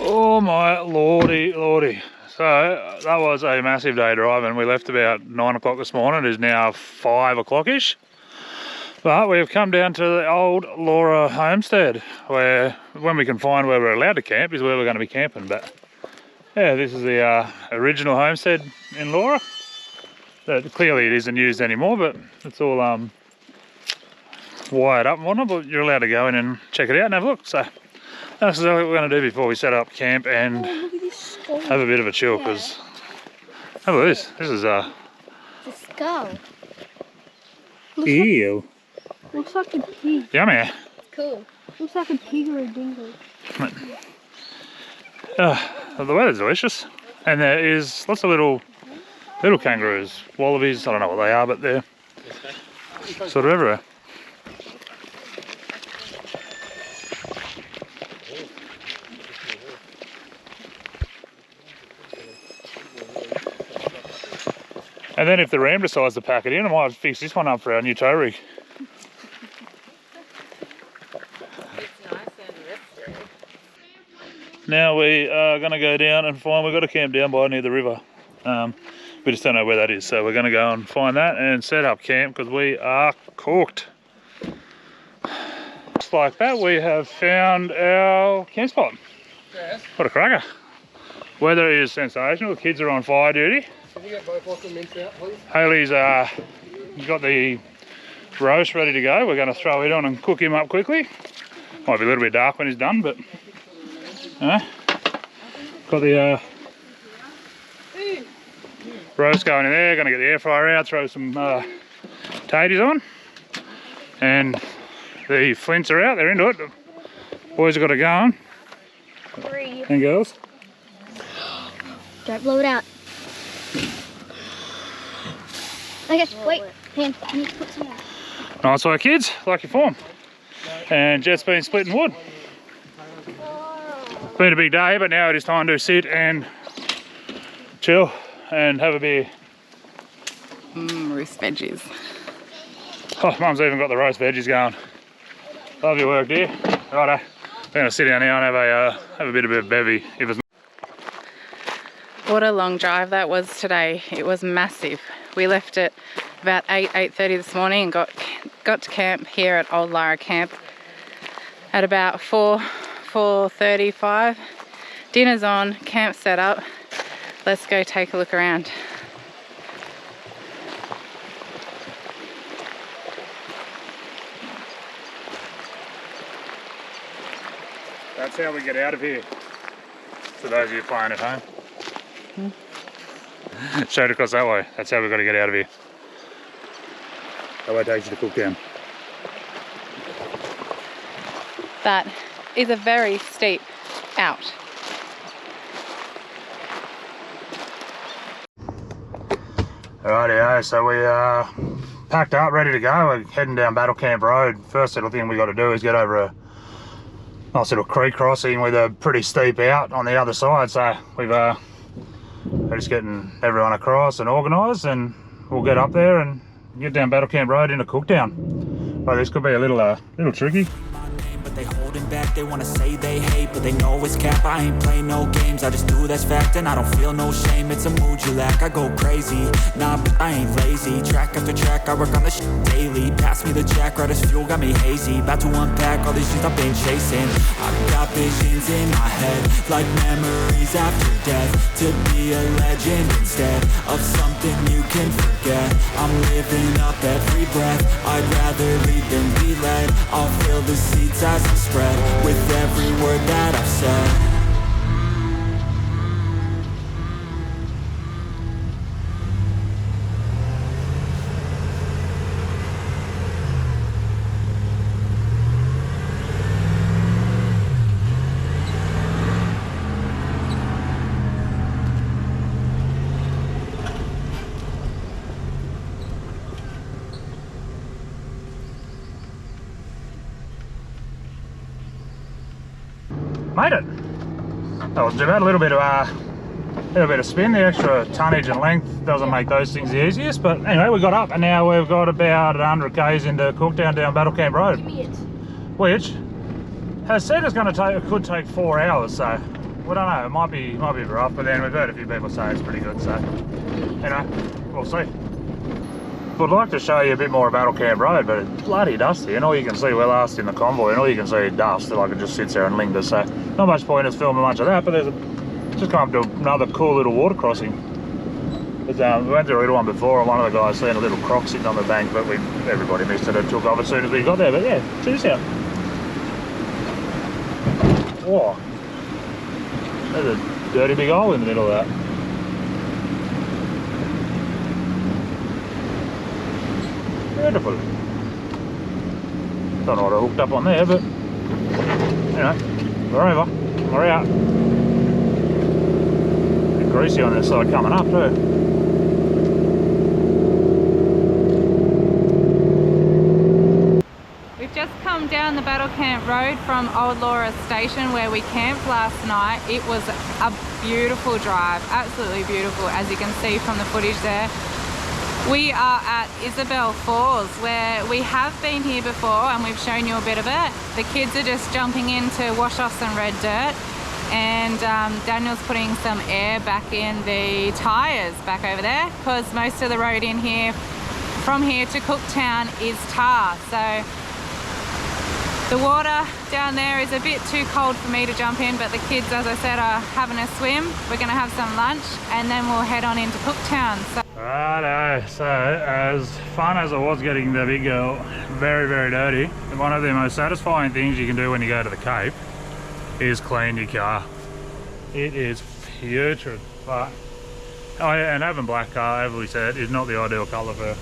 Oh my lordy. So that was a massive day driving. We left about 9 o'clock this morning. It is now 5 o'clock-ish. But we've come down to the old Laura homestead, where when we can find where we're allowed to camp is where we're going to be camping. But yeah, this is the original homestead in Laura. Clearly it isn't used anymore, but it's all wired up and whatnot, but you're allowed to go in and check it out and have a look. So that's exactly what we're going to do before we set up camp and have a bit of a chill, because have a look at this. This is The skull. ew. Looks like a pig. Yummy. Cool. Looks like a pig or a dingo. The weather's delicious, and there is lots of little kangaroos, wallabies. I don't know what they are, but they're sort of everywhere. And then if the Ram decides to pack it in, I might fix this one up for our new tow rig. Now we are going to go down and find, we've got a camp down by near the river. We just don't know where that is, so we're going to go and find that and set up camp, because we are cooked. Just like that, we have found our camp spot. Yes. What a cracker. Weather is sensational, the kids are on fire duty. Can you get both of them minced out, please? Hayley's got the roast ready to go. We're going to throw it on and cook him up quickly. Might be a little bit dark when he's done, but got the roast going in there. Going to get the air fryer out, throw some tatties on, and the flints are out. They're into it. The boys have got it going. And girls. Don't blow it out. Okay, wait. Hand, I need to put some out. Nice work, kids. Like your form. And Jet's been splitting wood. It's been a big day, but now it is time to sit and chill and have a beer. Roast veggies. Oh, Mum's even got the roast veggies going. Love your work, dear. Righto. We're going to sit down now and have a bit of a bevvy. If it's What a long drive that was today. It was massive. We left at about 8:30 this morning and got to camp here at Old Lara Camp at about 4:35. Dinner's on, camp set up. Let's go take a look around. That's how we get out of here. For those of you playing at home. Straight across that way. That's how we've got to get out of here. That way takes you to Cooktown. That is a very steep out. Rightio, so we packed up, ready to go. We're heading down Battle Camp Road. First little thing we got to do is get over a nice little creek crossing with a pretty steep out on the other side. So we're just getting everyone across and organised, and we'll get up there and get down Battle Camp Road into Cooktown. Well, this could be a little tricky. but they holding back. They wanna say they hate, but they know it's cap. I ain't play no games, I just do that's fact. And I don't feel no shame, it's a mood you lack. I go crazy, nah, but I ain't lazy. Track after track, I work on the shit daily. Pass me the jack, right as fuel, got me hazy. About to unpack all these shit I've been chasing. I've got visions in my head, like memories after death. To be a legend instead of something you can forget. I'm living up every breath, I'd rather lead than be led. I'll fill the seats as I spread with every word that I've said. Made it. That wasn't too bad. A little bit of spin. The extra tonnage and length doesn't make those things the easiest, but anyway, we got up and now we've got about 100 k's into Cooktown down Battle Camp Road, which has said it's going to take, it could take 4 hours. So we don't know. It might be a bit rough, but then we've heard a few people say it's pretty good. So anyway, we'll see. Would like to show you a bit more of Battle Camp Road, but it's bloody dusty, and all you can see, we're last in the Convoy, and all you can see is dust, like it just sits there and lingers, so not much point in filming much of that, but there's just come up to another cool little water crossing. We went through a little one before, and one of the guys seen a little croc sitting on the bank, but everybody missed it and took off as soon as we got there, but yeah, check this out. Whoa, there's a dirty big hole in the middle of that. Beautiful. Don't know what I hooked up on there, but anyway, we're over. We're out. A bit greasy on this side coming up too. We've just come down the Battle Camp Road from Old Laura Station where we camped last night. It was a beautiful drive, absolutely beautiful, as you can see from the footage there. We are at Musgrave Falls, where we have been here before and we've shown you a bit of it. The kids are just jumping in to wash off some red dirt, and Daniel's putting some air back in the tyres back over there, because most of the road in here, from here to Cooktown, is tar. So the water down there is a bit too cold for me to jump in, but the kids, as I said, are having a swim. We're going to have some lunch and then we'll head on into Cooktown. Righto, so as fun as it was getting the big girl very, very dirty, one of the most satisfying things you can do when you go to the Cape is clean your car. It is putrid, but and having black car, as we said, is not the ideal colour for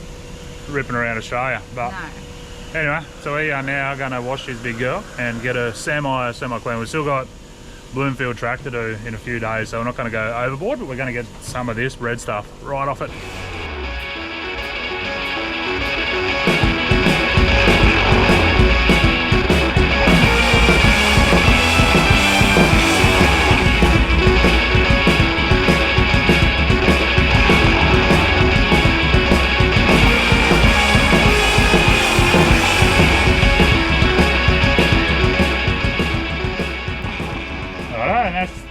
ripping around Australia. But no. Anyway, so we are now going to wash this big girl and get a semi clean. We've still got Bloomfield track to do in a few days, so we're not going to go overboard, but we're going to get some of this red stuff right off it.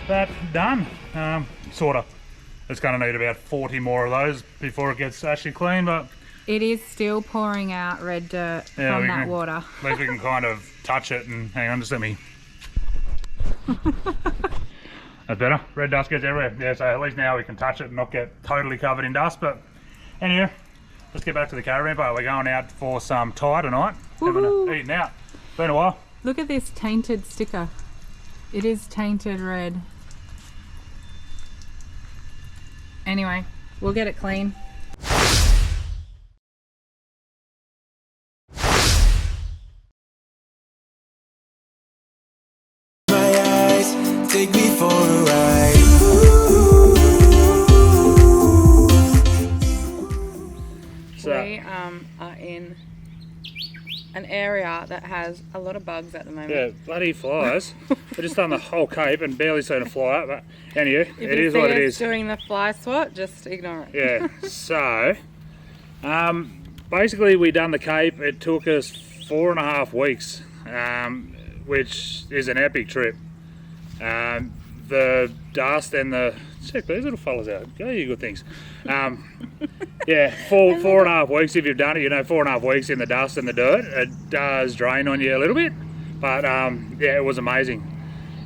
That's done, sort of. It's going to need about 40 more of those before it gets actually clean, but it is still pouring out red dirt from that water. At least we can kind of touch it and hang on, just let me. That's better. Red dust gets everywhere. Yeah, so at least now we can touch it and not get totally covered in dust. But anyway, let's get back to the caravan park. We're going out for some Thai tonight. Eating out. Been a while. Look at this tainted sticker. It is tainted red. Anyway, we'll get it clean. My eyes, take me for a ride. We are in an area that has a lot of bugs at the moment. Yeah, bloody flies. We've just done the whole Cape and barely seen a fly up, but anyway, it is what it is. Doing the fly swat, just ignore it. Yeah, so basically we done the Cape. It took us 4.5 weeks. which is an epic trip. The dust and the... Check these little fellas out. Go you good things. Yeah, four and a half weeks if you've done it. 4.5 weeks in the dust and the dirt. It does drain on you a little bit. But yeah, it was amazing.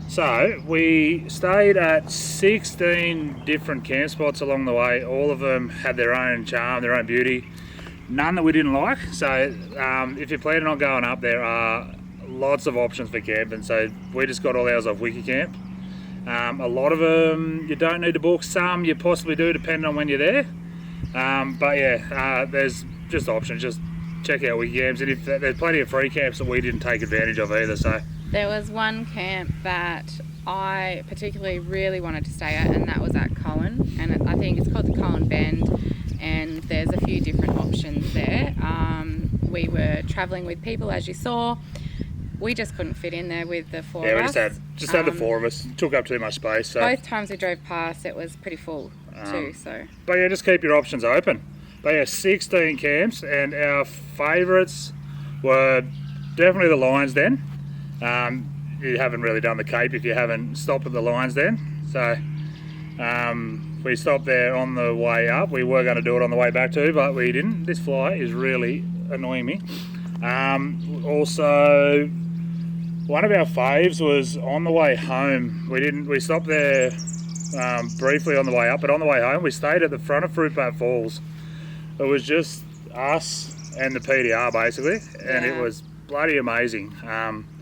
So we stayed at 16 different camp spots along the way. All of them had their own charm, their own beauty. None that we didn't like. So if you're planning on going up, there are lots of options for camping. So we just got all ours off WikiCamp. A lot of them you don't need to book. Some you possibly do, depending on when you're there. But yeah, there's just options. Just check out WikiCamps, and if there's plenty of free camps that we didn't take advantage of either. So there was one camp that I particularly really wanted to stay at, and that was at Cohen, and I think it's called the Cohen Bend, and there's a few different options there. We were travelling with people, as you saw. We just couldn't fit in there with the four of us. Yeah, we just had the four of us. It took up too much space. So. Both times we drove past, it was pretty full too. So. But yeah, just keep your options open. But yeah, 16 camps, and our favourites were definitely the Lions Den. You haven't really done the Cape if you haven't stopped at the Lions Den. So we stopped there on the way up. We were going to do it on the way back too, but we didn't. This fly is really annoying me. Also, one of our faves was on the way home. We stopped there briefly on the way up, but on the way home we stayed at the front of Trevathan Falls. It was just us and the PDR basically, and it was bloody amazing.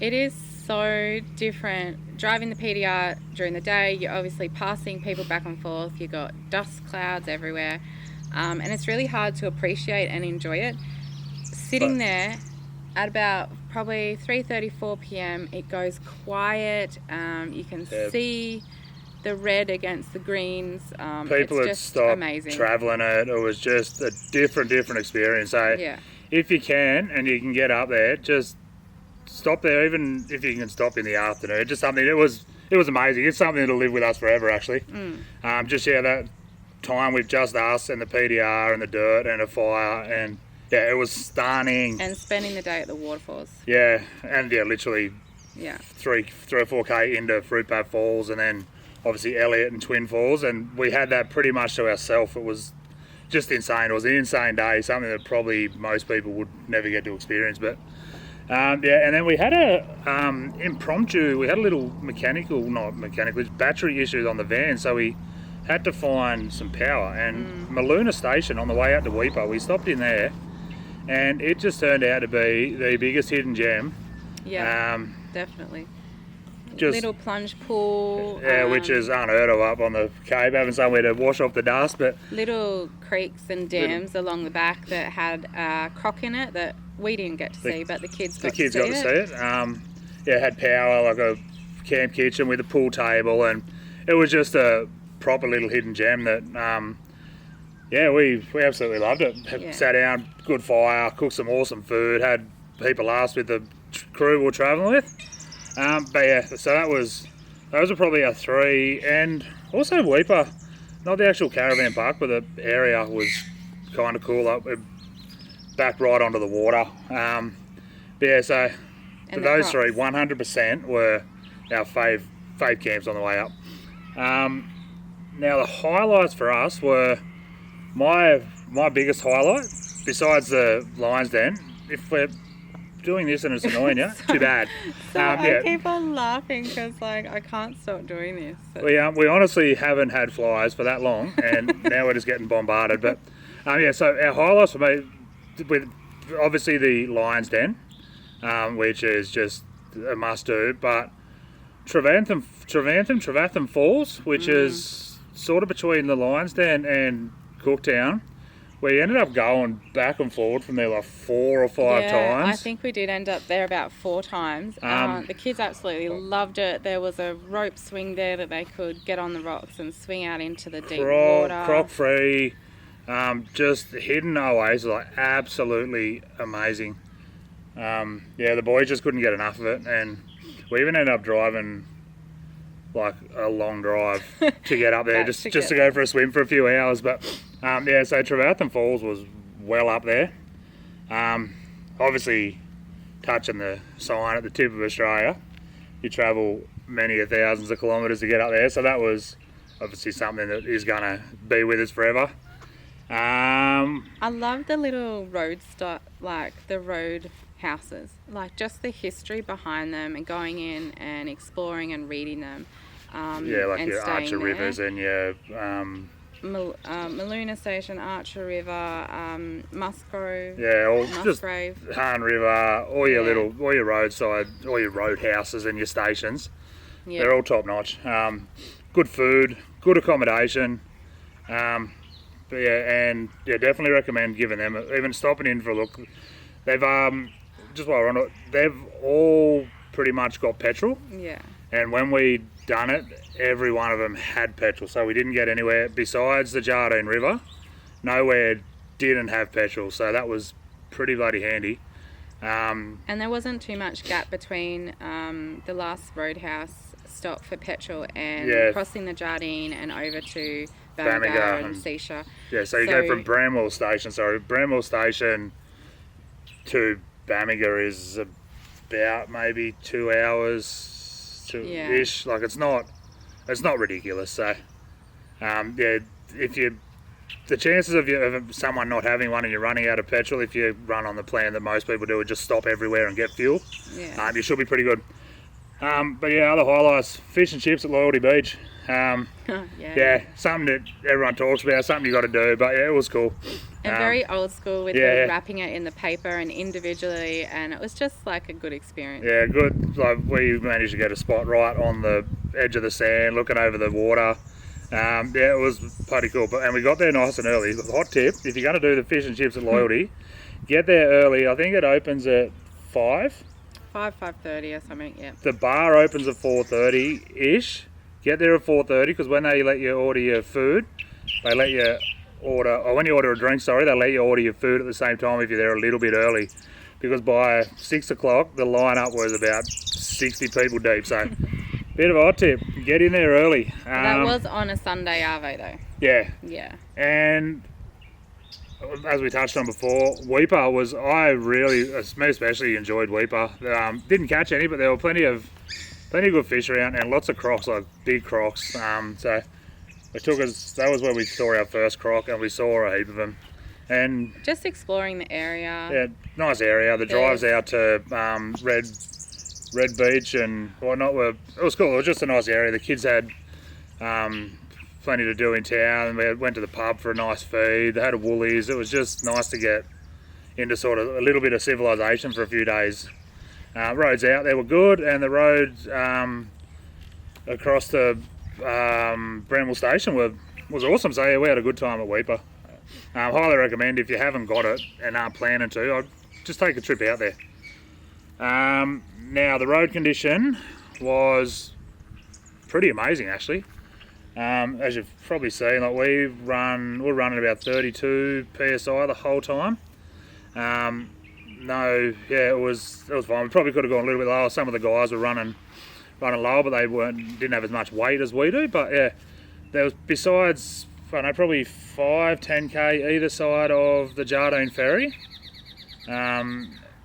It is so different. Driving the PDR during the day, you're obviously passing people back and forth. You've got dust clouds everywhere, and it's really hard to appreciate and enjoy it. Sitting there at about probably 3:34 p.m, it goes quiet. You can see the red against the greens. People it's had just stopped amazing. travelling it. It was just a different experience. So if you can and you can get up there, just stop there. Even if you can stop in the afternoon, just something. It was amazing. It's something that'll live with us forever. Actually, just that time with just us and the PDR and the dirt and a fire, and it was stunning. And spending the day at the waterfalls. Yeah, and literally 3 or 4k into Trevathan Falls, and then obviously Elliot and Twin Falls, and we had that pretty much to ourselves. It was just insane. It was an insane day, something that probably most people would never get to experience. But and then we had a impromptu. We had a little battery issues on the van, so we had to find some power. And Maluna Station on the way out to Weipa, we stopped in there, and it just turned out to be the biggest hidden gem. Yeah, definitely. Just, little plunge pool. Which is unheard of up on the Cape, having somewhere to wash off the dust. But little creeks and dams along the back that had croc in it that we didn't get to see, but the kids got to see it. It had power, like a camp kitchen with a pool table, and it was just a proper little hidden gem that we absolutely loved it. Sat down, good fire, cooked some awesome food, had people last with the crew we were travelling with. So those were probably our three, and also Weipa, not the actual caravan park, but the area was kind of cool. Up back right onto the water. So those three 100% were our fave camps on the way up. Now the highlights for us were my biggest highlight, besides the Lions Den. If we're doing this and it's annoying you, too bad. I keep on laughing because I can't stop doing this. We honestly haven't had flies for that long, and now we're just getting bombarded. But so our highlights for me, with obviously the Lions Den, which is just a must do, but Trevathan Falls, which is sort of between the Lions Den and Cooktown. We ended up going back and forward from there like 4 or 5 times. I think we did end up there about 4 times. The kids absolutely loved it. There was a rope swing there that they could get on the rocks and swing out into the deep water. Croc free, just hidden oases, like absolutely amazing. The boys just couldn't get enough of it, and we even ended up driving like a long drive to get up there just to go for a swim for a few hours. But so Trevathan Falls was well up there. Obviously touching the sign at the tip of Australia. you travel many thousands of kilometres to get up there. So that was obviously something that is going to be with us forever. I love the little like the road houses, like just the history behind them and going in and exploring and reading them. Yeah, like and your staying Archer there. Rivers and your Maluna Station, Archer River, Musgrave. yeah, all just Musgrave. Han River, all your Yeah. all your roadside, all your roadhouses and your stations. Yeah. They're all top notch. Good food, good accommodation. But yeah, and yeah, definitely recommend giving them even stopping in for a look. They've just while we're on it, they've all pretty much got petrol. Yeah. And when we done it, every one of them had petrol, so we didn't get anywhere besides the Jardine River. Nowhere didn't have petrol, so that was pretty bloody handy. And there wasn't too much gap between the last roadhouse stop for petrol and Yeah. crossing the Jardine and over to Bamega Bamega and and- Seasha. Yeah, so you go from Bramwell Station to Bamega is about maybe 2 hours ish. Like it's not ridiculous. So yeah, the chances of someone not having one and you're running out of petrol, if you run on the plan that most people do, and just stop everywhere and get fuel, you should be pretty good. But yeah, other highlights: fish and chips at Loyalty Beach. Yeah, something that everyone talks about, something you got to do. But yeah, it was cool. And very old school with the wrapping it in the paper and individually, and it was just like a good experience. Yeah, good. Like we managed to get a spot right on the edge of the sand, looking over the water. Yeah, it was pretty cool. And we got there nice and early. Hot tip: if you're going to do the fish and chips at Loyalty, get there early. I think it opens at 5. 5:30 or something. Yeah. The bar opens at 4:30 ish. Get there at 4:30 because when they let you order your food, they let you order, or when you order a drink, sorry, they let you order your food at the same time if you're there a little bit early. Because by 6 o'clock, the lineup was about 60 people deep. So, bit of a hot tip: get in there early. That was on a Sunday arvo though. Yeah. Yeah. And as we touched on before, Weipa was, me especially enjoyed Weipa. Didn't catch any, but there were plenty of good fish around and lots of crocs, like big crocs. So it took us, that was where we saw our first croc, and we saw a heap of them. And just exploring the area. Yeah, nice area. The drives out to Red Beach and whatnot it was cool. It was just a nice area. The kids had plenty to do in town, and we went to the pub for a nice feed. They had a Woolies. It was just nice to get into sort of a little bit of civilization for a few days. Roads out there were good, and the roads across the Bramwell Station was awesome. So yeah, we had a good time at Weipa. Highly recommend if you haven't got it and aren't planning to, I'd just take a trip out there. Now the road condition was pretty amazing actually. As you've probably seen, like we're running about 32 psi the whole time. It was fine. We probably could have gone a little bit lower. Some of the guys were running lower, but they didn't have as much weight as we do. But yeah, there was, besides, I don't know, probably 5-10k either side of the Jardine ferry.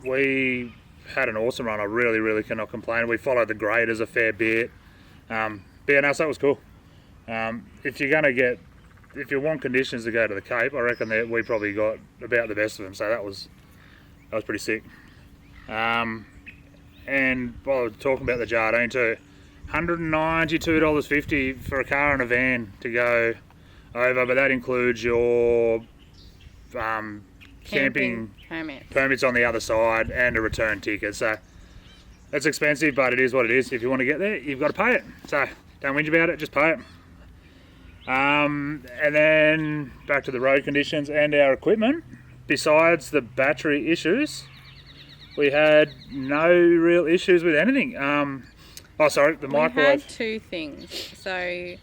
We had an awesome run. I really cannot complain. We followed the graders a fair bit. So that was cool. If you want conditions to go to the Cape, I reckon that we probably got about the best of them. So that was pretty sick. And while we're talking about the Jardine too, $192.50 for a car and a van to go over, but that includes your camping permits on the other side and a return ticket. So it's expensive, but it is what it is. If you want to get there, you've got to pay it. So don't whinge about it, just pay it. And then back to the road conditions and our equipment. Besides the battery issues, we had no real issues with anything. The microwave. We had two things. So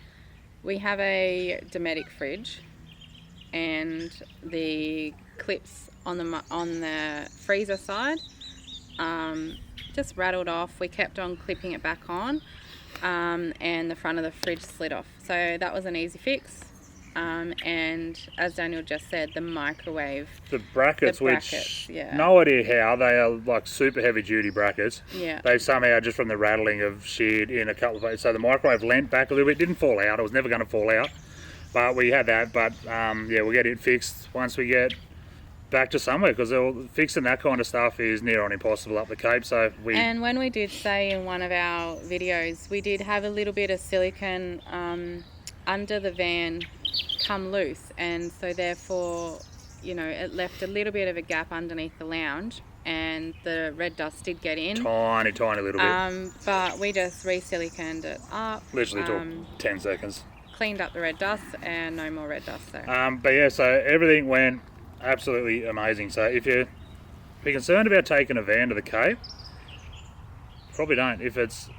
we have a Dometic fridge, and the clips on the freezer side just rattled off. We kept on clipping it back on, and the front of the fridge slid off. So that was an easy fix. and as Daniel just said, the microwave. The brackets, brackets, which yeah. no idea how, they are like super heavy duty brackets. Yeah. They somehow, just from the rattling, have sheared in a couple of, so the microwave leant back a little bit, didn't fall out, it was never going to fall out, but we had that. But yeah, we'll get it fixed once we get back to somewhere, because fixing that kind of stuff is near on impossible up the Cape. So and when we did say in one of our videos, we did have a little bit of silicone under the van come loose, and so therefore, you know, it left a little bit of a gap underneath the lounge, and the red dust did get in. Tiny little bit. But we just re-siliconed it up. Literally took 10 seconds. Cleaned up the red dust, and no more red dust. So. But yeah, so everything went absolutely amazing. So if you're concerned about taking a van to the Cape, probably don't. If it's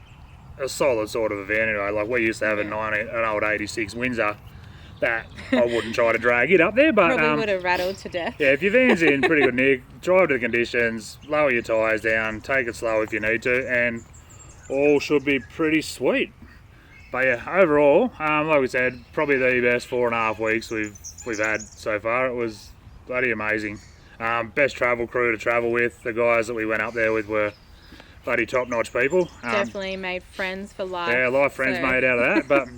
a solid sort of a van anyway, like we used to have an old 86 Windsor, that I wouldn't try to drag it up there, but probably would have rattled to death. Yeah, if your van's in pretty good nick, drive to the conditions, lower your tyres down, take it slow if you need to, and all should be pretty sweet. But yeah, overall, like we said, probably the best 4.5 weeks we've had so far. It was bloody amazing. Best travel crew to travel with. The guys that we went up there with were bloody top-notch people. Definitely made friends for life. Yeah, life friends made out of that. But